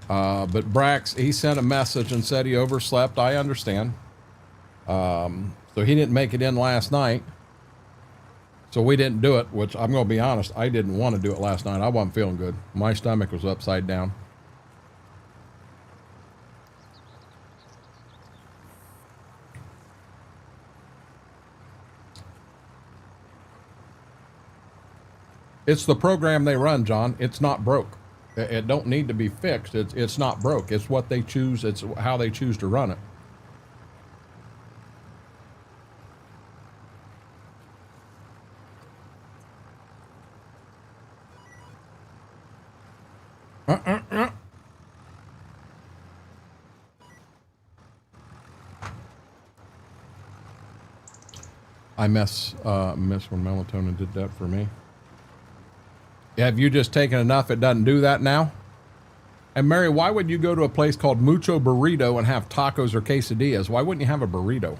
But Brax, he sent a message and said he overslept. I understand. So he didn't make it in last night. So we didn't do it, which I'm going to be honest, I didn't want to do it last night. I wasn't feeling good. My stomach was upside down. It's the program they run, John. It's not broke. It don't need to be fixed. It's not broke. It's what they choose. It's how they choose to run it. I miss when melatonin did that for me. Have you just taken enough it doesn't do that now? And Mary, why would you go to a place called Mucho Burrito and have tacos or quesadillas? Why wouldn't you have a burrito?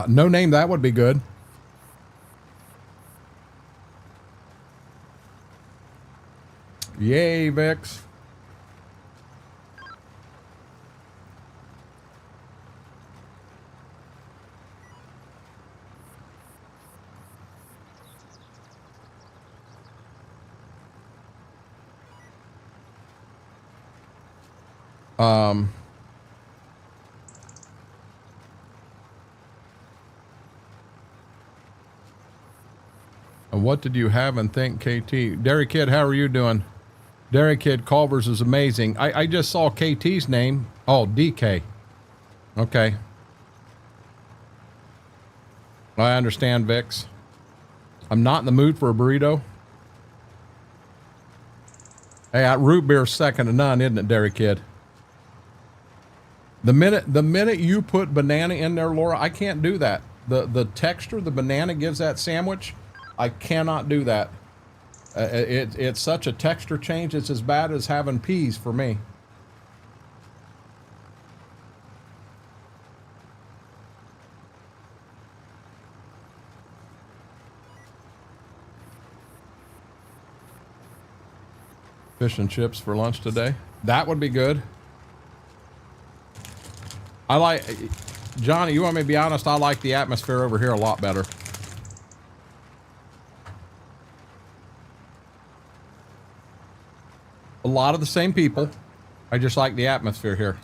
No name, that would be good. Yay, Vix. And what did you have and think, KT? Dairy Kid, how are you doing? Dairy Kid Culver's is amazing. I just saw KT's name. Oh, DK. Okay. I understand, Vix. I'm not in the mood for a burrito. Hey, root beer's second to none, isn't it, Dairy Kid? The minute you put banana in there, Laura, I can't do that. The texture the banana gives that sandwich, I cannot do that. It's such a texture change. It's as bad as having peas for me. Fish and chips for lunch today. That would be good. I like, Johnny, you want me to be honest? I like the atmosphere over here a lot better. A lot of the same people. I just like the atmosphere here.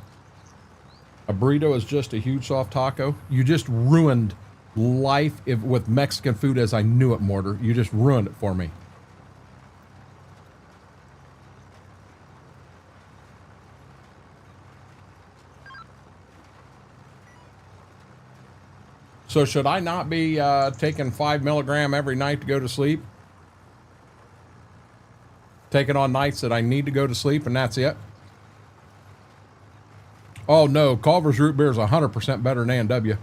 A burrito is just a huge soft taco. You just ruined life with Mexican food as I knew it, Mortar. You just ruined it for me. So should I not be taking 5 milligram every night to go to sleep? Take it on nights that I need to go to sleep and that's it? Oh no, Culver's root beer is 100% better than A&W.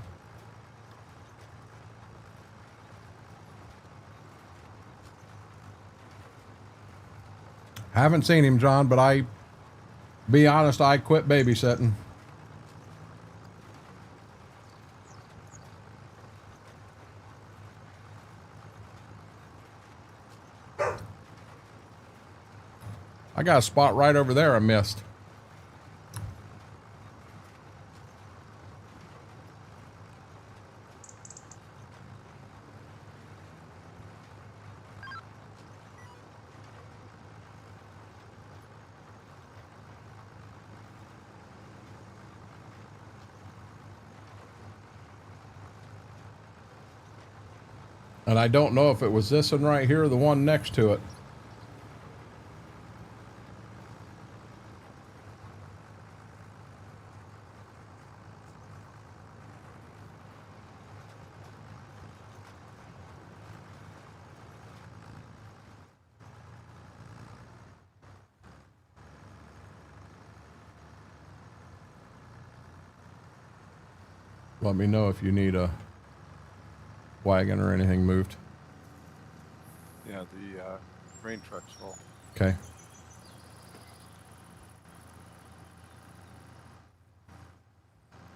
Haven't seen him, John, but be honest, I quit babysitting. I got a spot right over there I missed. And I don't know if it was this one right here or the one next to it. Let me know if you need a wagon or anything moved. Yeah, the grain truck's full. Okay.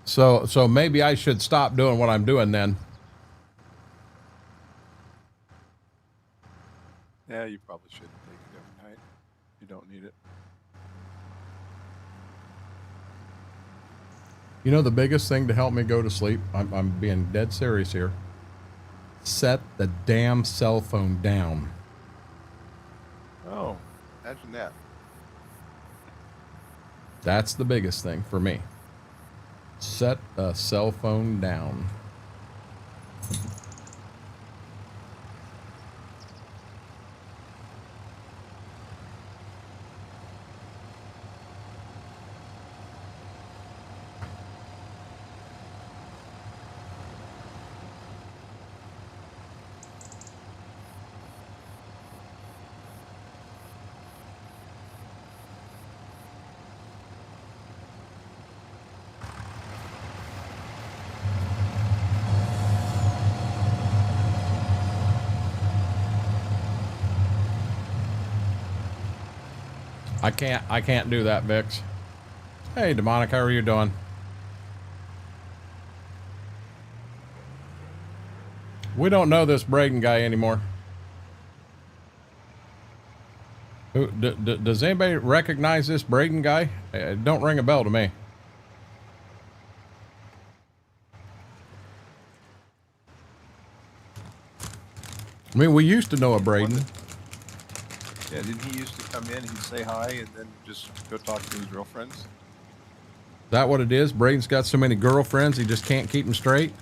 So maybe I should stop doing what I'm doing then. Yeah, you probably shouldn't take it every night. You don't need it. You know the biggest thing to help me go to sleep? I'm being dead serious here. Set the damn cell phone down. Oh, imagine that. That's the biggest thing for me. Set the cell phone down. I can't do that, Vix. Hey, Demonic, how are you doing? We don't know this Braden guy anymore. Who, does anybody recognize this Braden guy? It don't ring a bell to me. I mean, we used to know a Braden. Yeah, didn't he used to come in, he'd say hi, and then just go talk to his girlfriends? Is that what it is? Braden's got so many girlfriends, he just can't keep them straight?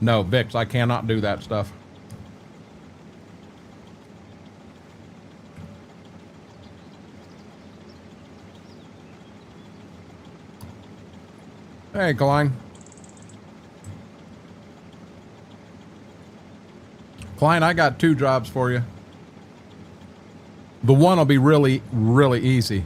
No, Vix, I cannot do that stuff. Hey, Klein. Klein, I got 2 jobs for you. The one will be really, really easy.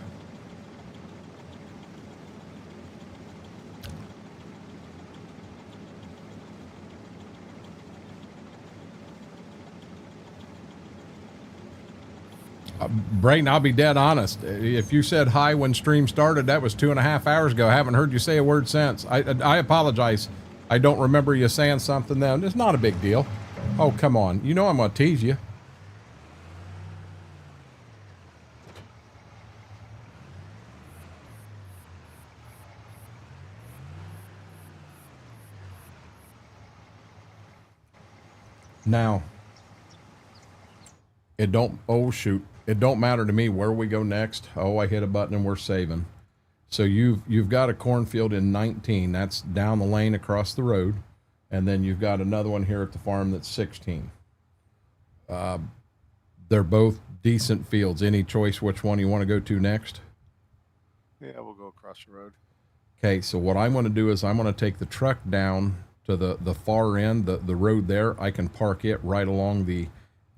Brayton, I'll be dead honest. If you said hi when stream started, that was 2.5 hours ago. I haven't heard you say a word since. I apologize. I don't remember you saying something then. It's not a big deal. Oh, come on. You know I'm going to tease you. Now, oh shoot. It don't matter to me where we go next. Oh, I hit a button and we're saving. So you've got a cornfield in 19. That's down the lane across the road. And then you've got another one here at the farm that's 16. They're both decent fields. Any choice which one you want to go to next? Yeah, we'll go across the road. Okay, so what I'm going to do is I'm going to take the truck down to the far end, the road there. I can park it right along the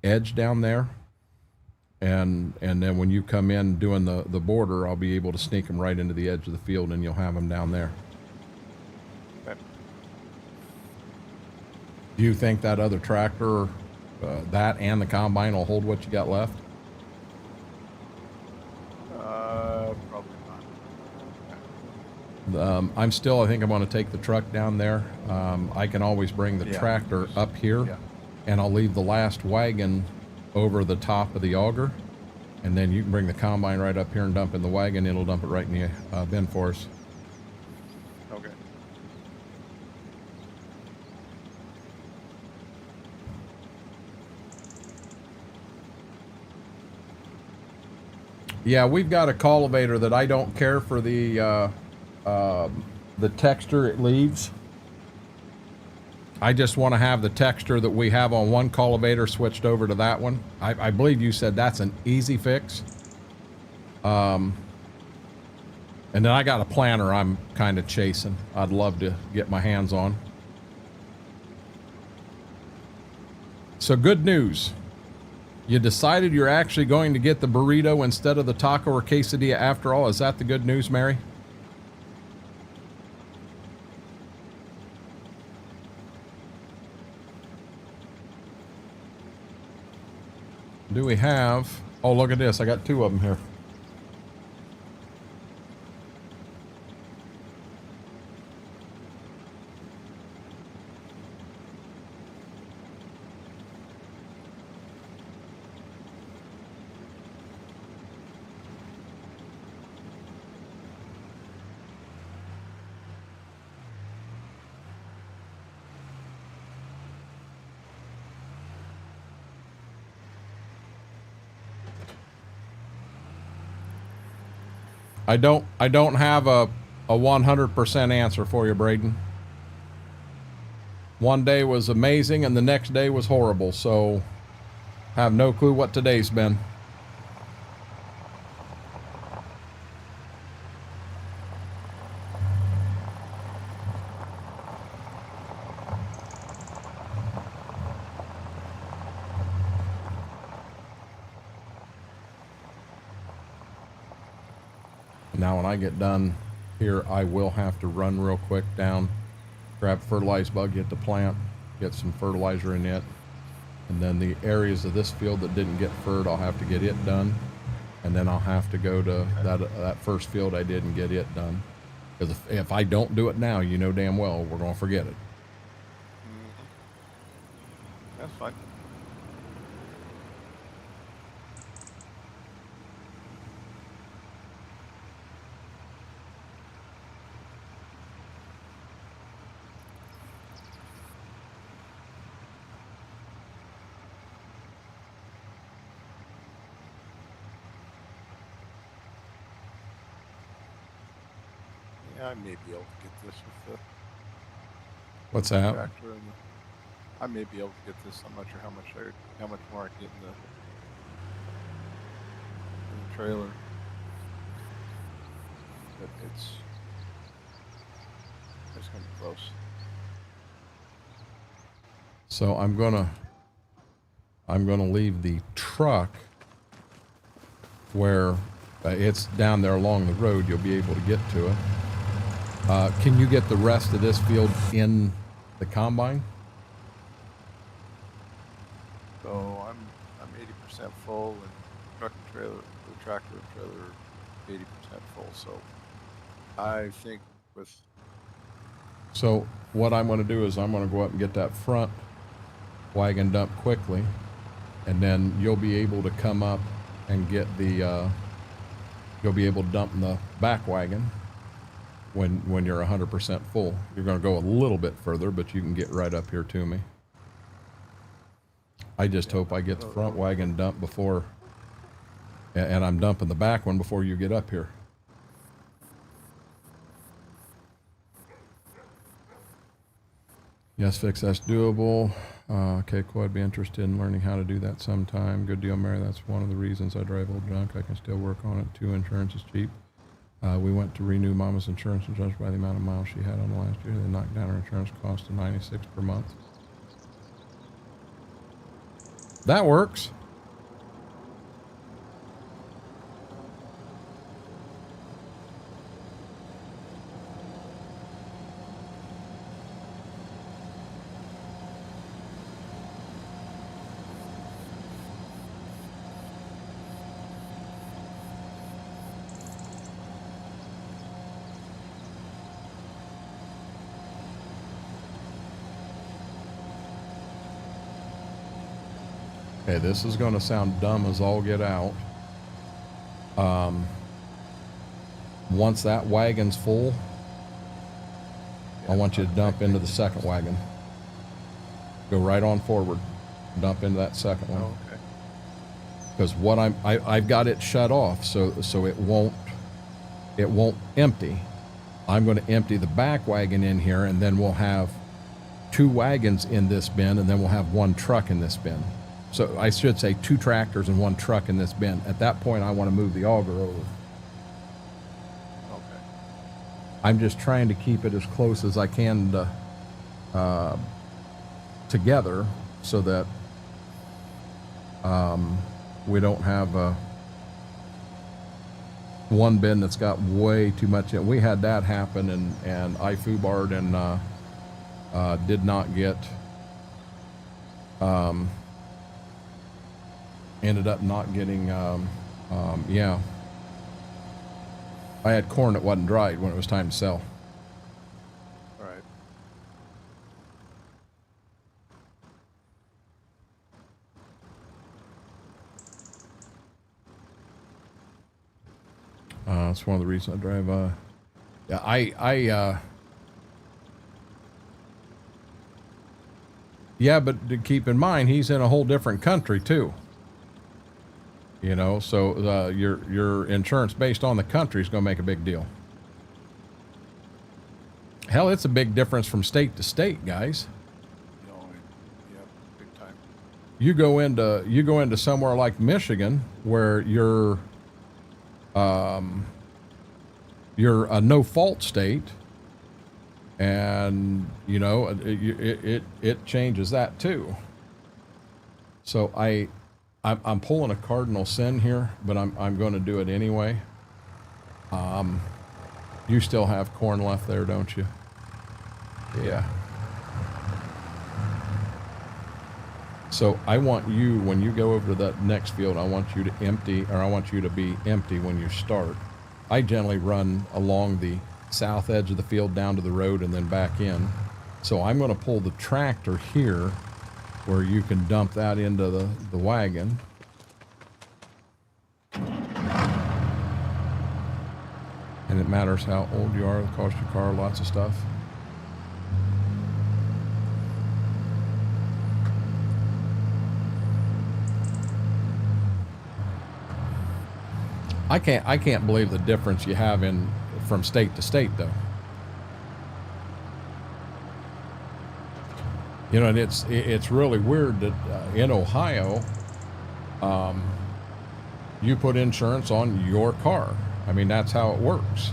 edge down there. And then when you come in doing the border, I'll be able to sneak them right into the edge of the field and you'll have them down there. Okay. Do you think that other tractor, that and the combine will hold what you got left? Probably not. I'm still, I think I'm going to take the truck down there. I can always bring the tractor up here, and I'll leave the last wagon over the top of the auger, and then you can bring the combine right up here and dump in the wagon. It'll dump it right in the bin for us. Okay. Yeah, we've got a cultivator that I don't care for the texture it leaves. I just want to have the texture that we have on one cultivator switched over to that one. I believe you said that's an easy fix. And then I got a planter I'm kind of chasing. I'd love to get my hands on. So good news. You decided you're actually going to get the burrito instead of the taco or quesadilla after all. Is that the good news, Mary? Do we have... Oh, look at this. I got two of them here. I don't have a 100% answer for you, Braden. One day was amazing and the next day was horrible, so have no clue what today's been. Now when I get done here, I will have to run real quick down, grab fertilized bug, get the plant, get some fertilizer in it, and then the areas of this field that didn't get furred, I'll have to get it done, and then I'll have to go to that first field I didn't get it done, because if I don't do it now, you know damn well we're gonna forget it. That's fine. Yeah, I may be able to get this with the What's that? tractor and I may be able to get this. I'm not sure how much more I can get in the trailer. But it's gonna be close. So I'm gonna leave the truck where it's down there along the road. You'll be able to get to it. Can you get the rest of this field in the combine? So I'm 80% full, and truck and trailer, the tractor and trailer, 80% full. So I think with. So what I'm going to do is I'm going to go up and get that front wagon dumped quickly, and then you'll be able to come up and get the. You'll be able to dump in the back wagon when you're 100% full. You're going to go a little bit further, but you can get right up here to me. I just hope I get the front wagon dumped before, and I'm dumping the back one before you get up here. Yes, Fix, that's doable. Okay, cool. I'd be interested in learning how to do that sometime. Good deal, Mary. That's one of the reasons I drive old junk. I can still work on it. 2, insurance is cheap. We went to renew Mama's insurance, and judged by the amount of miles she had on the last year, they knocked down her insurance cost to $96 per month. That works. Okay, this is going to sound dumb as all get out. Once that wagon's full, I want you to dump into the second wagon. Go right on forward. Dump into that second one. Oh, okay. Because what I've got it shut off so it won't empty. I'm going to empty the back wagon in here, and then we'll have 2 wagons in this bin, and then we'll have 1 truck in this bin. So I should say 2 tractors and 1 truck in this bin. At that point, I want to move the auger over. Okay. I'm just trying to keep it as close as I can to, together, so that we don't have one bin that's got way too much in. We had that happen, and I foobarred and did not get, ended up not getting, yeah. I had corn that wasn't dried when it was time to sell. All right. That's one of the reasons I drive. Yeah, yeah, but to keep in mind, he's in a whole different country too. You know, so your insurance based on the country is going to make a big deal. Hell, it's a big difference from state to state, guys. You know, yeah, big time. You go into somewhere like Michigan where you're a no-fault state, and you know it changes that too. So I'm pulling a cardinal sin here, but I'm going to do it anyway. You still have corn left there, don't you? Yeah. So I want you, when you go over to that next field, I want you to empty, or I want you to be empty when you start. I generally run along the south edge of the field down to the road and then back in. So I'm going to pull the tractor here where you can dump that into the wagon. And it matters how old you are, it costs your car lots of stuff. I can't believe the difference you have from state to state though. You know, and it's really weird that in Ohio, you put insurance on your car. I mean, that's how it works.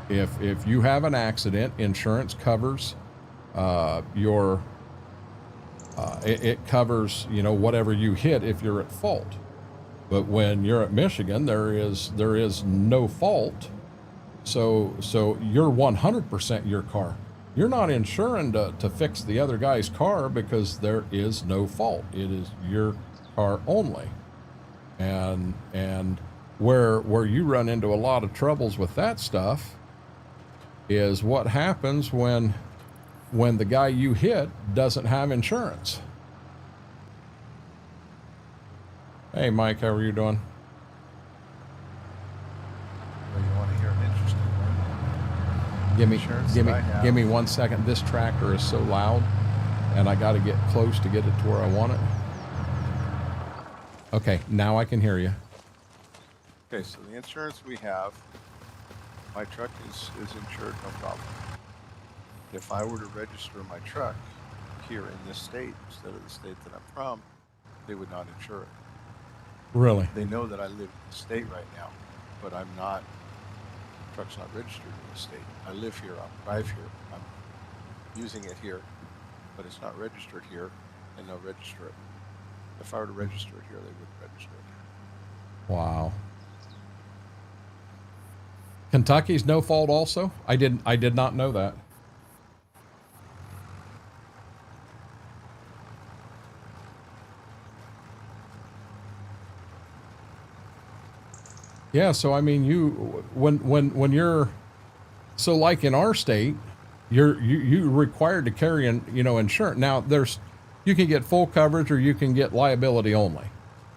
If you have an accident, insurance covers it covers, you know, whatever you hit if you're at fault. But when you're at Michigan, there is no fault. So you're 100% your car. You're not insuring to fix the other guy's car because there is no fault. It is your car only. And where you run into a lot of troubles with that stuff is what happens when the guy you hit doesn't have insurance. Hey, Mike, how are you doing? Well, you want to hear an interesting one? Give me 1 second. This tractor is so loud, and I got to get close to get it to where I want it. Okay, now I can hear you. Okay, so the insurance we have, my truck is insured, no problem. If I were to register my truck here in this state instead of the state that I'm from, they would not insure it. Really? They know that I live in the state right now, but I'm not, the truck's not registered in the state. I live here, I drive here, I'm using it here, but it's not registered here, and they'll register it. If I were to register it here, they wouldn't register it. Wow. Kentucky's no fault also? I did not know that. Yeah, so I mean, when you're, so like in our state, you're required to carry you know, insurance. Now there's You can get full coverage or you can get liability only.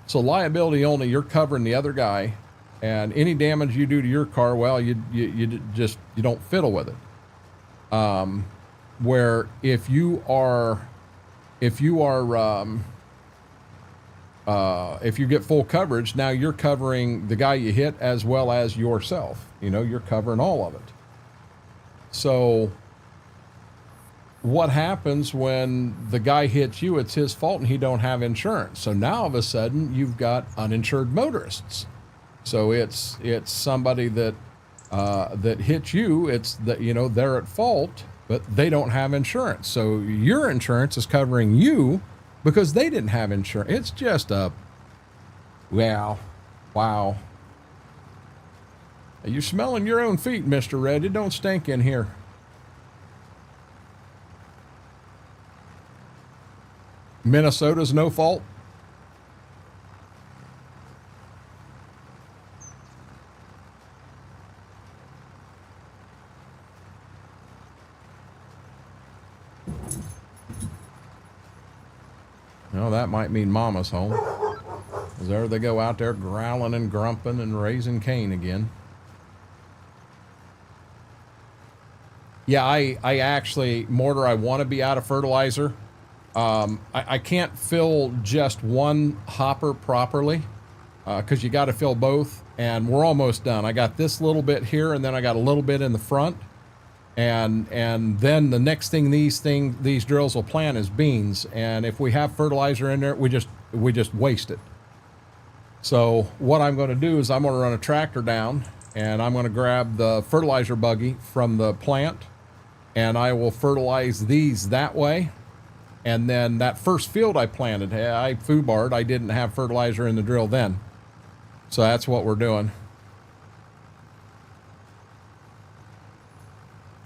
So liability only, you're covering the other guy, and any damage you do to your car, well, you don't fiddle with it. Where if you get full coverage, now you're covering the guy you hit as well as yourself. You know, you're covering all of it. So what happens when the guy hits you? It's his fault and he don't have insurance. So now all of a sudden you've got uninsured motorists. So it's somebody that hits you. It's that, you know, they're at fault, but they don't have insurance. So your insurance is covering you because they didn't have insurance. It's just a, wow. Are you smelling your own feet, Mr. Red? It don't stink in here. Minnesota's no fault. Well, that might mean Mama's home. 'Cause there they go out there growling and grumping and raising Cain again. Yeah, I actually, Mortar, I want to be out of fertilizer. I can't fill just one hopper properly because you got to fill both, and we're almost done. I got this little bit here, and then I got a little bit in the front, and then the next thing these drills will plant is beans, and if we have fertilizer in there, we just waste it. So what I'm going to do is I'm going to run a tractor down, and I'm going to grab the fertilizer buggy from the plant, and I will fertilize these that way. And then that first field I planted, I foobarred, I didn't have fertilizer in the drill then. So that's what we're doing.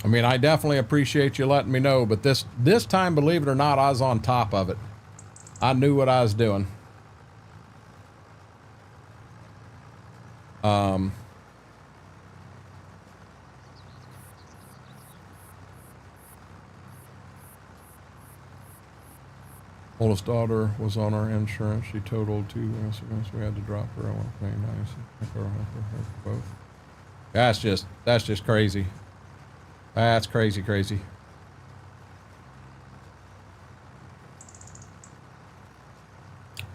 I mean, I definitely appreciate you letting me know, but this time, believe it or not, I was on top of it. I knew what I was doing. Oldest daughter was on our insurance. She totaled 2 months ago, so we had to drop her. I want to pay both. That's just crazy. That's crazy.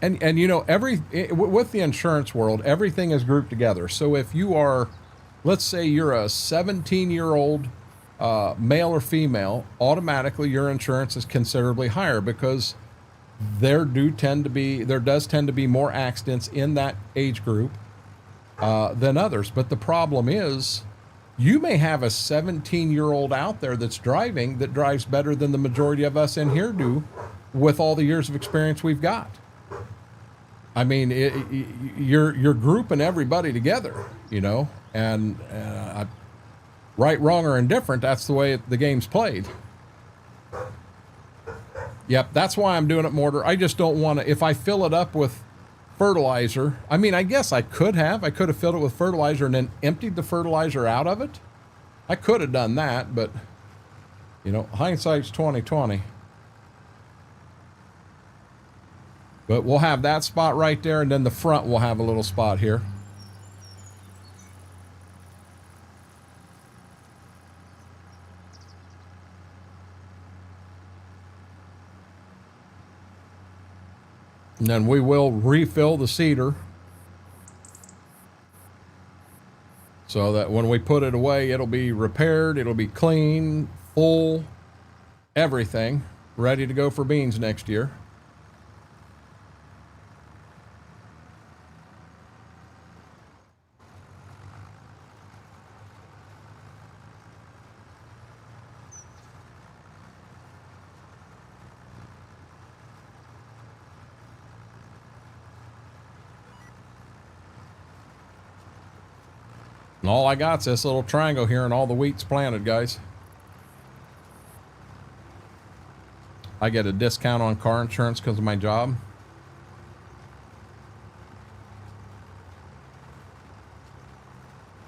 And you know, with the insurance world, everything is grouped together. So if you are, let's say you're a 17-year-old male or female, automatically your insurance is considerably higher because there does tend to be more accidents in that age group than others. But the problem is, you may have a 17-year-old out there that drives better than the majority of us in here do with all the years of experience we've got. I mean, you're grouping everybody together, you know, and right, wrong, or indifferent, that's the way the game's played. Yep, that's why I'm doing it, Mortar. I just don't want to, if I fill it up with fertilizer, I mean, I guess I could have filled it with fertilizer and then emptied the fertilizer out of it. I could have done that, but, you know, hindsight's 20/20. But we'll have that spot right there, and then the front will have a little spot here. And then we will refill the seeder so that when we put it away, it'll be repaired, it'll be clean, full, everything, ready to go for beans next year. And all I got's this little triangle here and all the wheat's planted, guys. I get a discount on car insurance because of my job.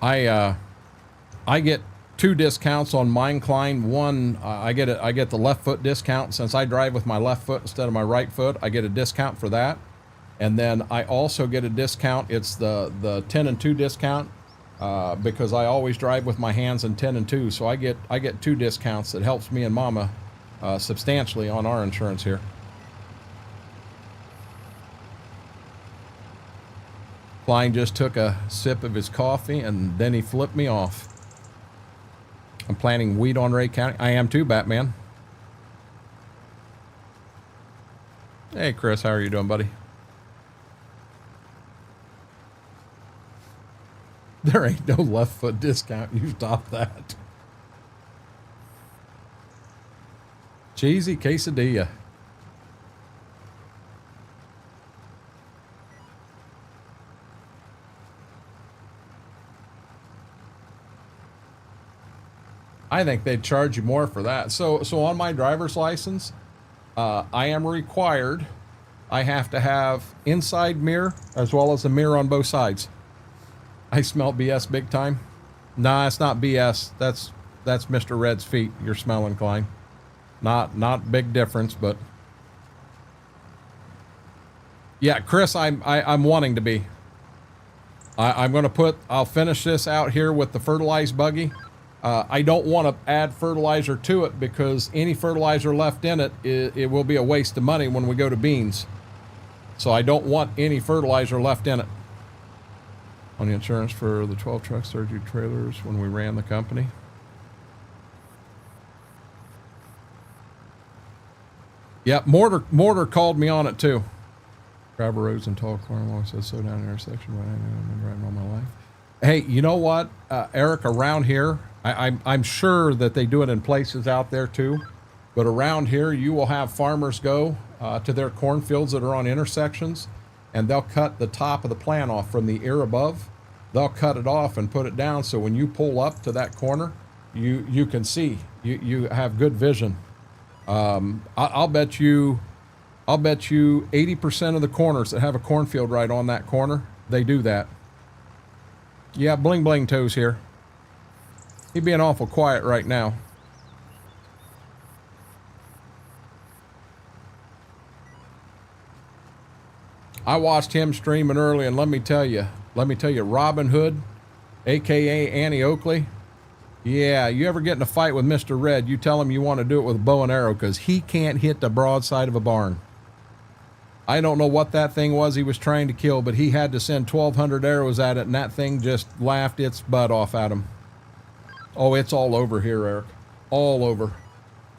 I get two discounts on my incline. One, I get the left foot discount. Since I drive with my left foot instead of my right foot, I get a discount for that. And then I also get a discount. It's the 10 and 2 discount because I always drive with my hands in 10 and 2. So I get two discounts that helps me and Mama substantially on our insurance here. Klein just took a sip of his coffee and then he flipped me off. I'm planting wheat on Ray County. I am too, Batman. Hey, Chris, how are you doing, buddy? There ain't no left foot discount. You stop that. Cheesy quesadilla. I think they'd charge you more for that. So on my driver's license, I am required. I have to have inside mirror as well as a mirror on both sides. I smell BS big time. Nah, it's not BS. That's Mr. Red's feet. You're smelling, Klein. Not big difference, but yeah, Chris, I'm wanting to be. I'm going to put. I'll finish this out here with the fertilized buggy. I don't want to add fertilizer to it because any fertilizer left in it, it will be a waste of money when we go to beans. So I don't want any fertilizer left in it. On the insurance for the 12 trucks, 32 trailers when we ran the company. Yeah, Mortar called me on it too. Gravel roads and tall corner says slow down intersection, but I've been riding all my life. Hey, you know what, Eric, around here, I'm sure that they do it in places out there too, but around here you will have farmers go to their cornfields that are on intersections, and they'll cut the top of the plant off from the ear above. They'll cut it off and put it down, so when you pull up to that corner, you can see. You have good vision. I'll bet you 80% of the corners that have a cornfield right on that corner, they do that. Yeah, Bling Bling Toes here. He'd being awful quiet right now. I watched him streaming early, and let me tell you, Robin Hood, aka Annie Oakley. Yeah, you ever get in a fight with Mr. Red, you tell him you want to do it with a bow and arrow because he can't hit the broadside of a barn. I don't know what that thing was he was trying to kill, but he had to send 1,200 arrows at it, and that thing just laughed its butt off at him. Oh, it's all over here, Eric. All over.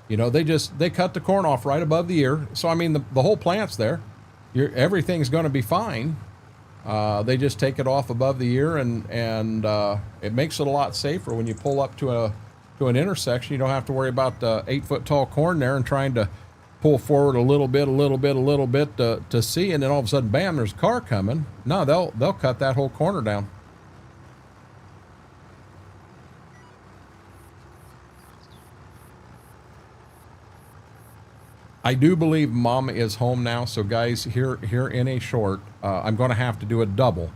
You know, they cut the corn off right above the ear. So, I mean, the whole plant's there. Everything's going to be fine. They just take it off above the ear, and it makes it a lot safer when you pull up to an intersection. You don't have to worry about the 8-foot tall corn there and trying to pull forward a little bit to see, and then all of a sudden, bam, there's a car coming. No, they'll cut that whole corner down. I do believe Mama is home now, so guys, here in a short, I'm going to have to do a double.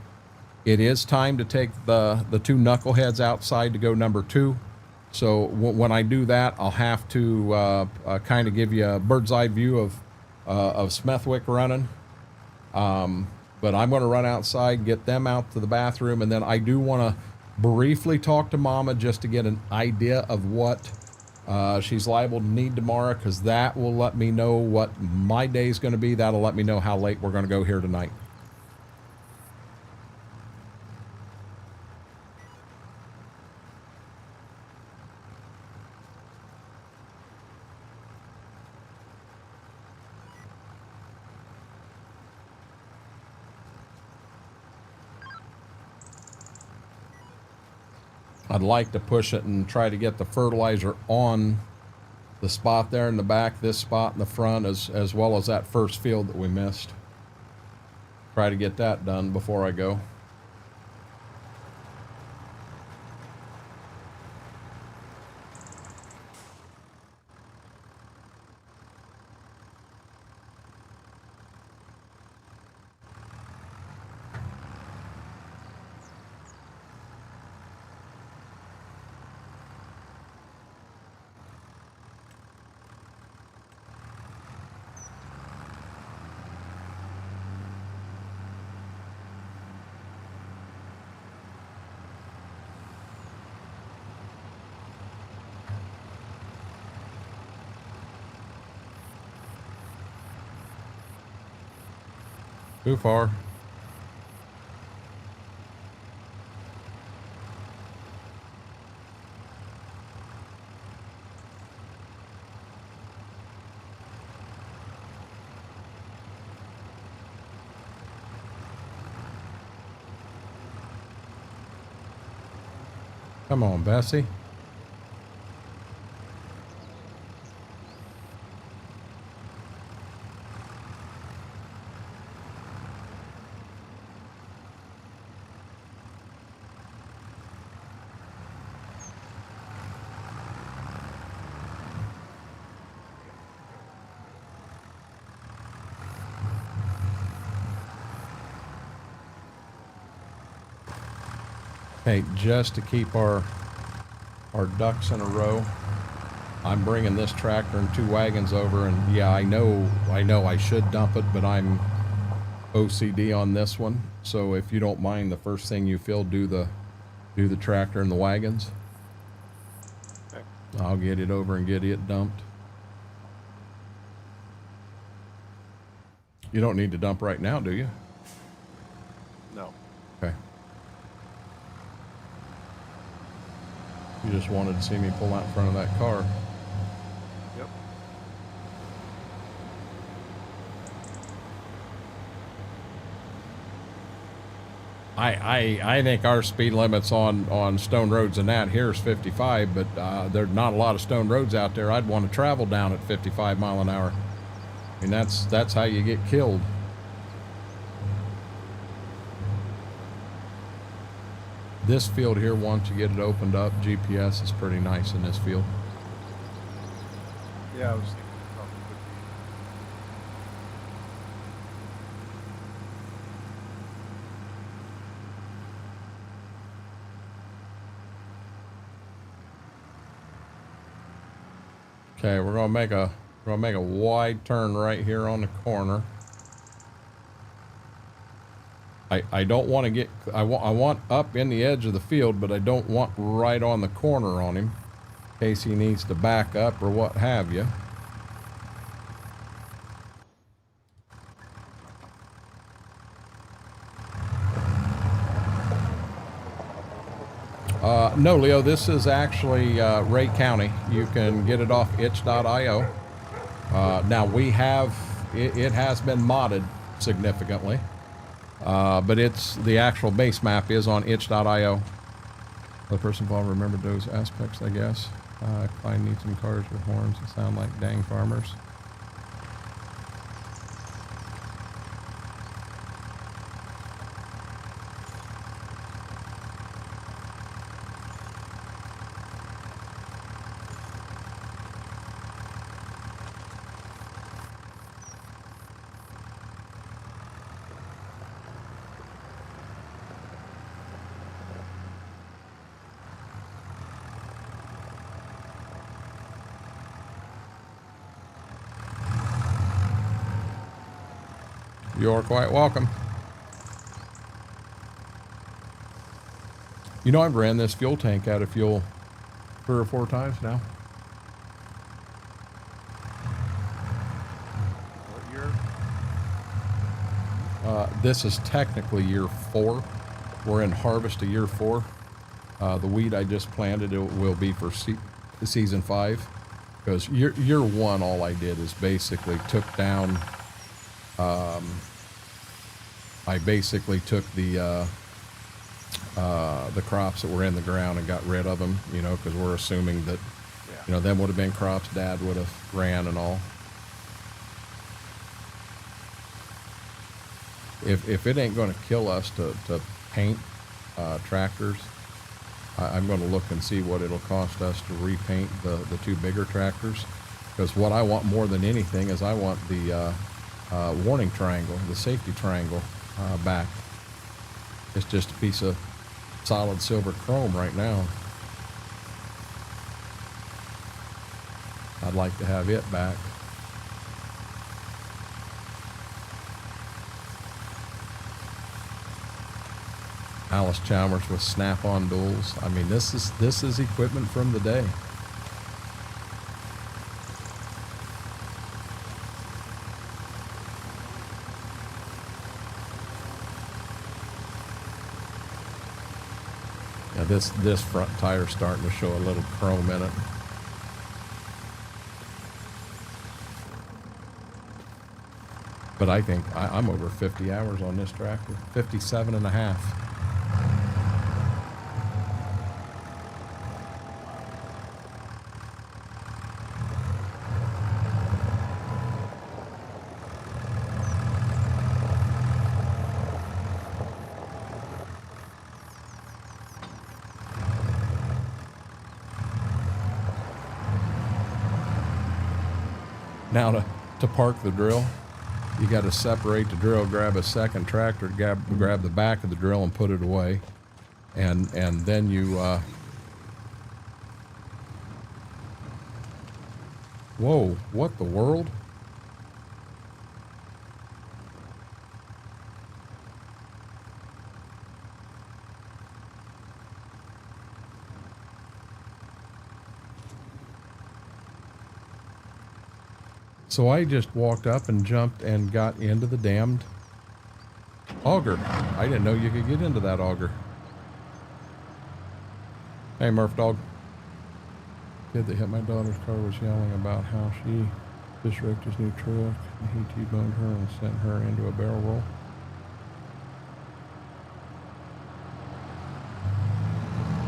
It is time to take the two knuckleheads outside to go number 2. So when I do that, I'll have to kind of give you a bird's eye view of Smethwick running. But I'm going to run outside, get them out to the bathroom, and then I do want to briefly talk to Mama just to get an idea of what she's liable to need tomorrow, because that will let me know what my day is going to be. That'll let me know how late we're going to go here tonight. I'd like to push it and try to get the fertilizer on the spot there in the back, this spot in the front, as well as that first field that we missed. Try to get that done before I go. Too far. Come on, Bessie. Hey, just to keep our ducks in a row, I'm bringing this tractor and 2 wagons over, and yeah, I know I should dump it, but I'm OCD on this one. So if you don't mind, the first thing you feel, do the tractor and the wagons. Okay. I'll get it over and get it dumped. You don't need to dump right now, do you? No. Okay. You just wanted to see me pull out in front of that car. Yep. I think our speed limits on stone roads and that here is 55, but there's not a lot of stone roads out there. I'd want to travel down at 55 mile an hour. I mean, that's how you get killed. This field here, once you get it opened up, GPS is pretty nice in this field. Yeah, I was thinking it probably would be. Okay, we're gonna make a wide turn right here on the corner. I don't want to get, I want up in the edge of the field, but I don't want right on the corner on him in case he needs to back up or what have you. No, Leo, this is actually Ray County. You can get it off itch.io. Now we have, it has been modded significantly. But it's the actual base map is on itch.io. The person involved remembered those aspects, I guess. Klein needs some cars with horns that sound like dang farmers. You're quite welcome. You know, I've ran this fuel tank out of fuel 3 or 4 times now. What year? This is technically year 4. We're in harvest of year 4. The weed I just planted, it will be for season 5. Because year 1, all I did is basically took down, I basically took the crops that were in the ground and got rid of them, you know, because we're assuming that, you know, them would have been crops Dad would have ran and all. If it ain't going to kill us to paint tractors, I'm going to look and see what it'll cost us to repaint the 2 bigger tractors. Because what I want more than anything is I want the warning triangle, the safety triangle back. It's just a piece of solid silver chrome right now. I'd like to have it back. Alice Chalmers with snap-on duals. I mean, this is equipment from the day. This front tire's starting to show a little chrome in it. But I think I'm over 50 hours on this tractor, 57 and a half. Now to park the drill, you got to separate the drill, grab a second tractor, grab the back of the drill and put it away. And then you, whoa, what the world? So I just walked up and jumped and got into the damned auger. I didn't know you could get into that auger. Hey, Murph dog. Kid that hit my daughter's car was yelling about how she just wrecked his new truck and he T-boned her and sent her into a barrel roll.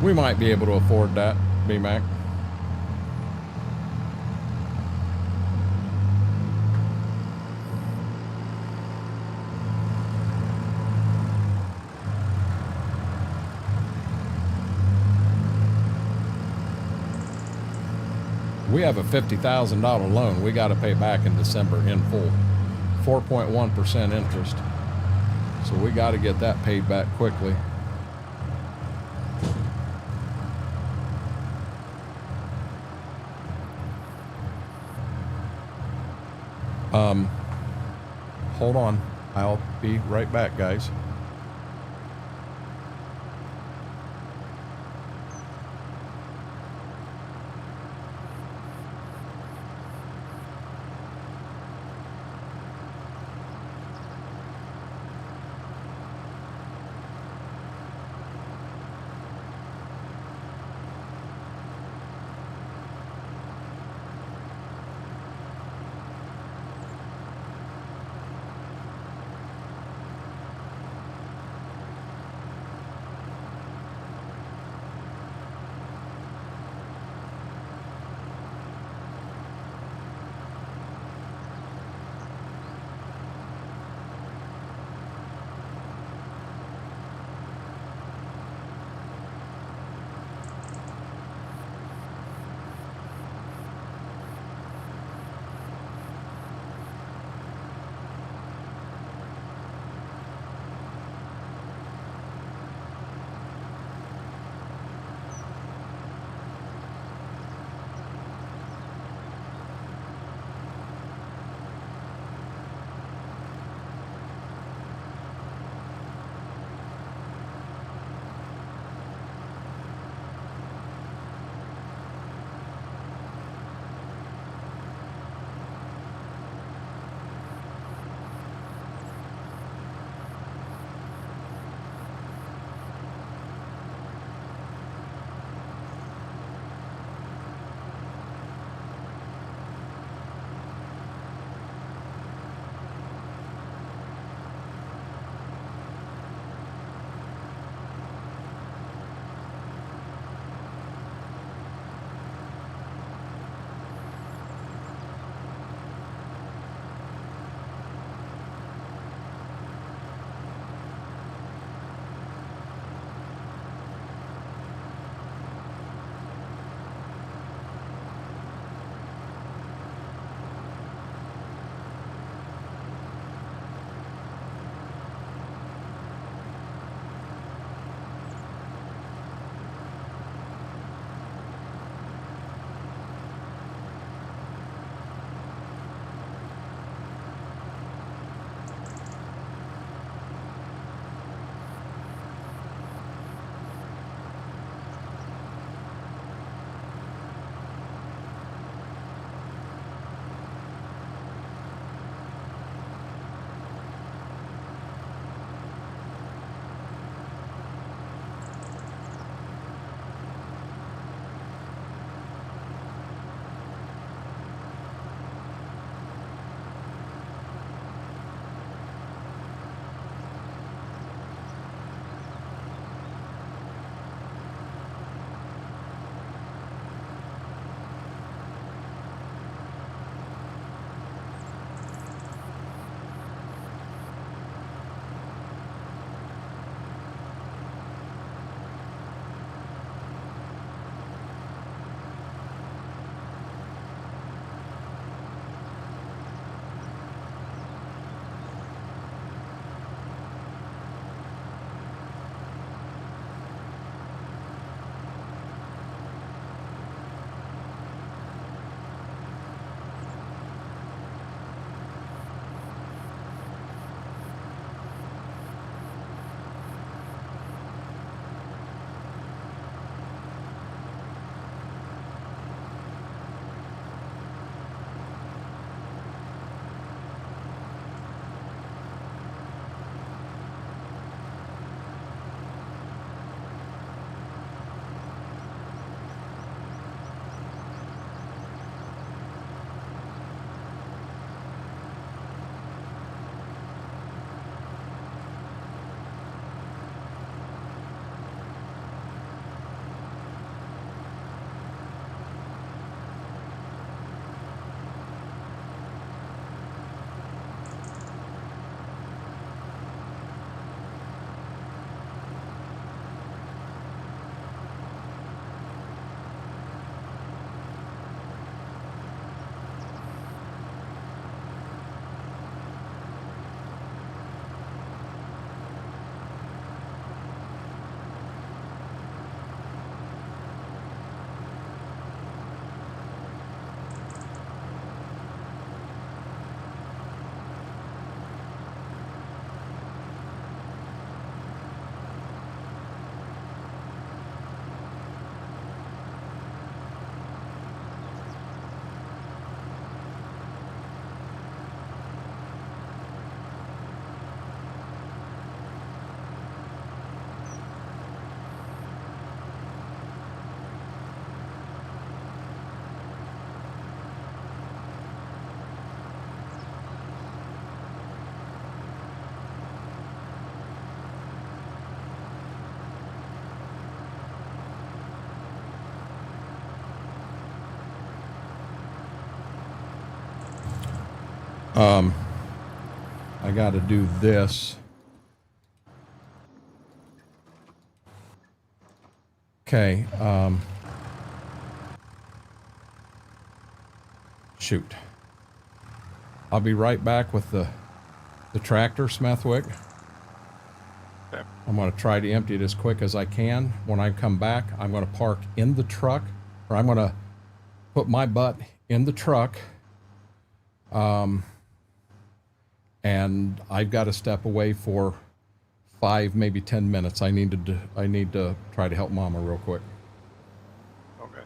We might be able to afford that, B-Mac. We have a $50,000 loan we got to pay back in December in full. 4.1% interest. So we got to get that paid back quickly. Hold on. I'll be right back, guys. I got to do this. Okay. Shoot. I'll be right back with the tractor, Smethwick. Okay. I'm going to try to empty it as quick as I can. When I come back, I'm going to park in the truck, or I'm going to put my butt in the truck. And I've got to step away for 5, maybe 10 minutes. I need to try to help Mama real quick. Okay.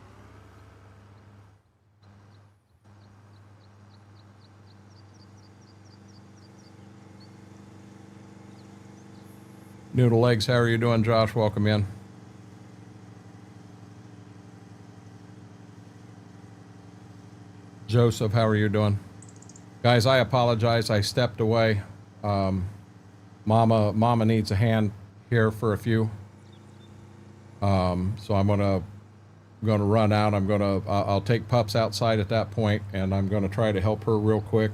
Noodle Legs, how are you doing, Josh? Welcome in. Joseph, how are you doing? Guys, I apologize. I stepped away. Mama needs a hand here for a few. So I'm gonna run out. I'll take Pups outside at that point, and I'm gonna try to help her real quick.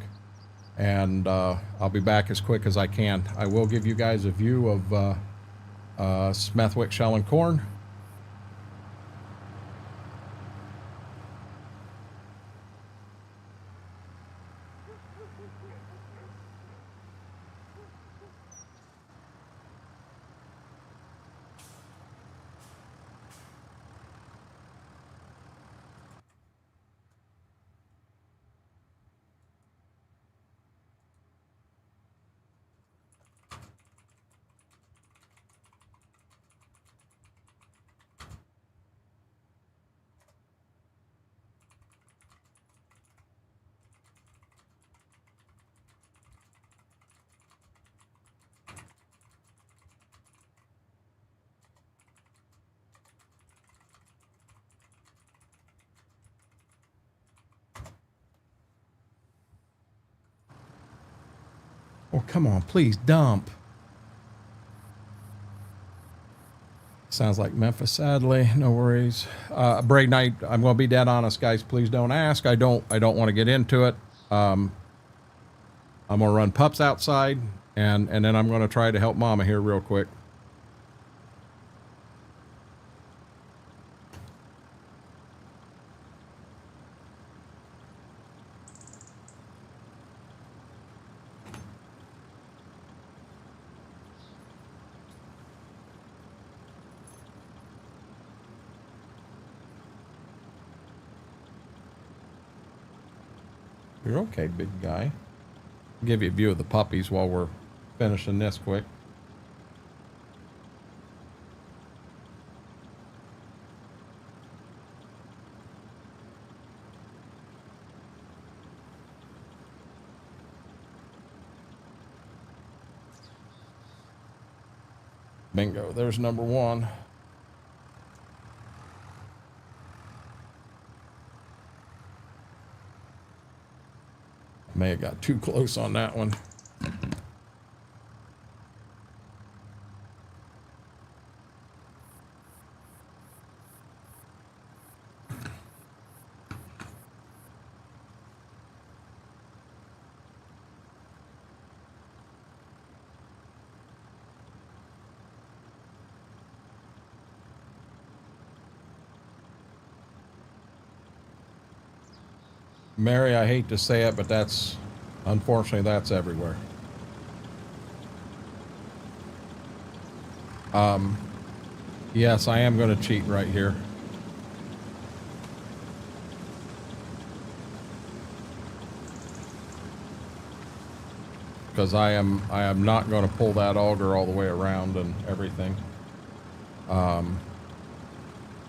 And I'll be back as quick as I can. I will give you guys a view of Smethwick shelling corn. Oh, come on, please dump. Sounds like Memphis, sadly. No worries. Braden, I'm going to be dead honest, guys. Please don't ask. I don't want to get into it. I'm going to run Pups outside, and then I'm going to try to help Mama here real quick. You're okay, big guy. I'll give you a view of the puppies while we're finishing this quick. Bingo, there's number one. May have got too close on that one. Mary, I hate to say it, but unfortunately, that's everywhere. Yes, I am going to cheat right here. Because I am not going to pull that auger all the way around and everything.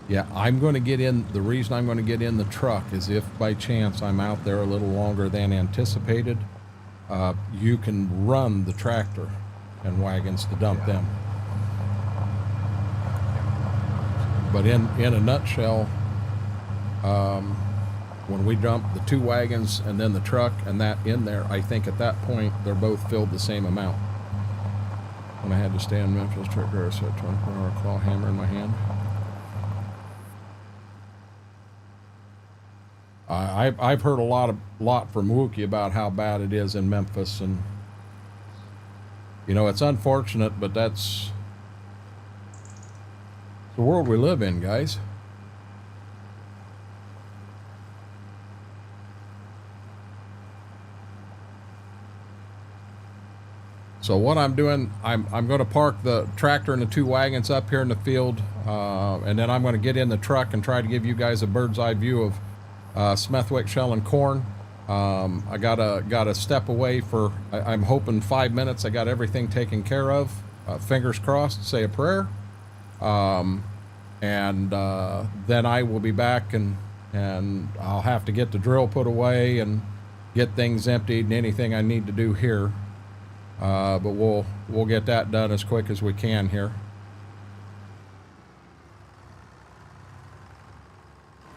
Yeah, I'm going to get in. The reason I'm going to get in the truck is if by chance I'm out there a little longer than anticipated, you can run the tractor and wagons to dump them. But in a nutshell, when we dump the 2 wagons and then the truck and that in there, I think at that point they're both filled the same amount. When I had to stay in Memphis, trigger a 24-hour claw hammer in my hand. I've heard a lot from Wookie about how bad it is in Memphis, and you know, it's unfortunate, but that's the world we live in, guys. So what I'm doing, I'm going to park the tractor and the 2 wagons up here in the field, and then I'm going to get in the truck and try to give you guys a bird's eye view of Smethwick shell and corn. I gotta step away for I'm hoping 5 minutes. I got everything taken care of. Fingers crossed. Say a prayer, and then I will be back, and I'll have to get the drill put away and get things emptied and anything I need to do here. But we'll get that done as quick as we can here.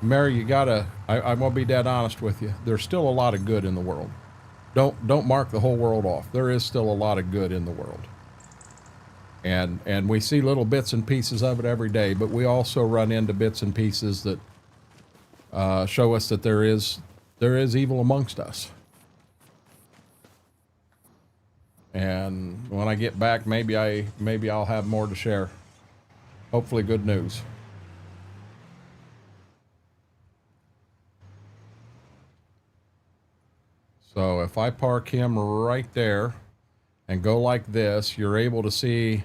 Mary, you gotta, I'm gonna be dead honest with you. There's still a lot of good in the world. Don't mark the whole world off. There is still a lot of good in the world. And we see little bits and pieces of it every day, but we also run into bits and pieces that show us that there is evil amongst us. And when I get back, maybe I'll have more to share. Hopefully good news. So if I park him right there and go like this, you're able to see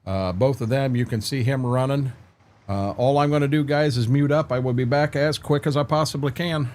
both of them. You can see him running. All I'm going to do, guys, is mute up. I will be back as quick as I possibly can.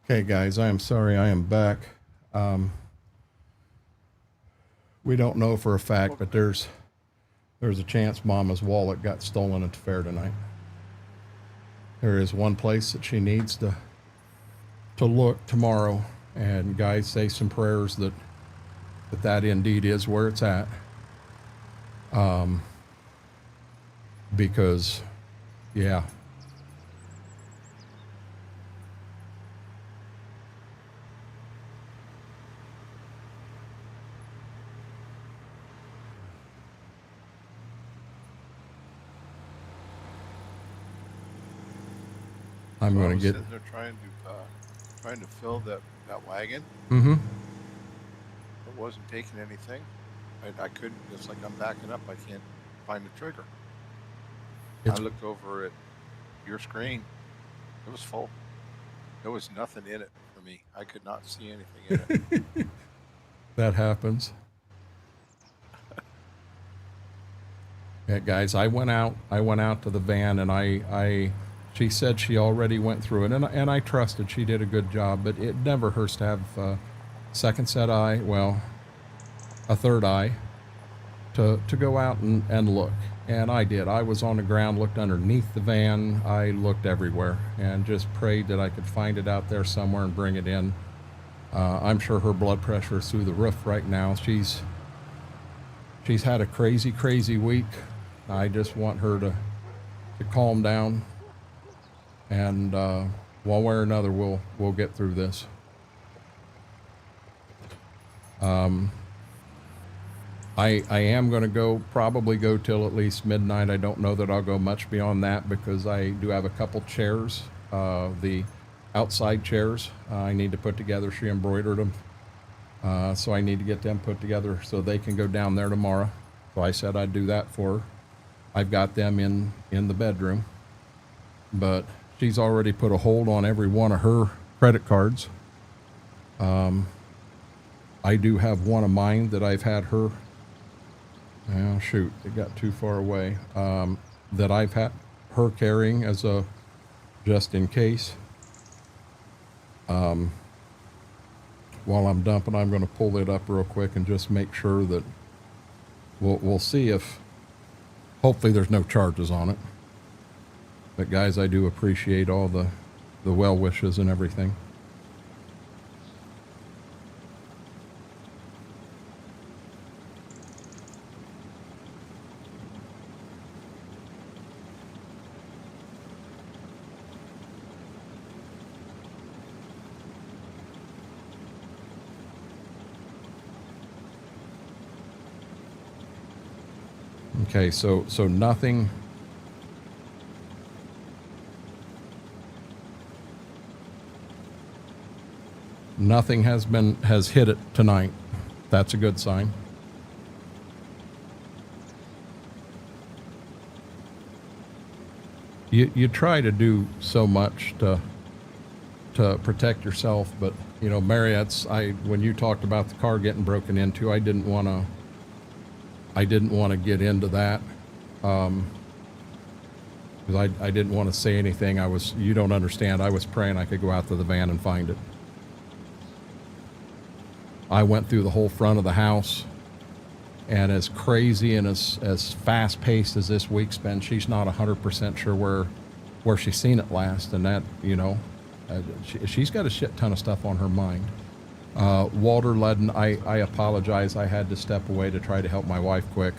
Okay, guys, I am sorry I am back. We don't know for a fact, but there's a chance Mama's wallet got stolen at the fair tonight. There is one place that she needs to look tomorrow, and guys, say some prayers that that indeed is where it's at. Because, yeah. I'm So I going was to get. sitting there trying to fill that wagon. Mm-hmm. It wasn't taking anything. I couldn't. It's like I'm backing up. I can't find the trigger. I looked over at your screen. It was full. There was nothing in it for me. I could not see anything in it. That happens. Yeah, guys, I went out to the van, and she said she already went through it, and I trusted she did a good job, but it never hurts to have a second set eye, well, a third eye, to go out and look. And I did. I was on the ground, looked underneath the van, I looked everywhere, and just prayed that I could find it out there somewhere and bring it in. I'm sure her blood pressure is through the roof right now. She's had a crazy week. I just want her to calm down, and one way or another we'll get through this. I am going to probably go till at least midnight. I don't know that I'll go much beyond that, because I do have a couple chairs, the outside chairs I need to put together. She embroidered them, so I need to get them put together so they can go down there tomorrow. So I said I'd do that for her. I've got them in the bedroom, but she's already put a hold on every one of her credit cards. I do have one of mine that I've had her, oh shoot, it got too far away, that I've had her carrying as a just in case. While I'm dumping, I'm going to pull it up real quick and just make sure that we'll see if, hopefully there's no charges on it. But guys, I do appreciate all the well wishes and everything. Okay, so nothing has hit it tonight. That's a good sign. You try to do so much to protect yourself, but you know, Marriott's, when you talked about the car getting broken into, I didn't want to get into that, because I didn't want to say anything. You don't understand, I was praying I could go out to the van and find it. I went through the whole front of the house, and as crazy and as fast paced as this week's been, she's not 100% sure where she's seen it last, and that, you know, she's got a shit ton of stuff on her mind. Walter Ledden, I apologize. I had to step away to try to help my wife quick.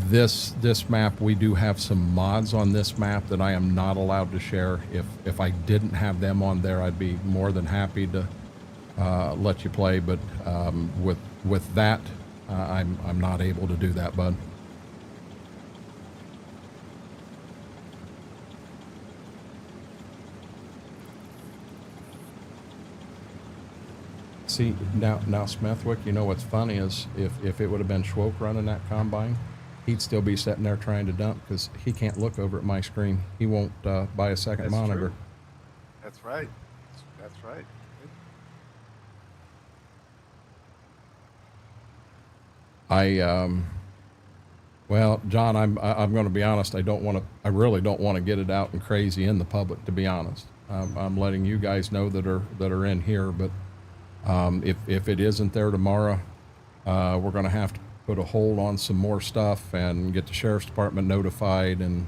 This map, we do have some mods on this map that I am not allowed to share. If I didn't have them on there, I'd be more than happy to let you play. But with that, I'm not able to do that, bud. See, now Smithwick, you know what's funny is if it would have been Schwoke running that combine, he'd still be sitting there trying to dump, because he can't look over at my screen. He won't buy a second monitor. True. That's right. That's right. Well, John, I'm going to be honest. I really don't want to get it out and crazy in the public, to be honest. I'm letting you guys know that are in here. But if it isn't there tomorrow, we're going to have to put a hold on some more stuff and get the sheriff's department notified, and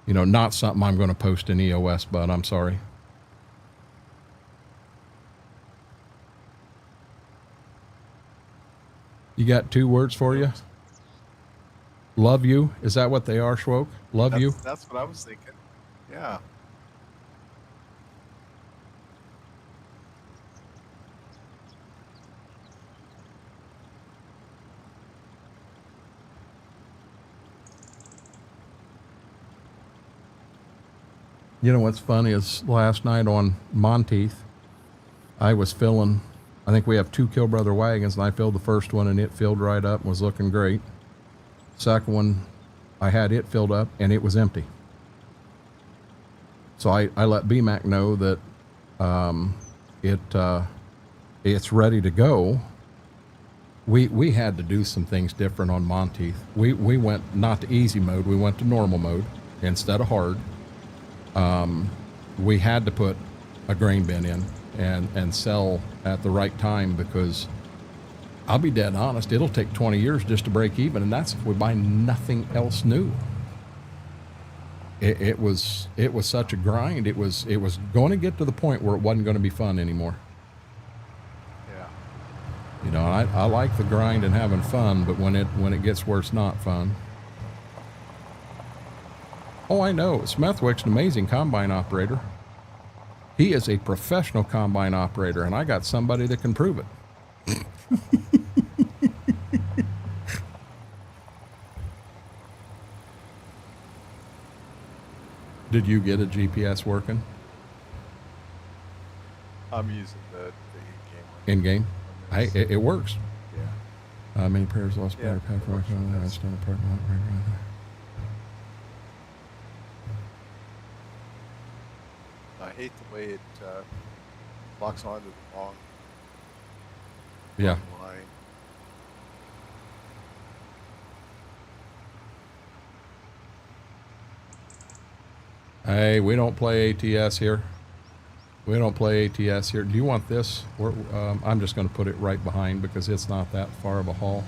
you know, not something I'm going to post in EOS, but I'm sorry. You got 2 words for you? Love you. Is that what they are, Schwoke? Love you? That's what I was thinking. Yeah. You know what's funny is last night on Monteith, I was filling, I think we have 2 Kill Brother wagons, and I filled the first one and it filled right up and was looking great. Second one, I had it filled up and it was empty. So I let BMAC know that it's ready to go. We had to do some things different on Monteith. We went not to easy mode, we went to normal mode instead of hard. We had to put a grain bin in and sell at the right time, because I'll be dead honest, it'll take 20 years just to break even, and that's if we buy nothing else new. It was such a grind. It was going to get to the point where it wasn't going to be fun anymore. Yeah. You know, I like the grind and having fun, but when it gets where it's not fun. Oh, I know. Smethwick's an amazing combine operator. He is a professional combine operator, and I got somebody that can prove it. Did you get a GPS working? I'm using the In-game? Hey, it works. Yeah. Many pairs lost battery pack for I hate the way it locks onto the long Yeah. line. Hey, we don't play ATS here. We don't play ATS here. Do you want this? I'm just going to put it right behind because it's not that far of a haul.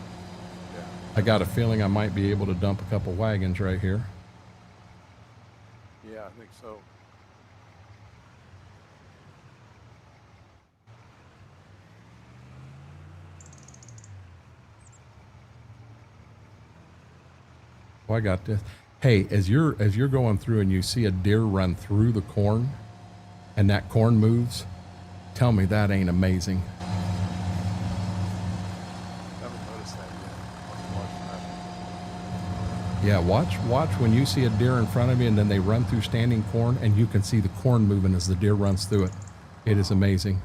Yeah. I got a feeling I might be able to dump a couple wagons right here. Yeah, I think so. Oh, I got this. Hey, as you're going through and you see a deer run through the corn, and that corn moves, tell me that ain't amazing. I haven't noticed that yet. Yeah, watch when you see a deer in front of you and then they run through standing corn and you can see the corn moving as the deer runs through it. It is amazing.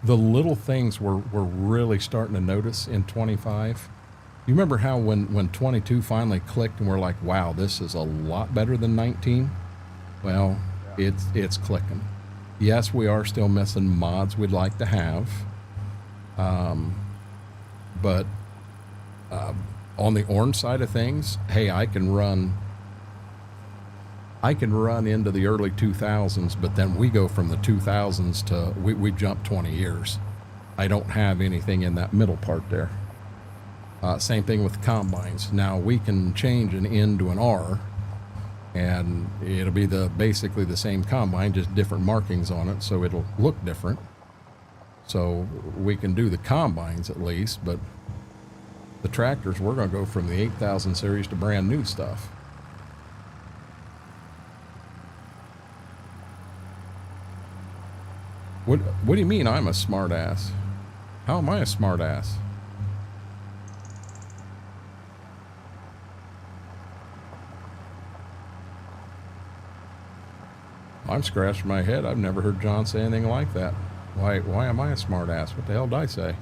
The little things we're really starting to notice in 25. You remember how when 22 finally clicked and we're like, wow, this is a lot better than 19? Well, Yeah. it's clicking. Yes, we are still missing mods we'd like to have. But on the orange side of things, hey, I can run into the early 2000s, but then we go from the 2000s to we jump 20 years. I don't have anything in that middle part there. Same thing with combines. Now we can change an N to an R, and it'll be basically the same combine, just different markings on it, so it'll look different. So we can do the combines at least, but the tractors, we're going to go from the 8000 series to brand new stuff. What do you mean I'm a smart ass? How am I a smart ass? I'm scratching my head. I've never heard John say anything like that. Why am I a smart ass? What the hell did I say?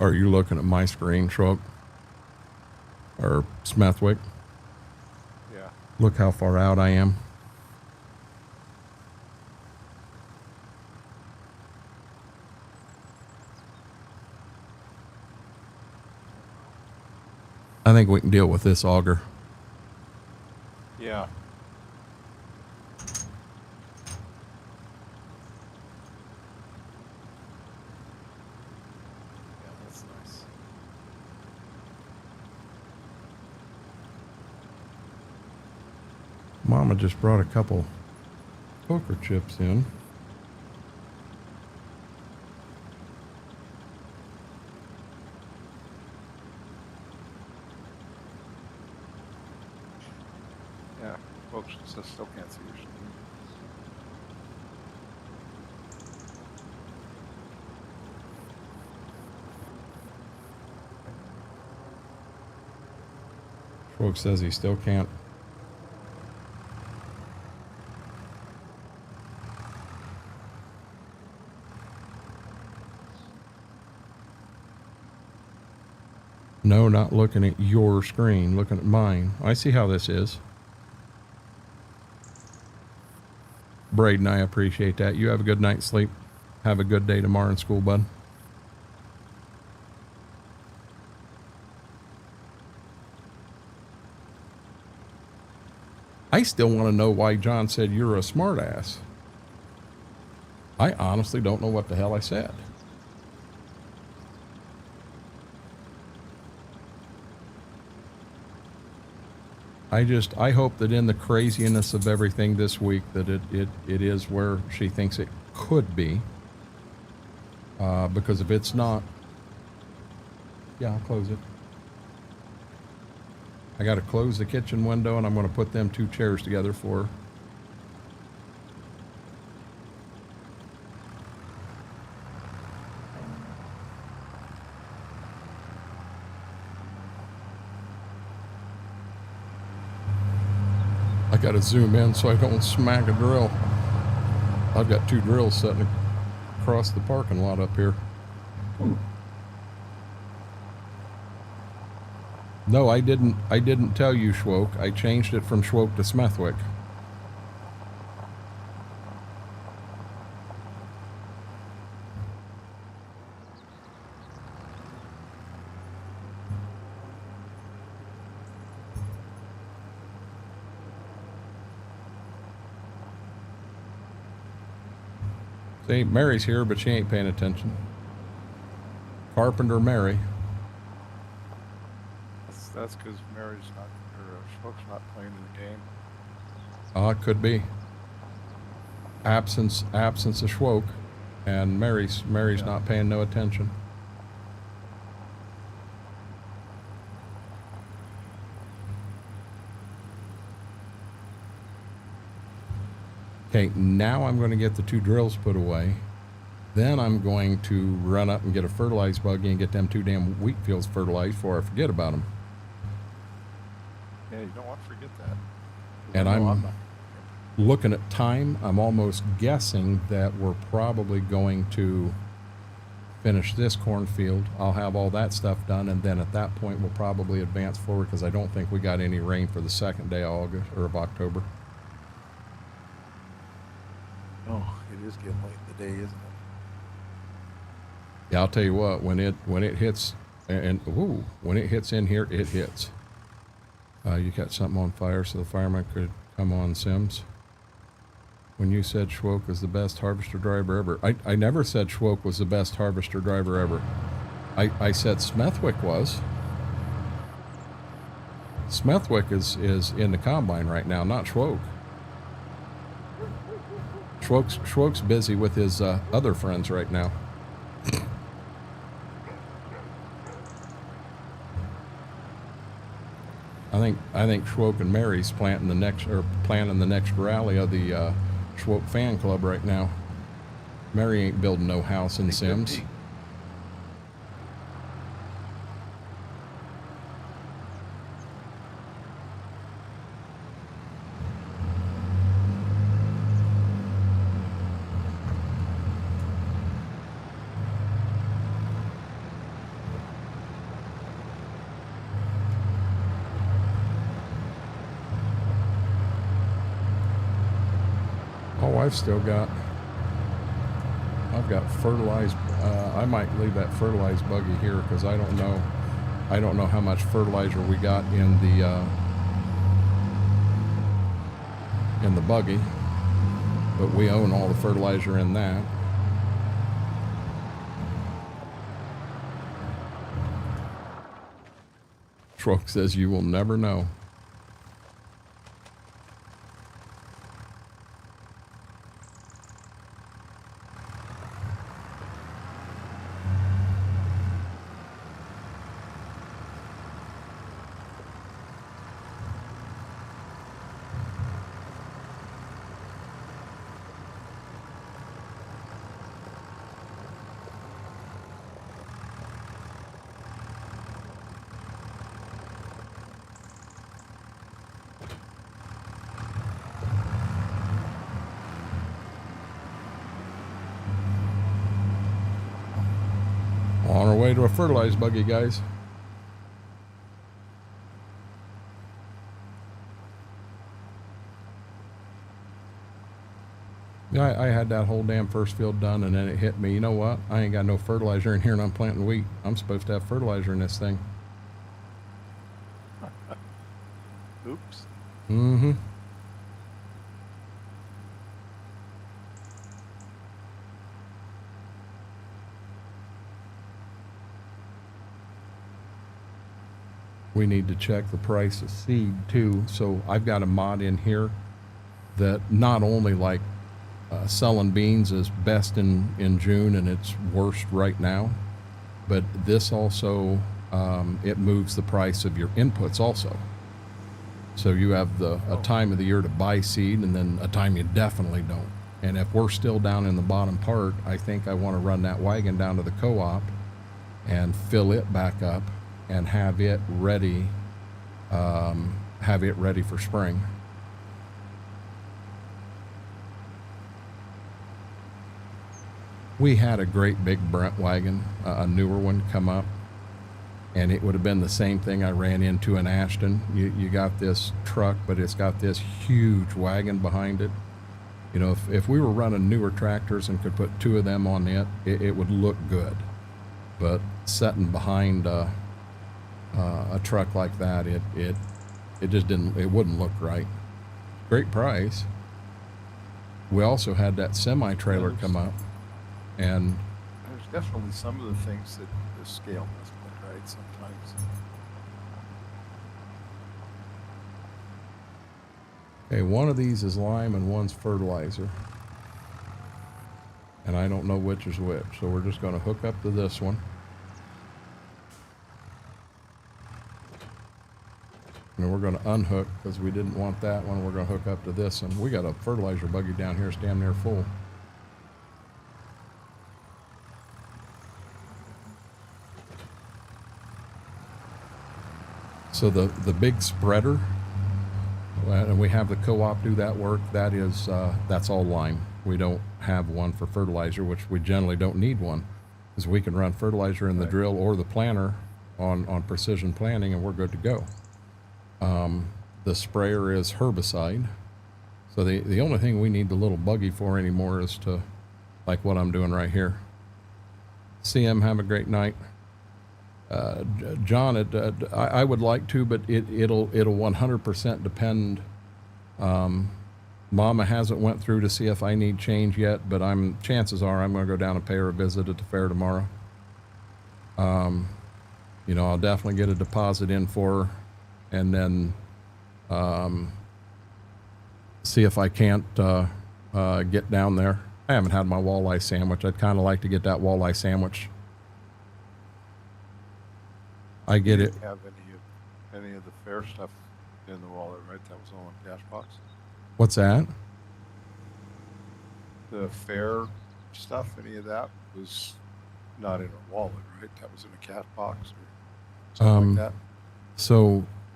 Are you looking at my screen, Schrock? Or Smethwick? Yeah. Look how far out I am. I think we can deal with this auger. Yeah. Yeah, that's nice. Mama just brought a couple poker chips in. Yeah, folks just still can't see your screen. Schrock says he still can't. No, not looking at your screen, looking at mine. I see how this is. Braden, I appreciate that. You have a good night's sleep. Have a good day tomorrow in school, bud. I still want to know why John said you're a smartass. I honestly don't know what the hell I said. I hope that in the craziness of everything this week that it is where she thinks it could be. Because if it's not, yeah, I'll close it. I got to close the kitchen window and I'm going to put them 2 chairs together for her. I got to zoom in so I don't smack a drill. I've got 2 drills sitting across the parking lot up here. No, I didn't tell you, Schwoke. I changed it from Schwoke to Smethwick. See, Mary's here, but she ain't paying attention. Carpenter Mary. That's because Mary's not, or Schmuck's not playing in the game. It could be. Absence of Schwoke, and Mary's Yeah. not paying no attention. Okay, now I'm going to get the 2 drills put away. Then I'm going to run up and get a fertilizer buggy and get them 2 damn wheat fields fertilized before I forget about them. Yeah, you don't want to forget that. And I know I'm not. looking at time. I'm almost guessing that we're probably going to finish this cornfield. I'll have all that stuff done, and then at that point we'll probably advance forward because I don't think we got any rain for the 2nd day of August or of October. Oh, it is getting late in the day, isn't it? Yeah, I'll tell you what, when it hits, when it hits in here, it hits. You got something on fire so the fireman could come on, Sims. When you said Schwoke was the best harvester driver ever, I never said Schwoke was the best harvester driver ever. I said Smethwick was. Smethwick is in the combine right now, not Schwoke. Schwoke's busy with his other friends right now. I think Schwoke and Mary's planning the next rally of the Schwoke fan club right now. Mary ain't building no house in Sims. I've still got, I've got fertilized, I might leave that fertilized buggy here because I don't know how much fertilizer we got in the buggy, but we own all the fertilizer in that. Schrock says you will never know. On our way to a fertilized buggy, guys. Yeah, I had that whole damn first field done, and then it hit me. You know what? I ain't got no fertilizer in here, and I'm planting wheat. I'm supposed to have fertilizer in this thing. Oops. Mm-hmm. We need to check the price of seed too. So I've got a mod in here that not only like selling beans is best in June and it's worst right now, but this also, it moves the price of your inputs also. So you have a time of the year to buy seed and then a time you definitely don't. And if we're still down in the bottom part, I think I want to run that wagon down to the co-op and fill it back up and have it ready for spring. We had a great big Brent wagon, a newer one, come up, and it would have been the same thing I ran into in Ashton. You got this truck, but it's got this huge wagon behind it. You know, if we were running newer tractors and could put two of them on it would look good. But setting behind a truck like that, it just didn't, it wouldn't look right. Great price. We also had that semi trailer come up, and there's definitely some of the things that the scale doesn't look right sometimes. okay, one of these is lime and one's fertilizer, and I don't know which is which, so we're just going to hook up to this one. And we're going to unhook because we didn't want that one. We're going to hook up to this, and we got a fertilizer buggy down here. It's damn near full. So the big spreader, and we have the co-op do that work. That is that's all lime. We don't have one for fertilizer, which we generally don't need one, because we can run fertilizer in the drill or the planter on precision planting, and we're good to go. The sprayer is herbicide. So the only thing we need the little buggy for anymore is to, like what I'm doing right here. CM, have a great night. John, I would like to, but it'll 100% depend. Mama hasn't went through to see if I need change yet, but chances are I'm going to go down and pay her a visit at the fair tomorrow. You know, I'll definitely get a deposit in for her, and then see if I can't get down there. I haven't had my walleye sandwich. I'd kind of like to get that walleye sandwich. I get it. Have any of the fair stuff in the wallet, right? That was all in cash box. What's that? The fair stuff, any of that was not in a wallet, right? That was in a cash box or something like that.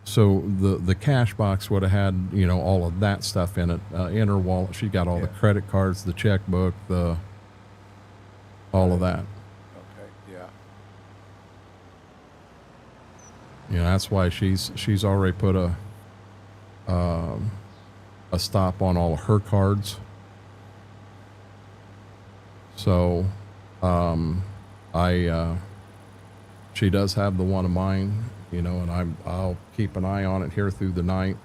So the cash box would have had, you know, all of that stuff in it, in her wallet. She got all the credit cards, the checkbook, all of that. Okay, yeah. You know, that's why she's already put a stop on all of her cards. So, she does have the one of mine, you know, and I'll keep an eye on it here through the night.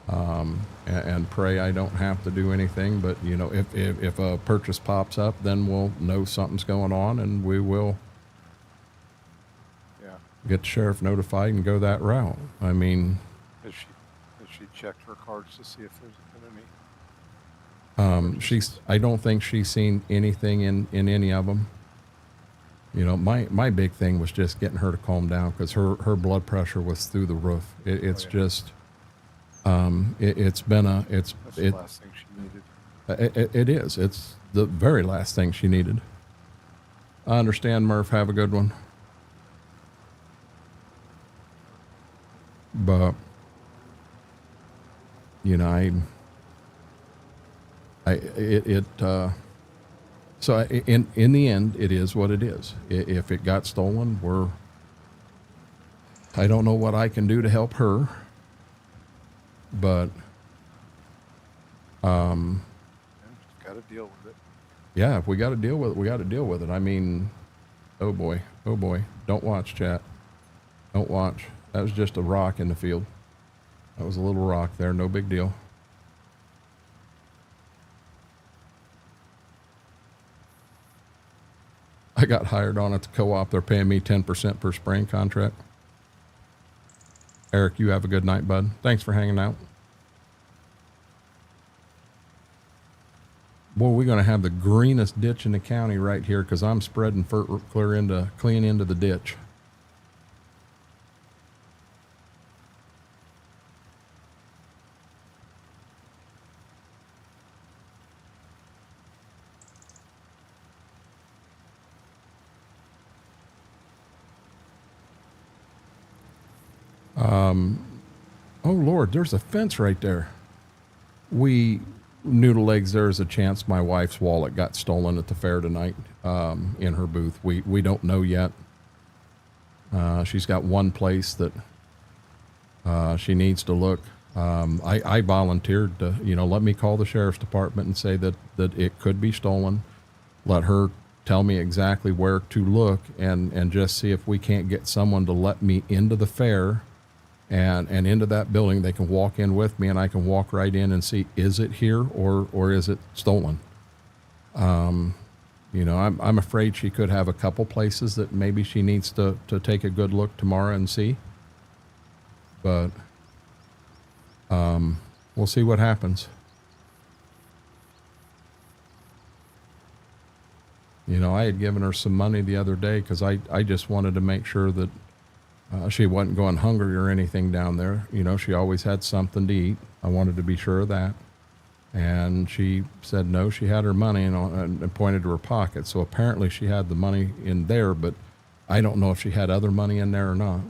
And pray I don't have to do anything, but you know, if a purchase pops up, then we'll know something's going on and we will get the sheriff notified and go that route. I mean, Has she checked her cards to see if there's been any? I don't think she's seen anything in any of them. You know, my big thing was just getting her to calm down because her blood pressure was through the roof. It's just, it's been That's the last thing she needed. It is. It's the very last thing she needed. I understand, Murph. Have a good one. But, you know, so in the end, it is what it is. If it got stolen, I don't know what I can do to help her, but, Got to deal with it. yeah, if we got to deal with it, we got to deal with it. I mean, oh boy, don't watch, chat. Don't watch. That was just a rock in the field. That was a little rock there, no big deal. I got hired on at the co-op. They're paying me 10% per spraying contract. Eric, you have a good night, bud. Thanks for hanging out. Boy, we're going to have the greenest ditch in the county right here because I'm spreading clean into the ditch. Oh Lord, there's a fence right there. Noodle Legs, there's a chance my wife's wallet got stolen at the fair tonight, in her booth. We don't know yet. She's got one place that, she needs to look. I volunteered to, you know, let me call the sheriff's department and say that it could be stolen. Let her tell me exactly where to look and just see if we can't get someone to let me into the fair and into that building. They can walk in with me and I can walk right in and see, is it here or is it stolen? You know, I'm afraid she could have a couple places that maybe she needs to take a good look tomorrow and see, but, we'll see what happens. You know, I had given her some money the other day because I just wanted to make sure that she wasn't going hungry or anything down there. You know, she always had something to eat. I wanted to be sure of that. And she said no, she had her money and pointed to her pocket. So apparently she had the money in there, but I don't know if she had other money in there or not.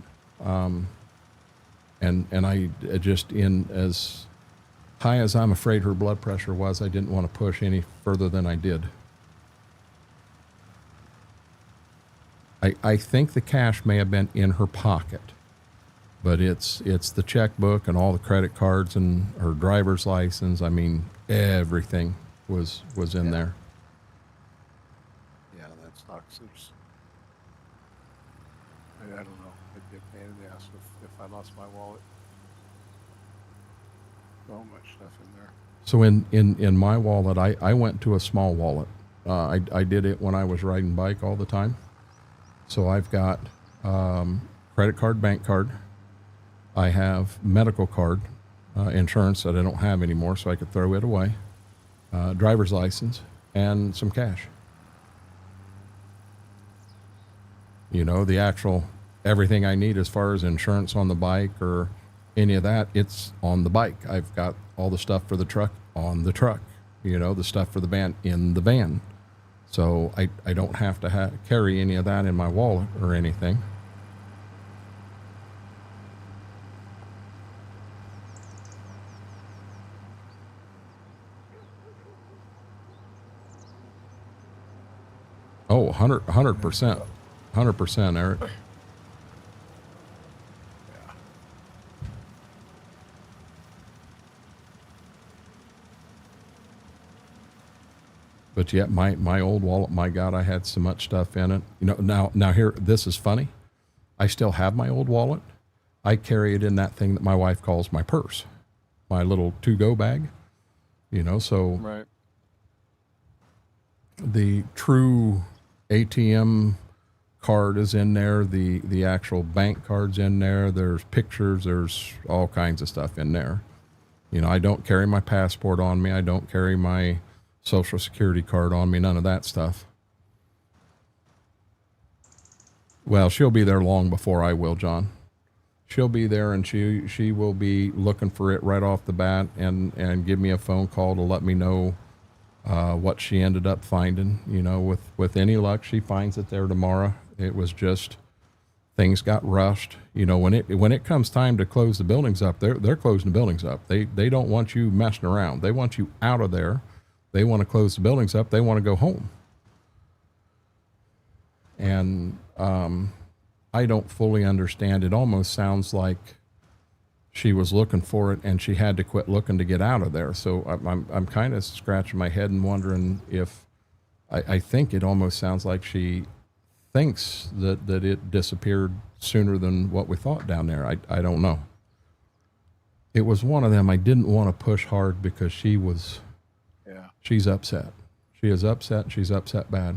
And I just, in as high as I'm afraid her blood pressure was, I didn't want to push any further than I did. I think the cash may have been in her pocket, but it's the checkbook and all the credit cards and her driver's license. I mean, everything was in there. Yeah, that sucks. I don't know. It'd be a pain in the ass if I lost my wallet. So much stuff in there. So in my wallet, I went to a small wallet. I did it when I was riding bike all the time. So I've got credit card, bank card. I have medical card, insurance that I don't have anymore, so I could throw it away. Driver's license and some cash. You know, the actual everything I need as far as insurance on the bike or any of that, it's on the bike. I've got all the stuff for the truck on the truck. You know, the stuff for the van in the van. So I don't have to carry any of that in my wallet or anything. Oh, 100%, 100%, Eric. But yeah, my old wallet, my God, I had so much stuff in it. You know, now here, this is funny. I still have my old wallet. I carry it in that thing that my wife calls my purse, my little to-go bag. You know, so Right. the true ATM card is in there. The actual bank card's in there. There's pictures. There's all kinds of stuff in there. You know, I don't carry my passport on me. I don't carry my social security card on me. None of that stuff. Well, she'll be there long before I will, John. She'll be there, and she will be looking for it right off the bat, and give me a phone call to let me know what she ended up finding. You know, with any luck, she finds it there tomorrow. It was just things got rushed. You know, when it comes time to close the buildings up, they're closing the buildings up. They don't want you messing around. They want you out of there. They want to close the buildings up. They want to go home. And I don't fully understand. It almost sounds like she was looking for it and she had to quit looking to get out of there. So I'm kind of scratching my head and wondering if I think it almost sounds like she thinks that it disappeared sooner than what we thought down there. I don't know. It was one of them I didn't want to push hard because she's upset. She is upset. She's upset bad.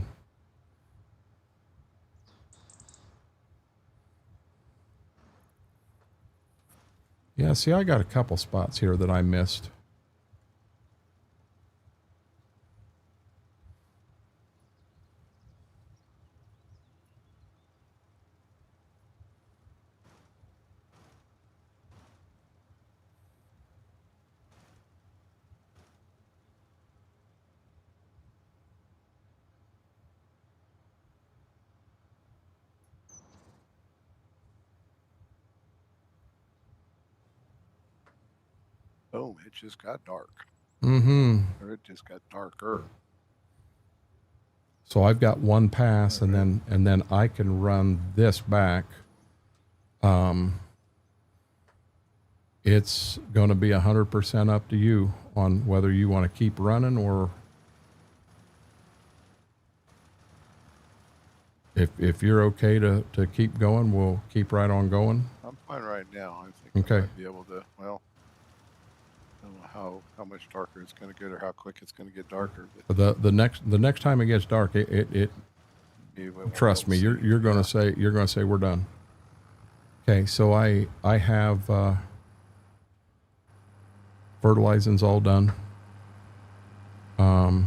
Yeah, see, I got a couple spots here that I missed. Boom, it just got dark. Mm-hmm. Or it just got darker. So I've got one pass, and then I can run this back. It's going to be 100% up to you on whether you want to keep running or if you're okay to keep going, we'll keep right on going. I'm fine right now. I think Okay. I might be able to, well, I don't know how much darker it's going to get or how quick it's going to get darker. But The next time it gets dark, it trust me, you're going to say we're done. Okay, so I have fertilizing's all done. So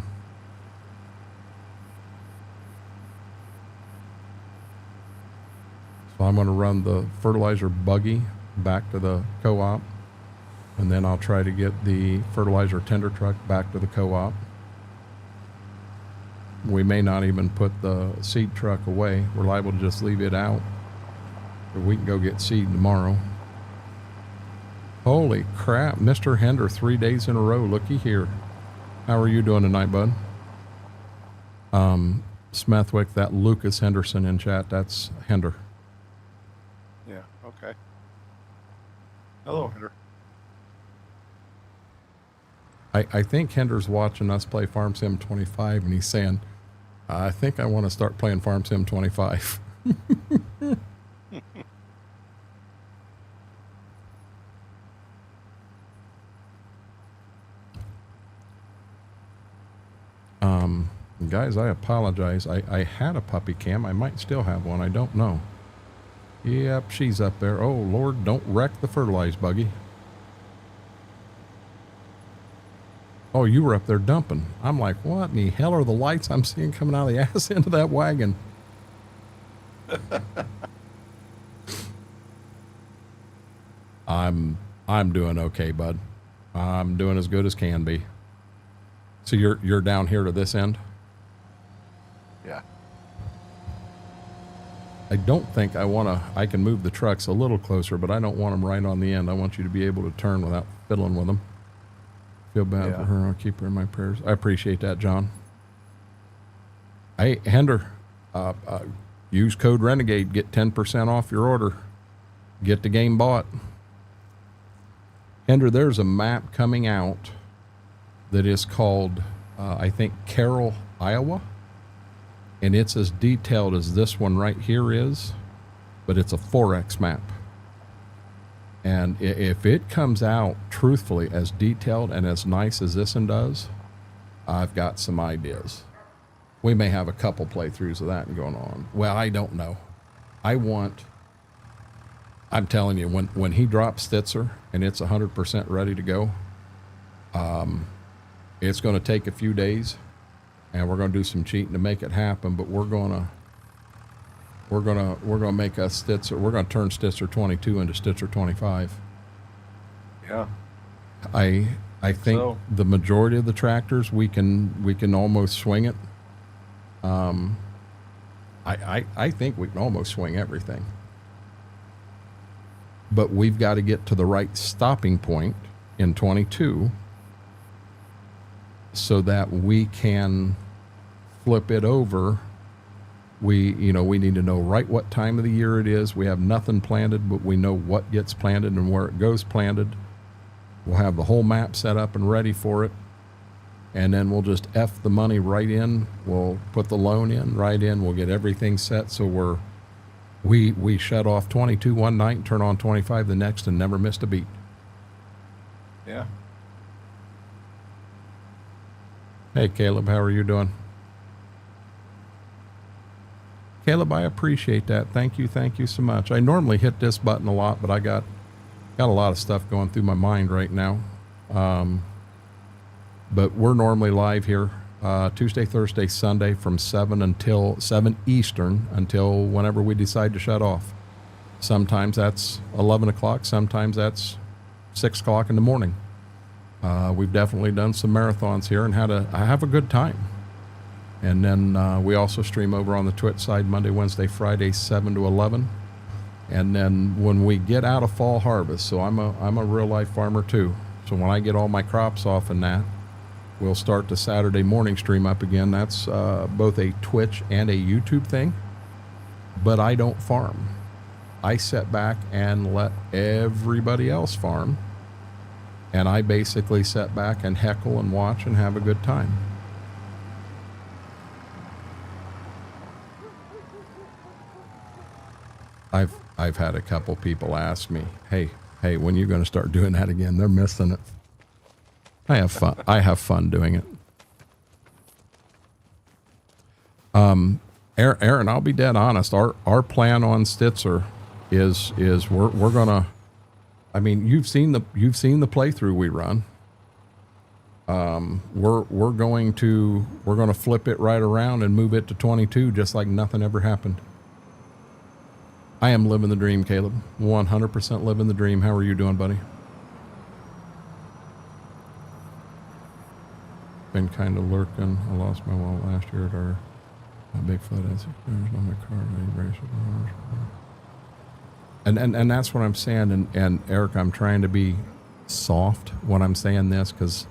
I'm going to run the fertilizer buggy back to the co-op, and then I'll try to get the fertilizer tender truck back to the co-op. We may not even put the seed truck away. We're liable to just leave it out. We can go get seed tomorrow. Holy crap, Mr. Hender, 3 days in a row. Looky here. How are you doing tonight, bud? Smethwick, that Lucas Henderson in chat, that's Hender. Yeah, okay. Hello, Hender. I think Hender's watching us play Farm Sim 25, and he's saying, I think I want to start playing Farm Sim 25. Guys, I apologize. I had a puppy cam. I might still have one. I don't know. Yep, she's up there. Oh, Lord, don't wreck the fertilized buggy. Oh, you were up there dumping. I'm like, what in the hell are the lights I'm seeing coming out of the ass end of that wagon? I'm doing okay, bud. I'm doing as good as can be. So you're down here to this end? Yeah. I don't think I can move the trucks a little closer, but I don't want them right on the end. I want you to be able to turn without fiddling with them. Feel bad for her. I'll keep her in my prayers. I appreciate that, John. Hey, Hender, use code Renegade. Get 10% off your order. Get the game bought. Hender, there's a map coming out that is called I think Carroll, Iowa. And it's as detailed as this one right here is, but it's a 4X map. And if it comes out truthfully as detailed and as nice as this one does, I've got some ideas. We may have a couple playthroughs of that going on. Well, I don't know. I'm telling you, when he drops Stitzer and it's 100% ready to go, it's going to take a few days, and we're going to do some cheating to make it happen. But we're gonna make us Stitzer. We're going to turn Stitzer 22 into Stitzer 25. Yeah. I think So, the majority of the tractors we can almost swing it. I think we can almost swing everything. But we've got to get to the right stopping point in 22 so that we can flip it over. We need to know right what time of the year it is. We have nothing planted, but we know what gets planted and where it goes planted. We'll have the whole map set up and ready for it. And then we'll just F the money right in. We'll put the loan in right in. We'll get everything set so we shut off 22 one night and turn on 25 the next and never missed a beat. yeah. Hey, Caleb, how are you doing? Caleb, I appreciate that. Thank you so much. I normally hit this button a lot, but I got a lot of stuff going through my mind right now. But we're normally live here Tuesday, Thursday, Sunday from 7 Eastern until whenever we decide to shut off. Sometimes that's 11 o'clock. Sometimes that's 6 o'clock in the morning. We've definitely done some marathons here and have a good time. And then we also stream over on the Twitch side Monday, Wednesday, Friday, 7 to 11. And then when we get out of fall harvest, so I'm a real life farmer too. So when I get all my crops off and that, we'll start the Saturday morning stream up again. That's both a Twitch and a YouTube thing. But I don't farm. I sit back and let everybody else farm. And I basically sit back and heckle and watch and have a good time. I've had a couple people ask me, hey, when are you going to start doing that again? They're missing it. I have fun. I have fun doing it. Aaron, I'll be dead honest. Our plan on Stitzer is we're gonna. I mean, you've seen the playthrough we run. We're gonna flip it right around and move it to 22, just like nothing ever happened. I am living the dream, Caleb. 100% living the dream. How are you doing, buddy? Been kind of lurking. I lost my wallet last year at our Bigfoot had 6 years on my car. And that's what I'm saying. And Eric, I'm trying to be soft when I'm saying this because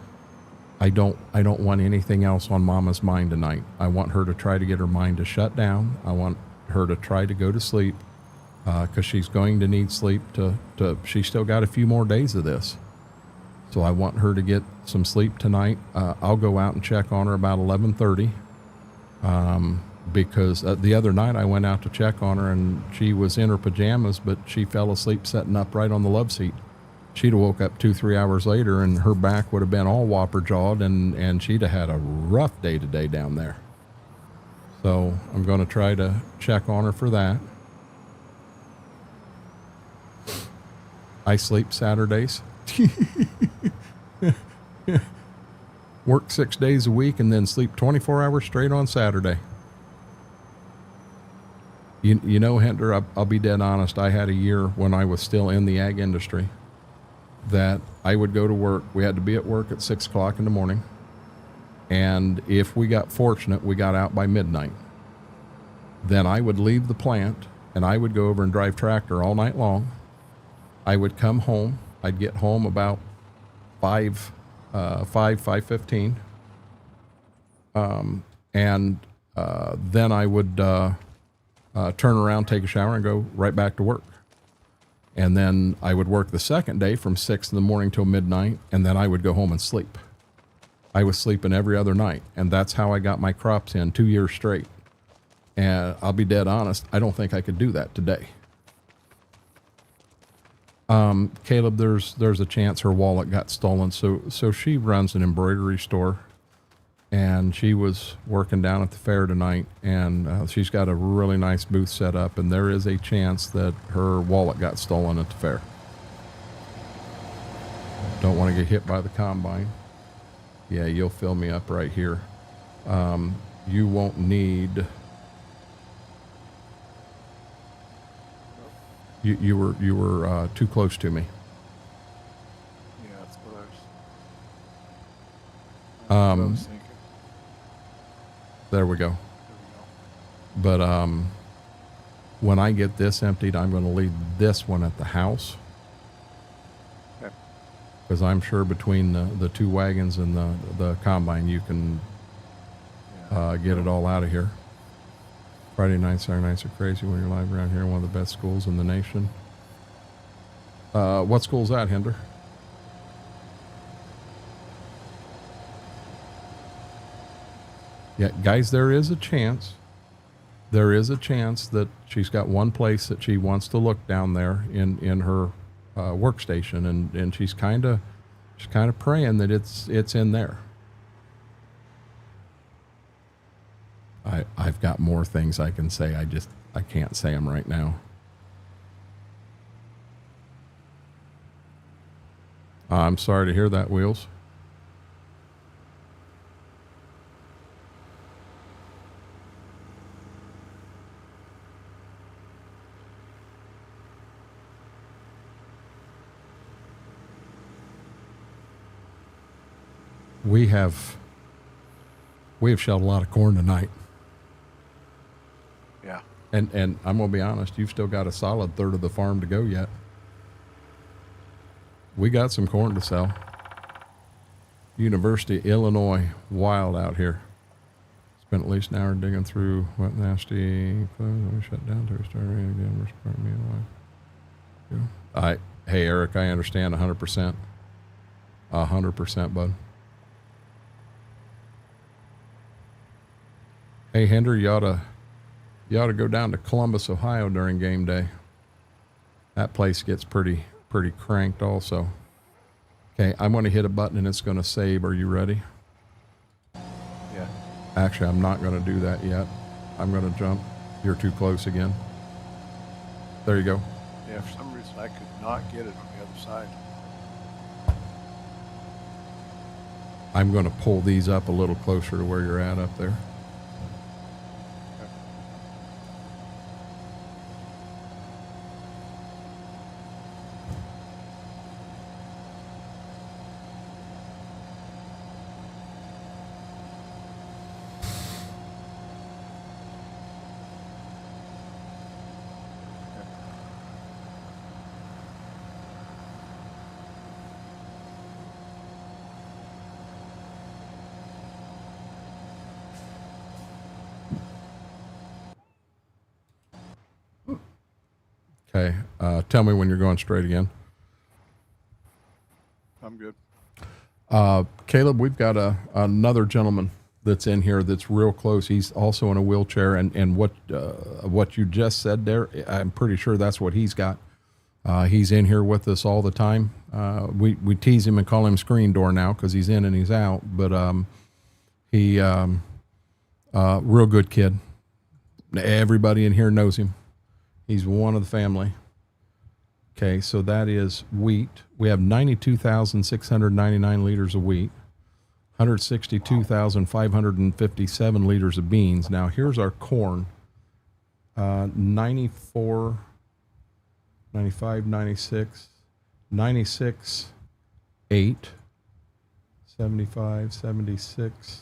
I don't want anything else on Mama's mind tonight. I want her to try to get her mind to shut down. I want her to try to go to sleep because she's going to need sleep she's still got a few more days of this. So I want her to get some sleep tonight. I'll go out and check on her about 11:30 because the other night I went out to check on her and she was in her pajamas, but she fell asleep sitting up right on the love seat. She'd have woke up 2-3 hours later and her back would have been all whopper jawed and she'd have had a rough day today down there. So I'm going to try to check on her for that. I sleep Saturdays. Work 6 days a week and then sleep 24 hours straight on Saturday. You know, Hender, I'll be dead honest. I had a year when I was still in the ag industry that I would go to work. We had to be at work at 6 o'clock in the morning. And if we got fortunate, we got out by midnight. Then I would leave the plant and I would go over and drive tractor all night long. I would come home. I'd get home about 5:15. And then I would turn around, take a shower, and go right back to work. And then I would work the second day from 6 in the morning till midnight, and then I would go home and sleep. I was sleeping every other night, and that's how I got my crops in 2 years straight. And I'll be dead honest, I don't think I could do that today. Caleb, there's a chance her wallet got stolen. So she runs an embroidery store, and she was working down at the fair tonight, and she's got a really nice booth set up, and there is a chance that her wallet got stolen at the fair. Don't want to get hit by the combine. Yeah, you'll fill me up right here. You won't need. You were too close to me. Yeah, that's what I was thinking. There we go. There we go. But when I get this emptied, I'm going to leave this one at the house. Okay. Because I'm sure between the two wagons and the combine, you can get it all out of here. Friday nights, Saturday nights are crazy when you're live around here. One of the best schools in the nation. What school's that, Hinder? Yeah, guys, there is a chance. There is a chance that she's got one place that she wants to look down there in her workstation, and she's kind of praying that it's in there. I've got more things I can say. I can't say them right now. I'm sorry to hear that, Wheels. We have shelled a lot of corn tonight. Yeah. And I'm going to be honest, you've still got a solid third of the farm to go yet. We got some corn to sell. University of Illinois, wild out here. Spent at least an hour digging through wet, nasty clothes. We shut down to restart again. Hey, Eric, I understand 100%. 100%, bud. Hey, Hinder, you ought to go down to Columbus, Ohio during game day. That place gets pretty cranked also. Okay, I'm going to hit a button and it's going to save. Are you ready? Yeah. Actually, I'm not going to do that yet. I'm going to jump. You're too close again. There you go. Yeah, for some reason I could not get it on the other side. I'm going to pull these up a little closer to where you're at up there. Okay, tell me when you're going straight again. I'm good. Caleb, we've got another gentleman that's in here that's real close. He's also in a wheelchair, and what you just said there, I'm pretty sure that's what he's got. He's in here with us all the time. We tease him and call him Screen Door now because he's in and he's out, but he real good kid. Everybody in here knows him. He's one of the family. Okay, so that is wheat. We have 92,699 liters of wheat, 162,557 liters of beans. Now, here's our corn. 94, 95, 96, 96, 8, 75, 76.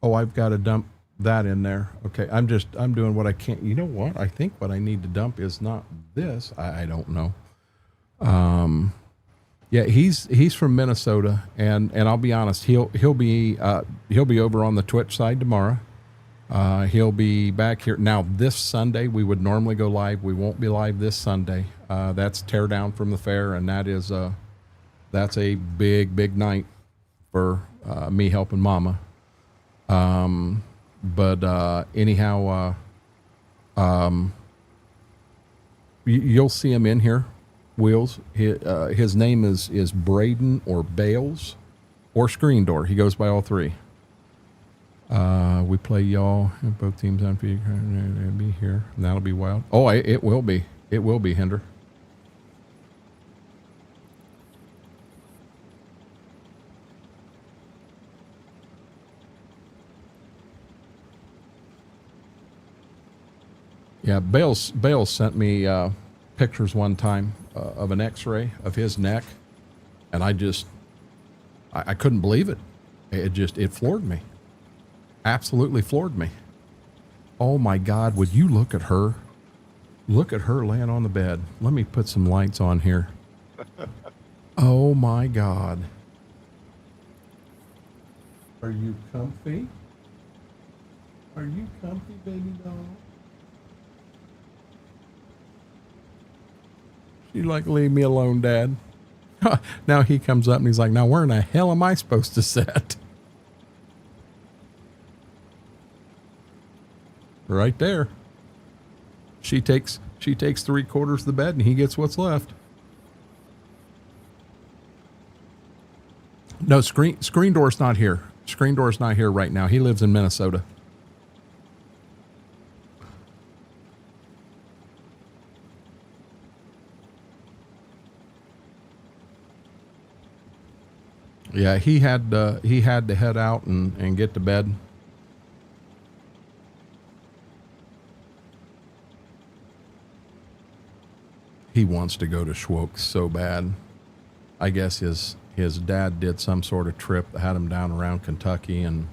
Oh, I've got to dump that in there. Okay, I'm doing what I can't. You know what? I think what I need to dump is not this. I don't know. Yeah, he's from Minnesota, and I'll be honest, he'll be over on the Twitch side tomorrow. He'll be back here now. This Sunday we would normally go live. We won't be live this Sunday. That's tear down from the fair, and that is That's a big, big night for me helping Mama. But anyhow, you'll see him in here, Wheels. His name is Braden or Bales or Screen Door. He goes by all three. We play y'all. Both teams on be here. And that'll be wild. Oh, it will be. It will be, Hinder. Yeah, Bales sent me pictures one time of an X-ray of his neck, and I couldn't believe it. It floored me. Absolutely floored me. Oh my God, would you look at her? Look at her laying on the bed. Let me put some lights on here. Oh my God. Are you comfy? Are you comfy, baby doll? She's like, leave me alone, Dad. Now he comes up and he's like, now where in the hell am I supposed to sit? Right there. She takes 3/4 of the bed and he gets what's left. No, Screen Door's not here. Screen Door's not here right now. He lives in Minnesota. Yeah, he had to head out and get to bed. He wants to go to Schwoke so bad. I guess his dad did some sort of trip that had him down around Kentucky, and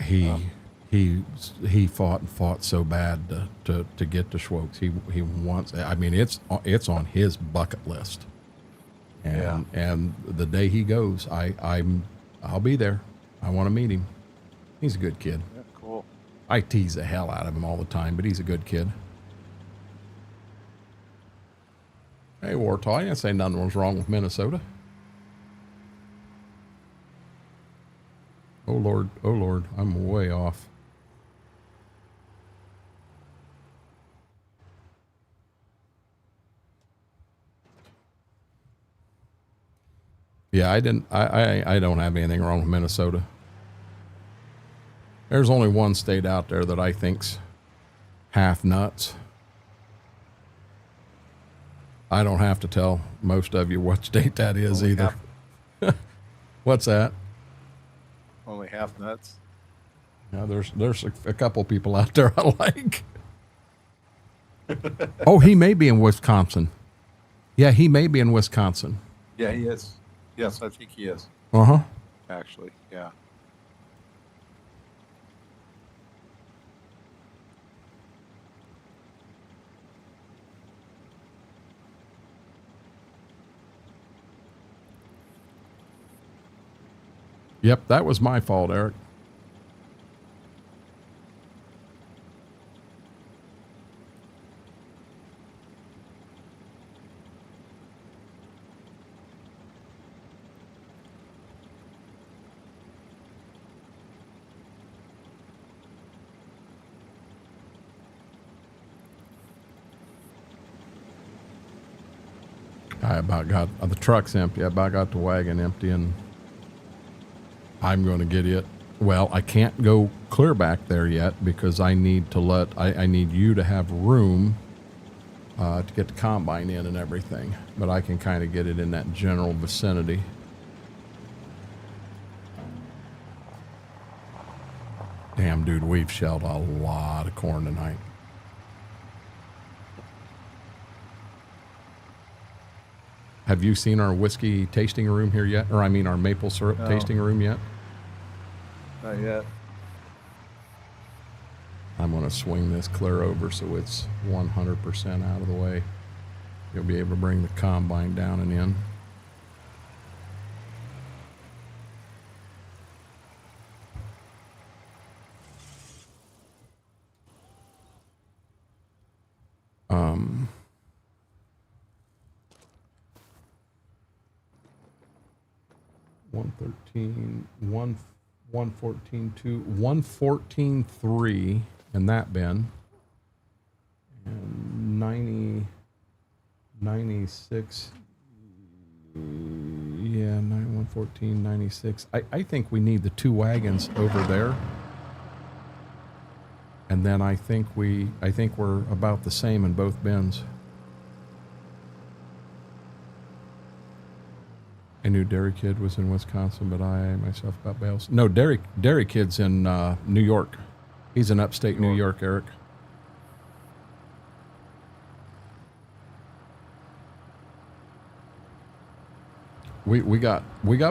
he fought so bad to get to Schwoke. He wants. I mean, it's on his bucket list. And the day he goes, I'll be there. I want to meet him. He's a good kid. Yeah, cool. I tease the hell out of him all the time, but he's a good kid. Hey, Wartall, I didn't say nothing was wrong with Minnesota. Oh Lord, I'm way off. Yeah, I don't have anything wrong with Minnesota. There's only one state out there that I think's half nuts. I don't have to tell most of you what state that is Only either. What's that? Only half nuts. Yeah, there's a couple people out there I like. Oh, he may be in Wisconsin. Yeah, he may be in Wisconsin. Yeah, he is. Yes, I think he is. Uh-huh. Actually, yeah. Yep, that was my fault, Eric. I about got the truck's empty. I about got the wagon empty, and I'm going to get it. Well, I can't go clear back there yet because I need to I need you to have room to get the combine in and everything. But I can kind of get it in that general vicinity. Damn, dude, we've shelled a lot of corn tonight. Have you seen our whiskey tasting room here yet? Or I mean our maple syrup tasting room yet? Not yet. I'm going to swing this clear over so it's 100% out of the way. You'll be able to bring the combine down and in. 113, 114, 2, 114.3 in that bin. And 90, 96. Yeah, 114, 96. I think we need the 2 wagons over there. And then I think we're about the same in both bins. I knew Dairy Kid was in Wisconsin, but I myself got bales. No, Dairy Kid's in New York. He's in upstate New York, Eric. We got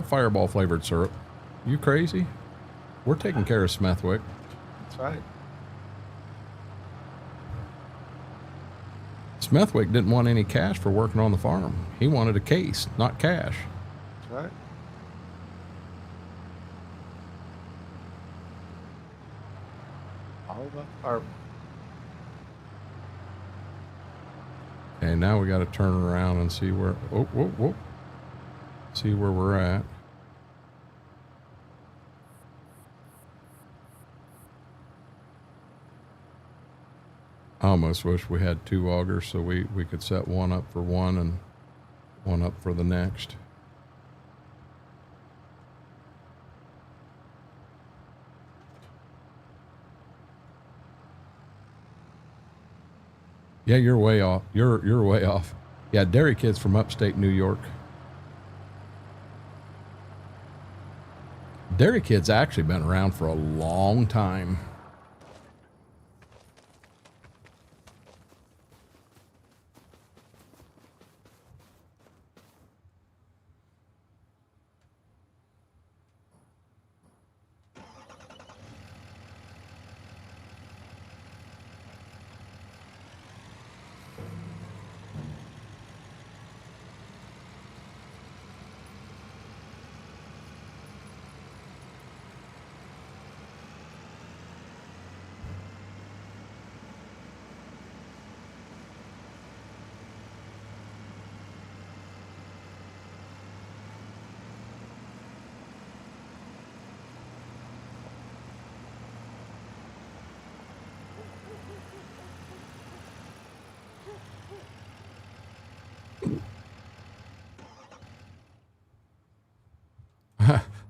Fireball flavored syrup. You crazy? We're taking care of Smethwick. That's right. Smethwick didn't want any cash for working on the farm. He wanted a case, not cash. That's right. All about farm. And now we got to turn around and see where. See where we're at. I almost wish we had 2 augers so we could set one up for one and one up for the next. Yeah, you're way off. You're way off. Yeah, Dairy Kid's from upstate New York. Dairy Kid's actually been around for a long time.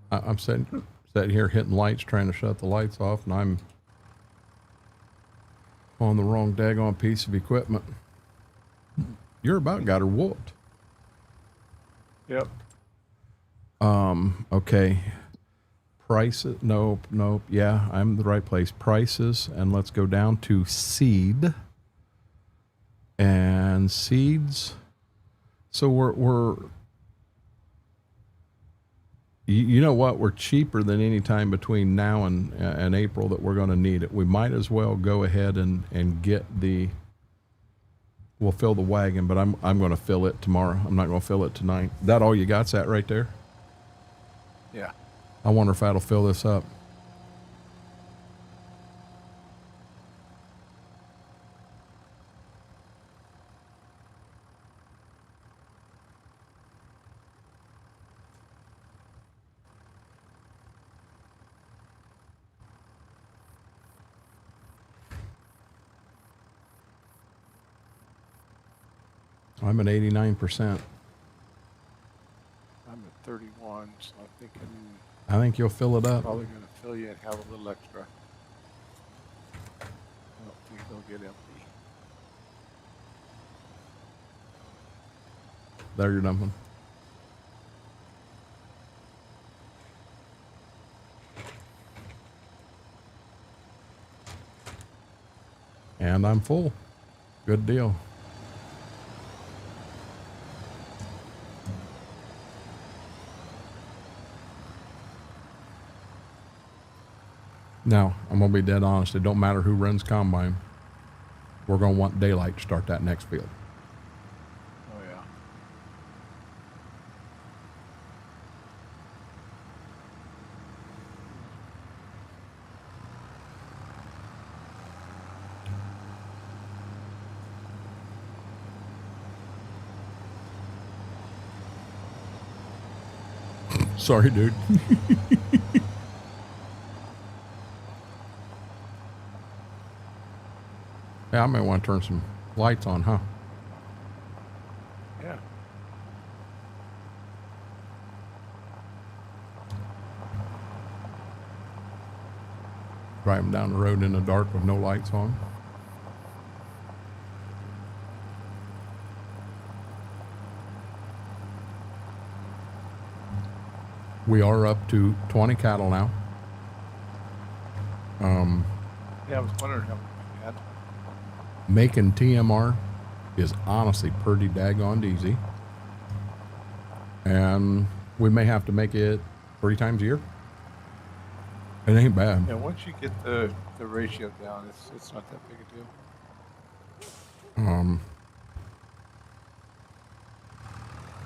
I'm sitting here hitting lights, trying to shut the lights off, and I'm on the wrong daggone piece of equipment. You're about got her whooped. Yep. Okay. Prices. Nope. Yeah, I'm in the right place. Prices, and let's go down to seed. And seeds. So we're you know what? We're cheaper than any time between now and April that we're going to need it. We might as well go ahead and get the. We'll fill the wagon, but I'm going to fill it tomorrow. I'm not going to fill it tonight. That all you got's that right there? Yeah. I wonder if that'll fill this up. I'm at 89%. I'm at 31, so I'm thinking I think you'll fill it up. probably going to fill you and have a little extra. I don't think they'll get empty. There you're dumping. And I'm full. Good deal. Now, I'm going to be dead honest. It don't matter who runs combine. We're going to want daylight to start that next field. Oh, yeah. Sorry, dude. Yeah, I might want to turn some lights on, huh? Yeah. Driving down the road in the dark with no lights on. We are up to 20 cattle now. Yeah, I was wondering how many we had. Making TMR is honestly pretty daggone easy. And we may have to make it 3 times a year. It ain't bad. Yeah, once you get the ratio down, it's not that big a deal. I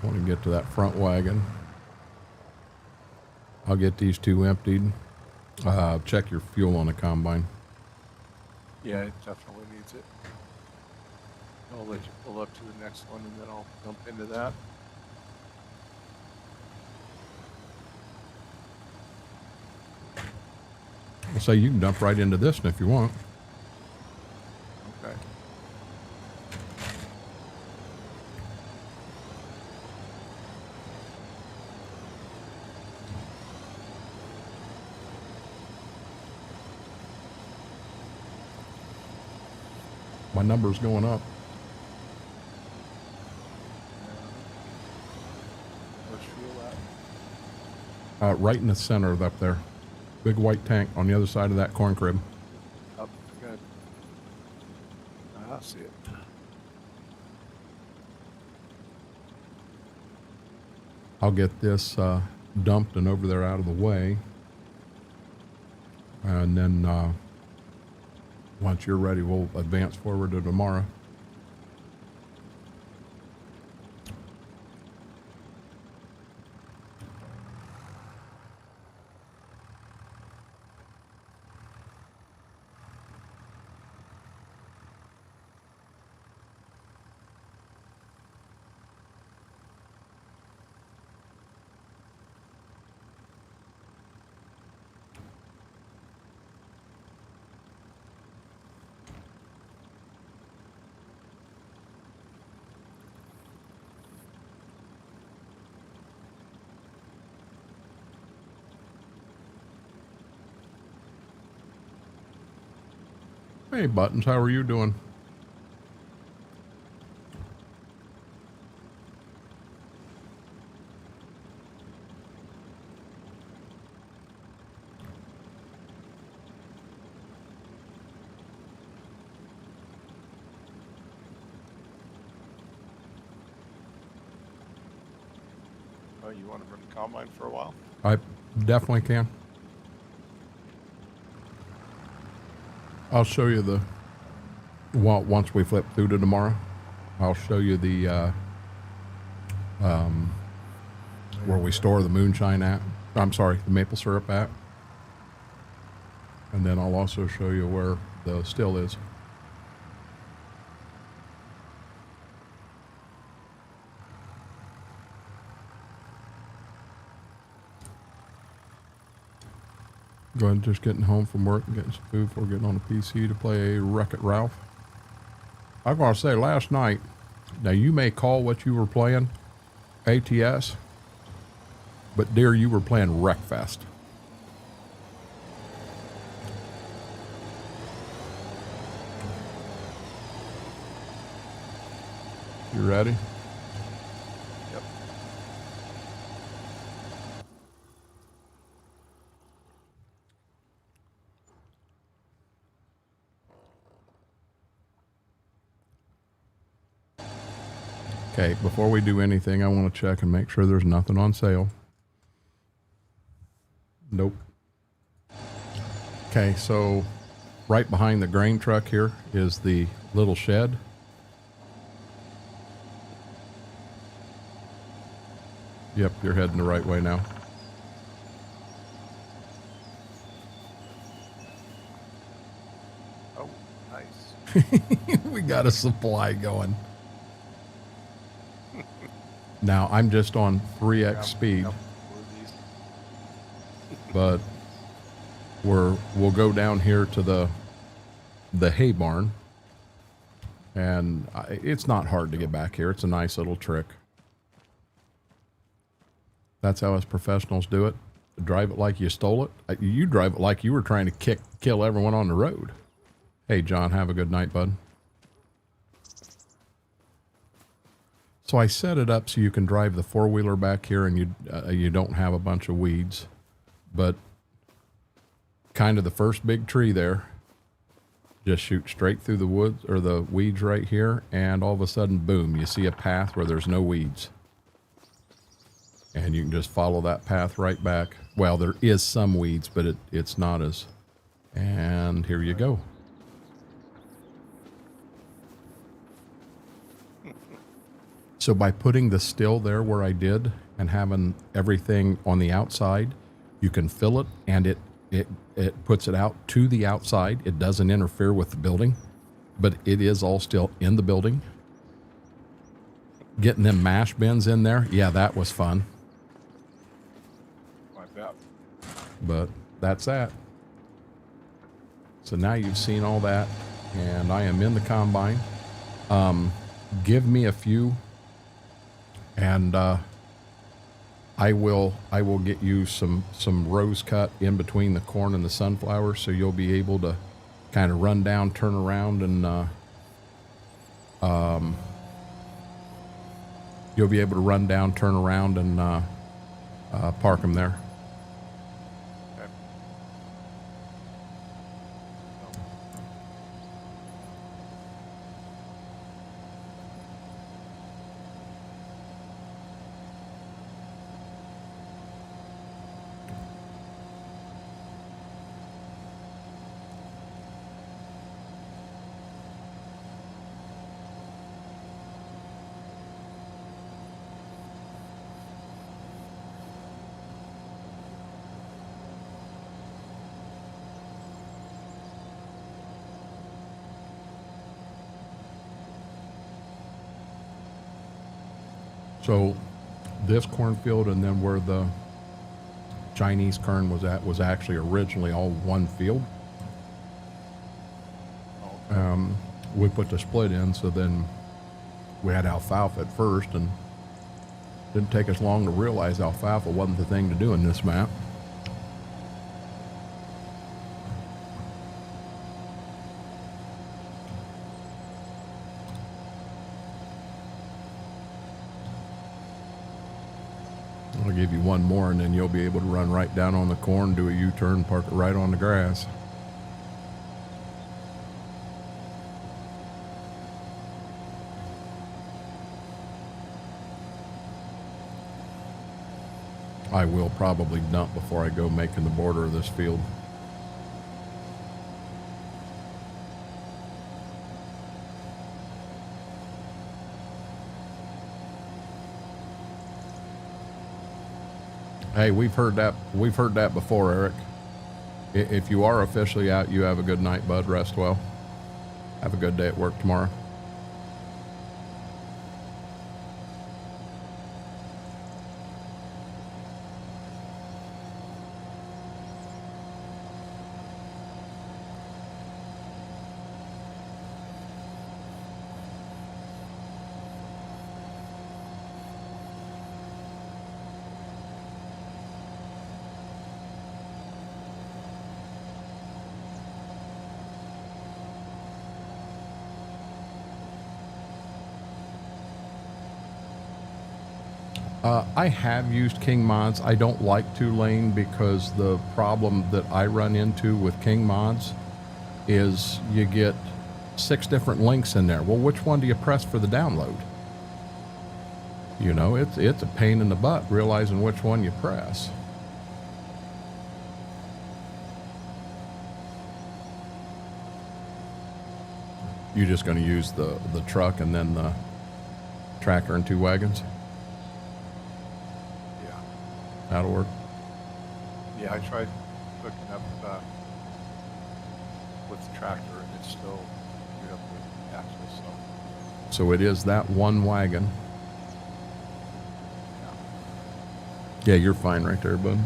want to get to that front wagon. I'll get these 2 emptied. Check your fuel on the combine. Yeah, it definitely needs it. I'll let you pull up to the next one and then I'll jump into that. I'll say you can dump right into this if you want. Okay. My number's going up. Where's fuel at? Right in the center of up there. Big white tank on the other side of that corn crib. Up, good. I see it. I'll get this dumped and over there out of the way. And then once you're ready, we'll advance forward to tomorrow. Hey, Buttons, how are you doing? Oh, you want to run the combine for a while? I definitely can. I'll show you the, well, once we flip through to tomorrow, I'll show you the, where we store the moonshine at. I'm sorry, the maple syrup at. And then I'll also show you where the still is. Go ahead, just getting home from work and getting some food before getting on the PC to play Wreck-It Ralph. I'm going to say last night, now you may call what you were playing ATS, but dear, you were playing Wreckfest. You ready? Yep. Okay, before we do anything, I want to check and make sure there's nothing on sale. Nope. Okay, so right behind the grain truck here is the little shed. Yep, you're heading the right way now. Oh, nice. We got a supply going. Now, I'm just on 3x speed. Yep. Where are these? but we'll go down here to the hay barn, and it's not hard to get back here. It's a nice little trick. That's how us professionals do it. Drive it like you stole it. You drive it like you were trying to kill everyone on the road. Hey, John, have a good night, bud. So I set it up so you can drive the four-wheeler back here and you don't have a bunch of weeds. But kind of the first big tree there, just shoot straight through the woods or the weeds right here, and all of a sudden, boom, you see a path where there's no weeds. And you can just follow that path right back. Well, there is some weeds, but it's not as... And here you go. So by putting the still there where I did and having everything on the outside, you can fill it, and it puts it out to the outside. It doesn't interfere with the building, but it is all still in the building. Getting them mash bins in there, yeah, that was fun. But that's that. So now you've seen all that, and I am in the combine. Give me a few, and I will get you some rows cut in between the corn and the sunflower, so you'll be able to kind of run down, turn around, and you'll be able to run down, turn around, and park them there. So this cornfield and then where the Chinese kern was at was actually originally all one field. We put the split in, so then we had alfalfa at first, and didn't take us long to realize alfalfa wasn't the thing to do in this map. I'll give you one more, and then you'll be able to run right down on the corn, do a U-turn, park it right on the grass. I will probably dump before I go making the border of this field. Hey, we've heard that before, Eric. If you are officially out, you have a good night, bud. Rest well. Have a good day at work tomorrow. I have used King mods. I don't like 2-lane because the problem that I run into with King mods is you get 6 different links in there. Well, which one do you press for the download? You know, it's a pain in the butt realizing which one you press. You're just going to use the truck and then the tractor and 2 wagons? That'll work. Yeah, I tried hooking up with the tractor, and it's still geared up with the axle. So it is that one wagon. Yeah, you're fine right there, bud.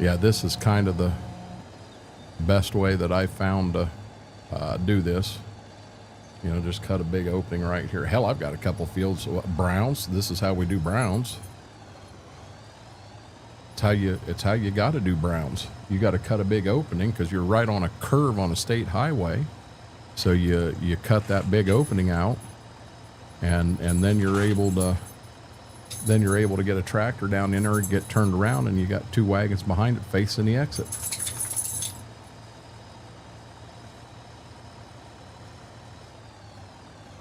Yeah, this is kind of the best way that I found to do this. You know, just cut a big opening right here. Hell, I've got a couple fields of browns. This is how we do browns. It's how you got to do browns. You got to cut a big opening because you're right on a curve on a state highway. So you cut that big opening out, and then you're able to get a tractor down in there and get turned around, and you got 2 wagons behind it facing the exit.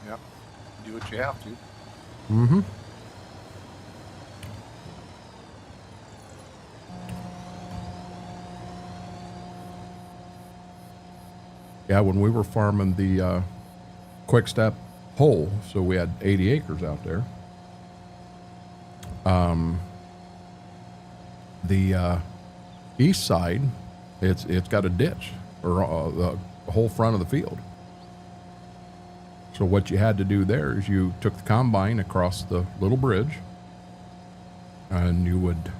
Yep. Do what you have to. Mm-hmm. Yeah, when we were farming the quick step whole, so we had 80 acres out there. The east side, it's got a ditch, or the whole front of the field. So what you had to do there is you took the combine across the little bridge, and you would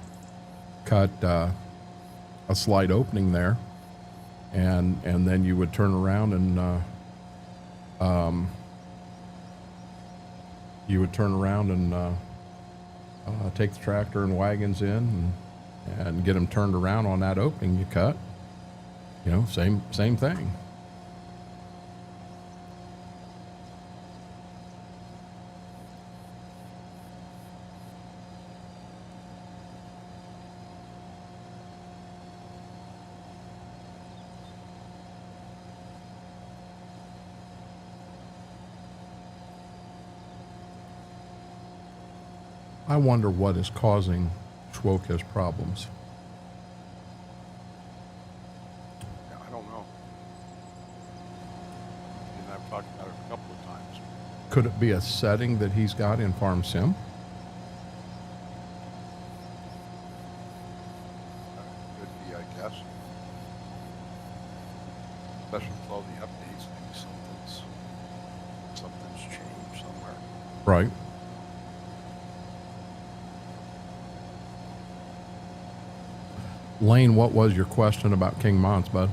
cut a slight opening there, and then you would turn around and take the tractor and wagons in and get them turned around on that opening you cut. You know, same thing. I wonder what is causing Schwoka's problems. Yeah, I don't know. And I've talked about it a couple of times. Could it be a setting that he's got in Farm Sim? Could be, I guess. Especially with all the updates, maybe something's changed somewhere. Right. Lane, what was your question about King Mons, bud?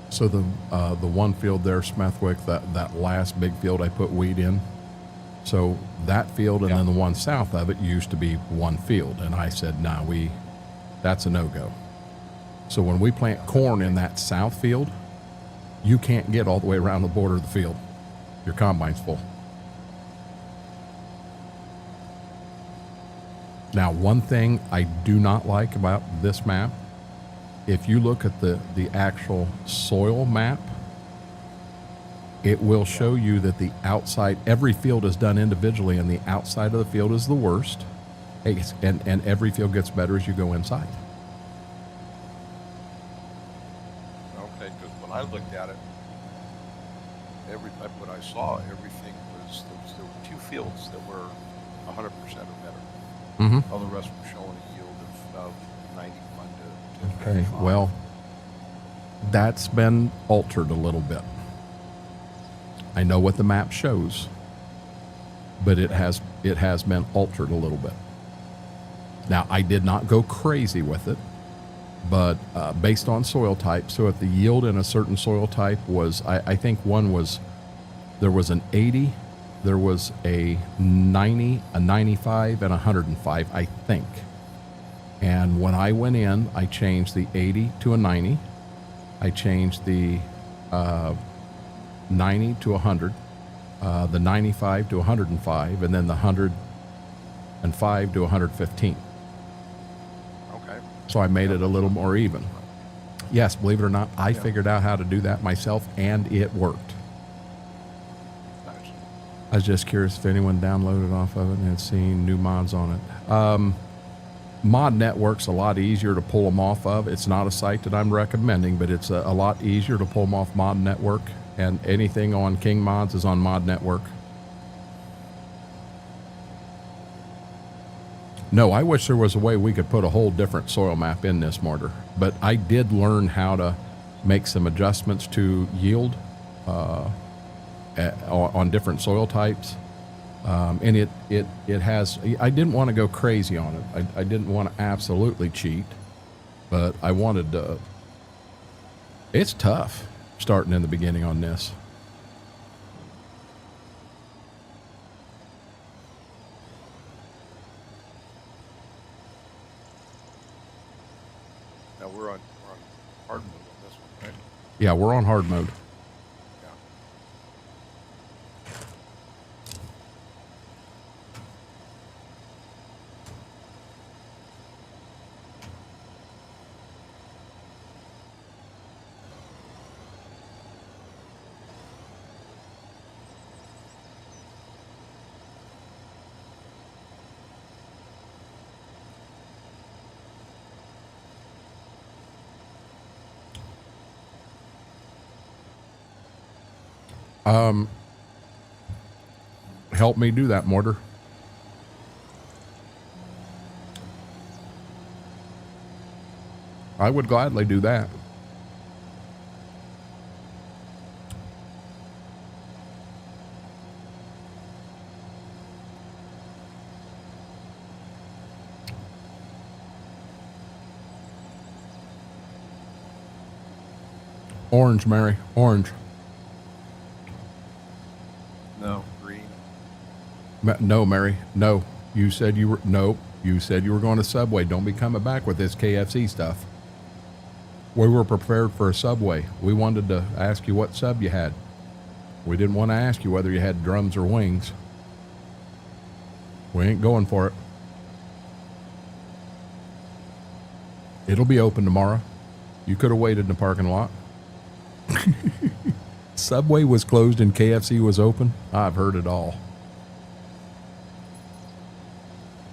So the one field there, Smethwick, that last big field I put wheat in. So that field and then the one south of it used to be one field, and I said, nah, that's a no-go. So when we plant corn in that south field, you can't get all the way around the border of the field. Your combine's full. Now, one thing I do not like about this map, if you look at the actual soil map, it will show you that the outside, every field is done individually, and the outside of the field is the worst, and every field gets better as you go inside. Okay, because when I looked at it, what I saw, everything was, there were 2 fields that were 100% or better. Mm-hmm. All the rest were showing a yield of 91 to Okay, 55. well, that's been altered a little bit. I know what the map shows, but it has been altered a little bit. Now, I did not go crazy with it, but based on soil type, so if the yield in a certain soil type was, I think one was, there was an 80, there was a 90, a 95, and a 105, I think. And when I went in, I changed the 80 to a 90. I changed the 90 to 100, the 95 to 105, and then the 105 to 115. Okay. So I made it a little more even. Yes, believe it or not, I figured out how to do that myself, and it worked. Nice. I was just curious if anyone downloaded off of it and had seen new mods on it. Mod Network's a lot easier to pull them off of. It's not a site that I'm recommending, but it's a lot easier to pull them off Mod Network, and anything on King Mods is on Mod Network. No, I wish there was a way we could put a whole different soil map in this mortar, but I did learn how to make some adjustments to yield on different soil types. And it has, I didn't want to go crazy on it. I didn't want to absolutely cheat, but I wanted to, it's tough starting in the beginning on this. Now we're on hard mode on this one, right? Yeah, we're on hard mode. Yeah. Help me do that, Mortar. I would gladly do that. Orange, Mary. Orange. No, green. No, Mary. No. You said you were, no. You said you were going to Subway. Don't be coming back with this KFC stuff. We were prepared for a Subway. We wanted to ask you what sub you had. We didn't want to ask you whether you had drums or wings. We ain't going for it. It'll be open tomorrow. You could have waited in the parking lot. Subway was closed and KFC was open. I've heard it all.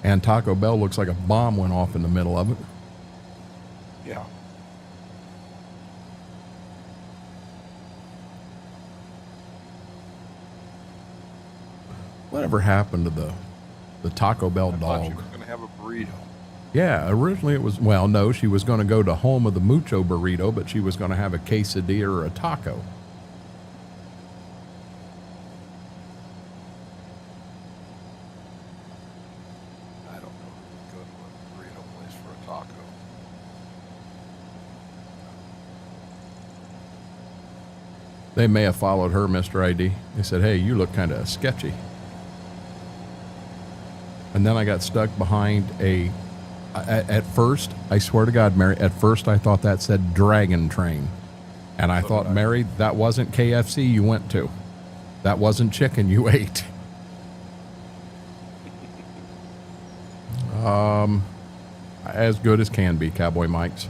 And Taco Bell looks like a bomb went off in the middle of it. Yeah. Whatever happened to the Taco Bell I thought she dog? was going to have a burrito. Yeah, originally it was, well, no, she was going to go to Home of the Mucho Burrito, but she was going to have a quesadilla or a taco. I don't know who would go to a burrito place for a taco. They may have followed her, Mr. ID. They said, hey, you look kind of sketchy. And then I got stuck behind at first, I swear to God, Mary, at first I thought that said Dragon Train. And I So thought, did I. Mary, that wasn't KFC you went to. That wasn't chicken you ate. As good as can be, Cowboy Mike's.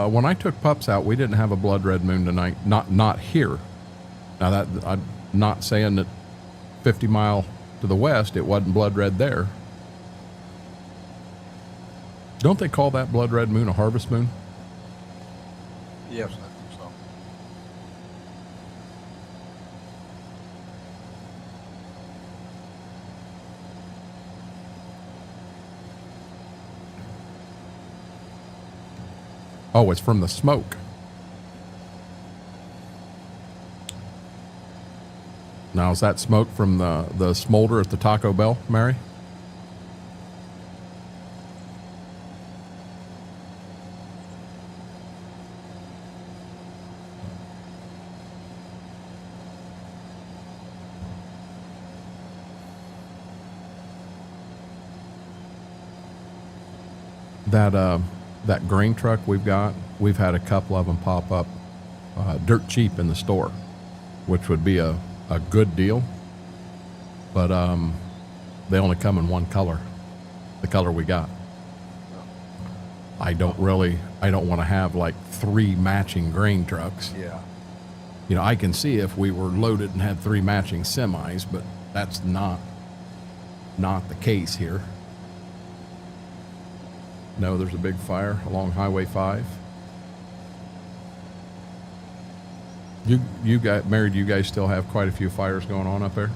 When I took pups out, we didn't have a blood red moon tonight. Not here. Now that I'm not saying that 50 mile to the west it wasn't blood red there. Don't they call that blood red moon a harvest moon? Yes, I think so. Oh, it's from the smoke. Now, is that smoke from the smolder at the Taco Bell, Mary? That grain truck we've had a couple of them pop up dirt cheap in the store, which would be a good deal. But they only come in one color, the color we got. I don't want to have like 3 matching grain trucks. Yeah. You know, I can see if we were loaded and had 3 matching semis, but that's not the case here. No, there's a big fire along Highway 5. You guys, Mary, do you guys still have quite a few fires going on up there?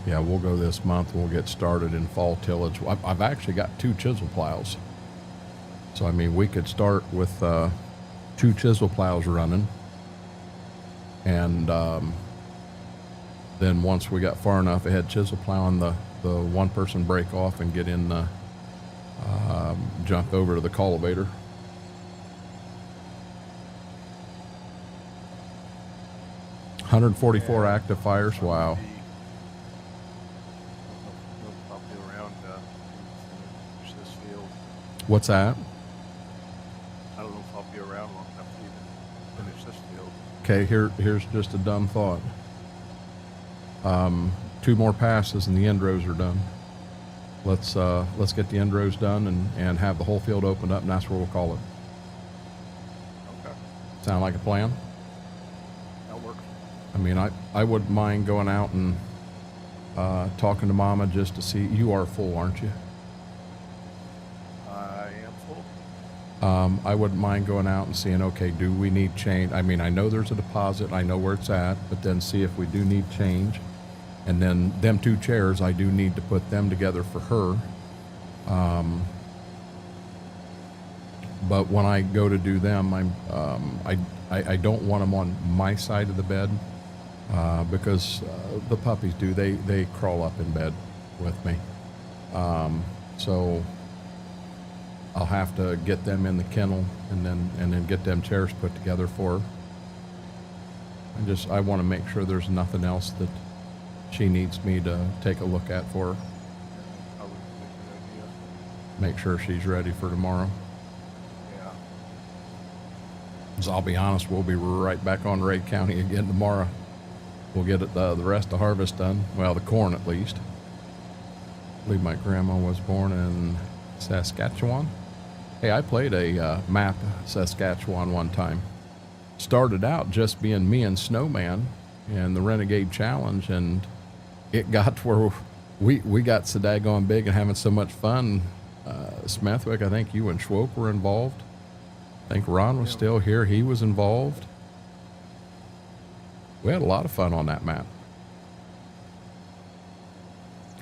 Yeah, we'll go this month. We'll get started in fall tillage. I've actually got 2 chisel plows. So, I mean, we could start with 2 chisel plows running. And then once we got far enough ahead, chisel plowing the one person break off and get in the, jump over to the cultivator. $144 active fires. Wow. No property around finish this field. What's that? I don't know if I'll be around long enough to even finish this field. Okay, here's just a dumb thought. 2 more passes and the end rows are done. Let's get the end rows done and have the whole field opened up, and that's where we'll call it. Okay. Sound like a plan? That works. I mean, I wouldn't mind going out and talking to Mama just to see. You are full, aren't you? I am full. I wouldn't mind going out and seeing, okay, do we need change? I mean, I know there's a deposit. I know where it's at, but then see if we do need change. And then them 2 chairs, I do need to put them together for her. But when I go to do them, I don't want them on my side of the bed because the puppies do. They crawl up in bed with me. So I'll have to get them in the kennel and then get them chairs put together for her. I want to make sure there's nothing else that she needs me to take a look at for her. Probably a good idea. Make sure she's ready for tomorrow. Yeah. 'Cause I'll be honest, we'll be right back on Ray County again tomorrow. We'll get it, the rest of harvest done. Well, the corn at least. I believe my grandma was born in Saskatchewan. Hey, I played a map Saskatchewan one time. Started out just being me and Snowman and the Renegade Challenge, and it got to where we got so daggone big and having so much fun. Smethwick, I think you and Schwope were involved. I think Ron was still here. He was involved. We had a lot of fun on that map.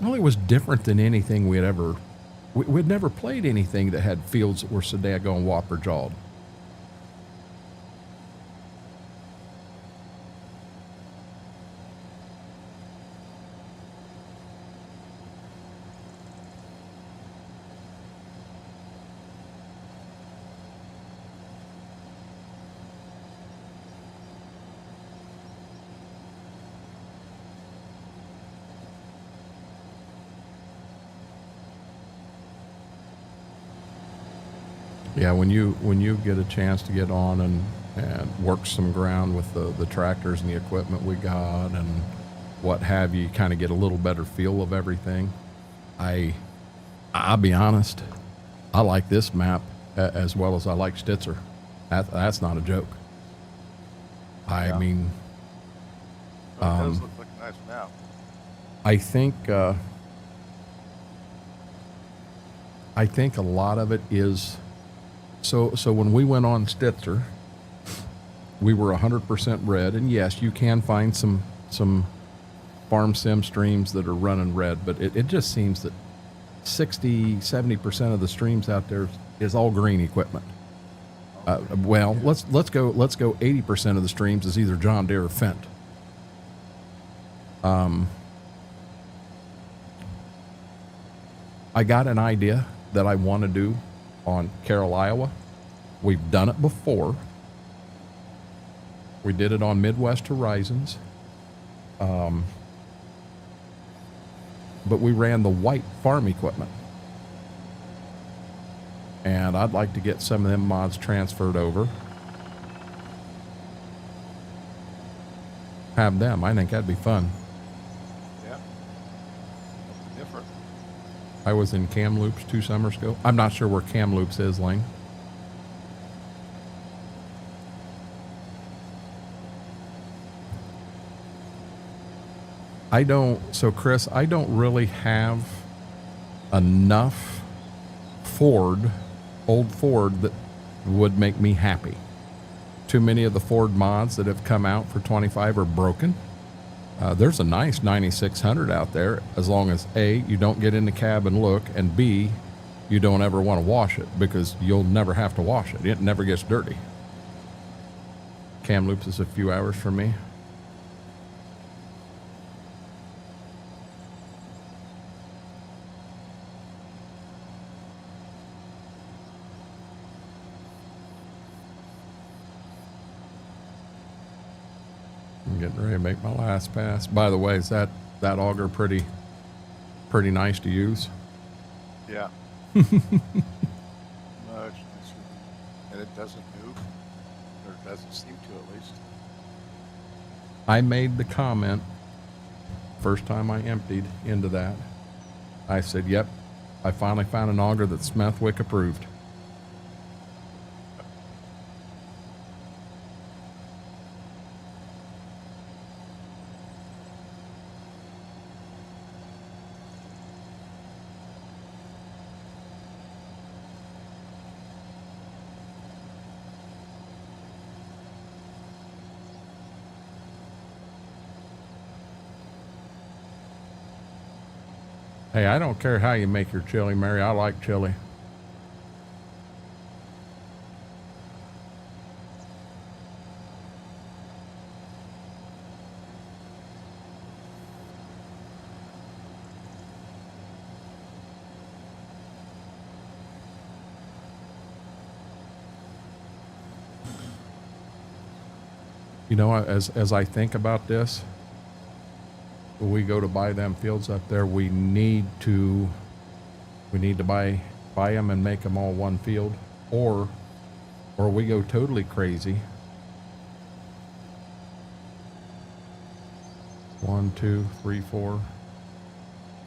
Well, it was different than anything we had ever... We'd never played anything that had fields that were so daggone whopper-jawed. Yeah, when you get a chance to get on and work some ground with the tractors and the equipment we got and what have you, kind of get a little better feel of everything. I'll be honest, I like this map as well as I like Stitzer. That's not a joke. I mean, It does look like a nice map. I think a lot of it is. So when we went on Stitzer, we were 100% red, and yes, you can find some farm sim streams that are running red, but it just seems that 60-70% of the streams out there is all green equipment. Well, let's go 80% of the streams is either John Deere or Fendt. I got an idea that I want to do on Carroll, Iowa. We've done it before. We did it on Midwest Horizons. But we ran the white farm equipment. And I'd like to get some of them mods transferred over. Have them. I think that'd be fun. Yeah. Something different. I was in Kamloops 2 summers ago. I'm not sure where Kamloops is, Lane. So Chris, I don't really have enough old Ford that would make me happy. Too many of the Ford mods that have come out for 25 are broken. There's a nice 9600 out there, as long as A, you don't get in the cab and look, and B, you don't ever want to wash it, because you'll never have to wash it. It never gets dirty. Kamloops is a few hours from me. I'm getting ready to make my last pass. By the way, is that auger pretty nice to use? Yeah. No, and it doesn't move, or it doesn't seem to, at least. I made the comment first time I emptied into that. I said, yep, I finally found an auger that's Smethwick approved. Hey, I don't care how you make your chili, Mary. I like chili. You know, as I think about this, when we go to buy them fields up there, we need to buy them and make them all one field, or we go totally crazy. 1, 2, 3, 4.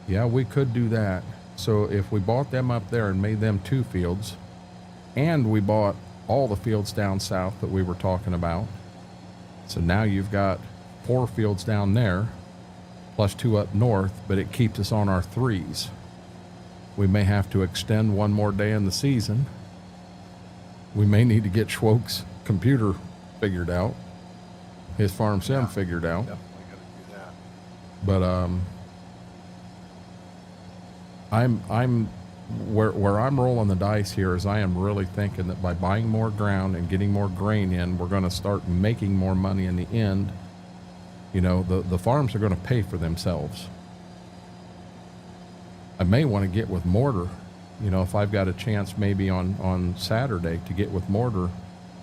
Yeah, we could do that. So if we bought them up there and made them 2 fields, and we bought all the fields down south that we were talking about, so now you've got 4 fields down there, plus 2 up north, but it keeps us on our 3s. We may have to extend one more day in the season. We may need to get Schwoke's computer figured out, his farm sim figured out. Definitely gotta do that. But I'm where I'm rolling the dice here is I am really thinking that by buying more ground and getting more grain in, we're going to start making more money in the end. You know, the farms are going to pay for themselves. I may want to get with mortar, you know, if I've got a chance maybe on Saturday to get with mortar,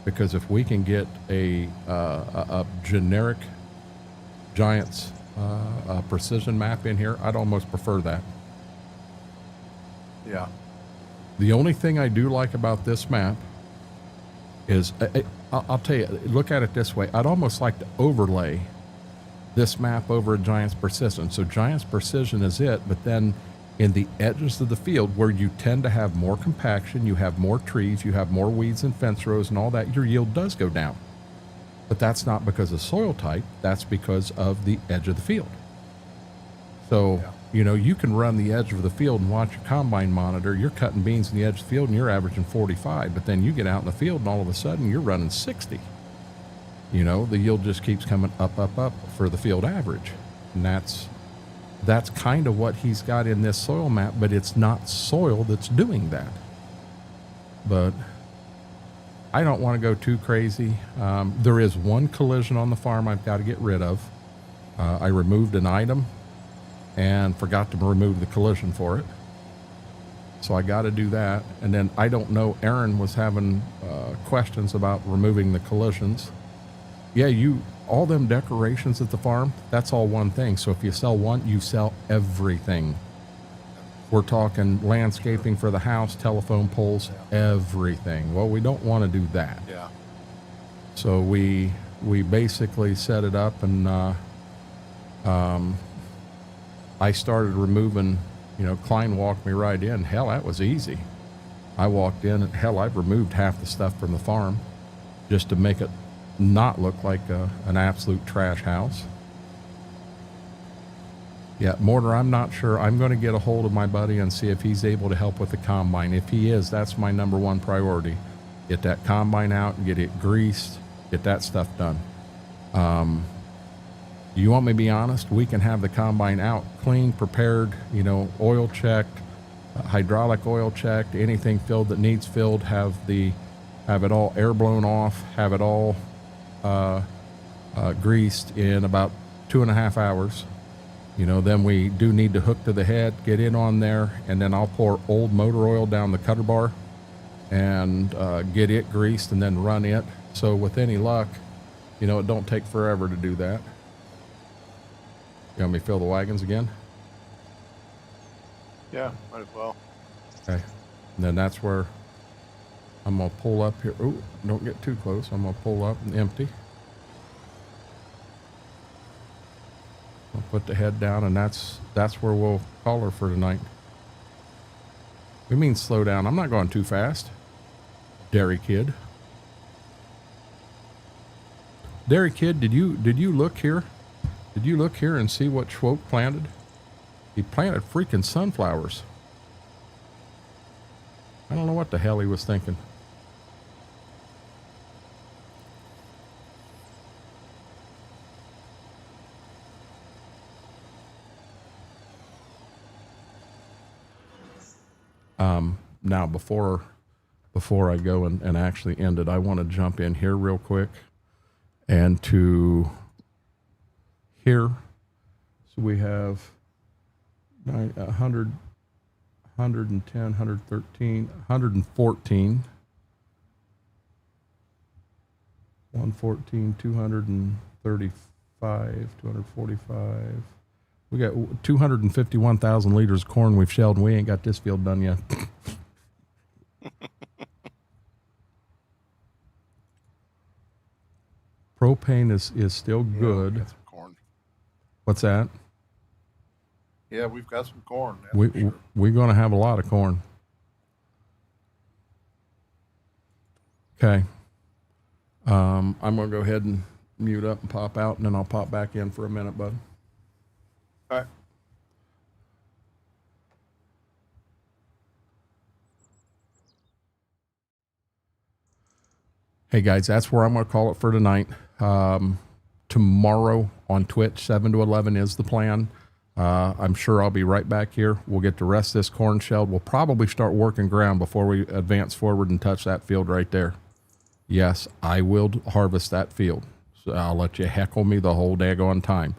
because if we can get a generic Giants precision map in here, I'd almost prefer that. Yeah. The only thing I do like about this map is, I'll tell you, look at it this way. I'd almost like to overlay this map over a Giants Precision. So Giants Precision is it, but then in the edges of the field where you tend to have more compaction, you have more trees, you have more weeds and fence rows and all that, your yield does go down. But that's not because of soil type, that's because of the edge of the field. So, you know, you can run the edge of the field and watch your combine monitor, you're cutting beans in the edge of the field and you're averaging 45, but then you get out in the field and all of a sudden you're running 60. You know, the yield just keeps coming up, up, up for the field average. And that's kind of what he's got in this soil map, but it's not soil that's doing that. But I don't want to go too crazy. There is one collision on the farm I've got to get rid of. I removed an item and forgot to remove the collision for it. So I got to do that. And then I don't know, Aaron was having questions about removing the collisions. Yeah, all them decorations at the farm, that's all one thing. So if you sell one, you sell everything. We're talking landscaping for the house, telephone poles, everything. Well, we don't want to do that. Yeah. So we basically set it up, and I started removing, you know, Klein walked me right in. Hell, that was easy. I walked in, and hell, I've removed half the stuff from the farm just to make it not look like an absolute trash house. Yeah, mortar, I'm not sure. I'm going to get a hold of my buddy and see if he's able to help with the combine. If he is, that's my #1 priority. Get that combine out and get it greased, get that stuff done. You want me to be honest? We can have the combine out, clean, prepared, you know, oil checked, hydraulic oil checked, anything filled that needs filled, have it all air blown off, have it all greased in about 2.5 hours. You know, then we do need to hook to the head, get in on there, and then I'll pour old motor oil down the cutter bar and get it greased and then run it. So with any luck, you know, it don't take forever to do that. You want me to fill the wagons again? Yeah, might as well. Okay. And then that's where I'm going to pull up here. Ooh, don't get too close. I'm going to pull up and empty. I'll put the head down, and that's where we'll call her for tonight. We mean slow down. I'm not going too fast. Dairy Kid. Dairy Kid, did you look here? Did you look here and see what Schwoke planted? He planted freaking sunflowers. I don't know what the hell he was thinking. Now before I go and actually end it, I want to jump in here real quick and to here. So we have 100, 110, 113, 114, 114, 235, 245. We got 251,000 liters of corn we've shelled, and we ain't got this field done yet. Propane is still good. We've got some corn. What's that? Yeah, we've got some corn. We're going to have a lot of corn. Okay. I'm going to go ahead and mute up and pop out, and then I'll pop back in for a minute, bud. All right. Hey guys, that's where I'm going to call it for tonight. Tomorrow on Twitch, 7 to 11 is the plan. I'm sure I'll be right back here. We'll get the rest of this corn shelled. We'll probably start working ground before we advance forward and touch that field right there. Yes, I will harvest that field. So I'll let you heckle me the whole daggone time.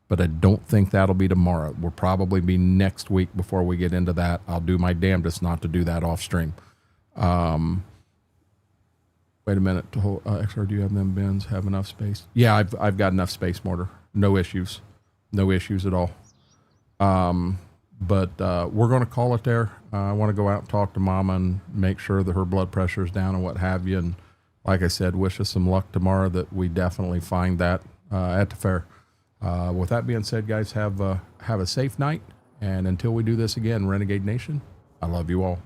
But I don't think that'll be tomorrow. We'll probably be next week before we get into that. I'll do my damnedest not to do that off stream. Wait a minute. XR, do you have them bins? Have enough space? Yeah, I've got enough space, Mortar. No issues. No issues at all. But we're going to call it there. I want to go out and talk to Mama and make sure that her blood pressure is down and what have you. And like I said, wish us some luck tomorrow that we definitely find that at the fair. With that being said, guys, have a safe night. And until we do this again, Renegade Nation, I love you all.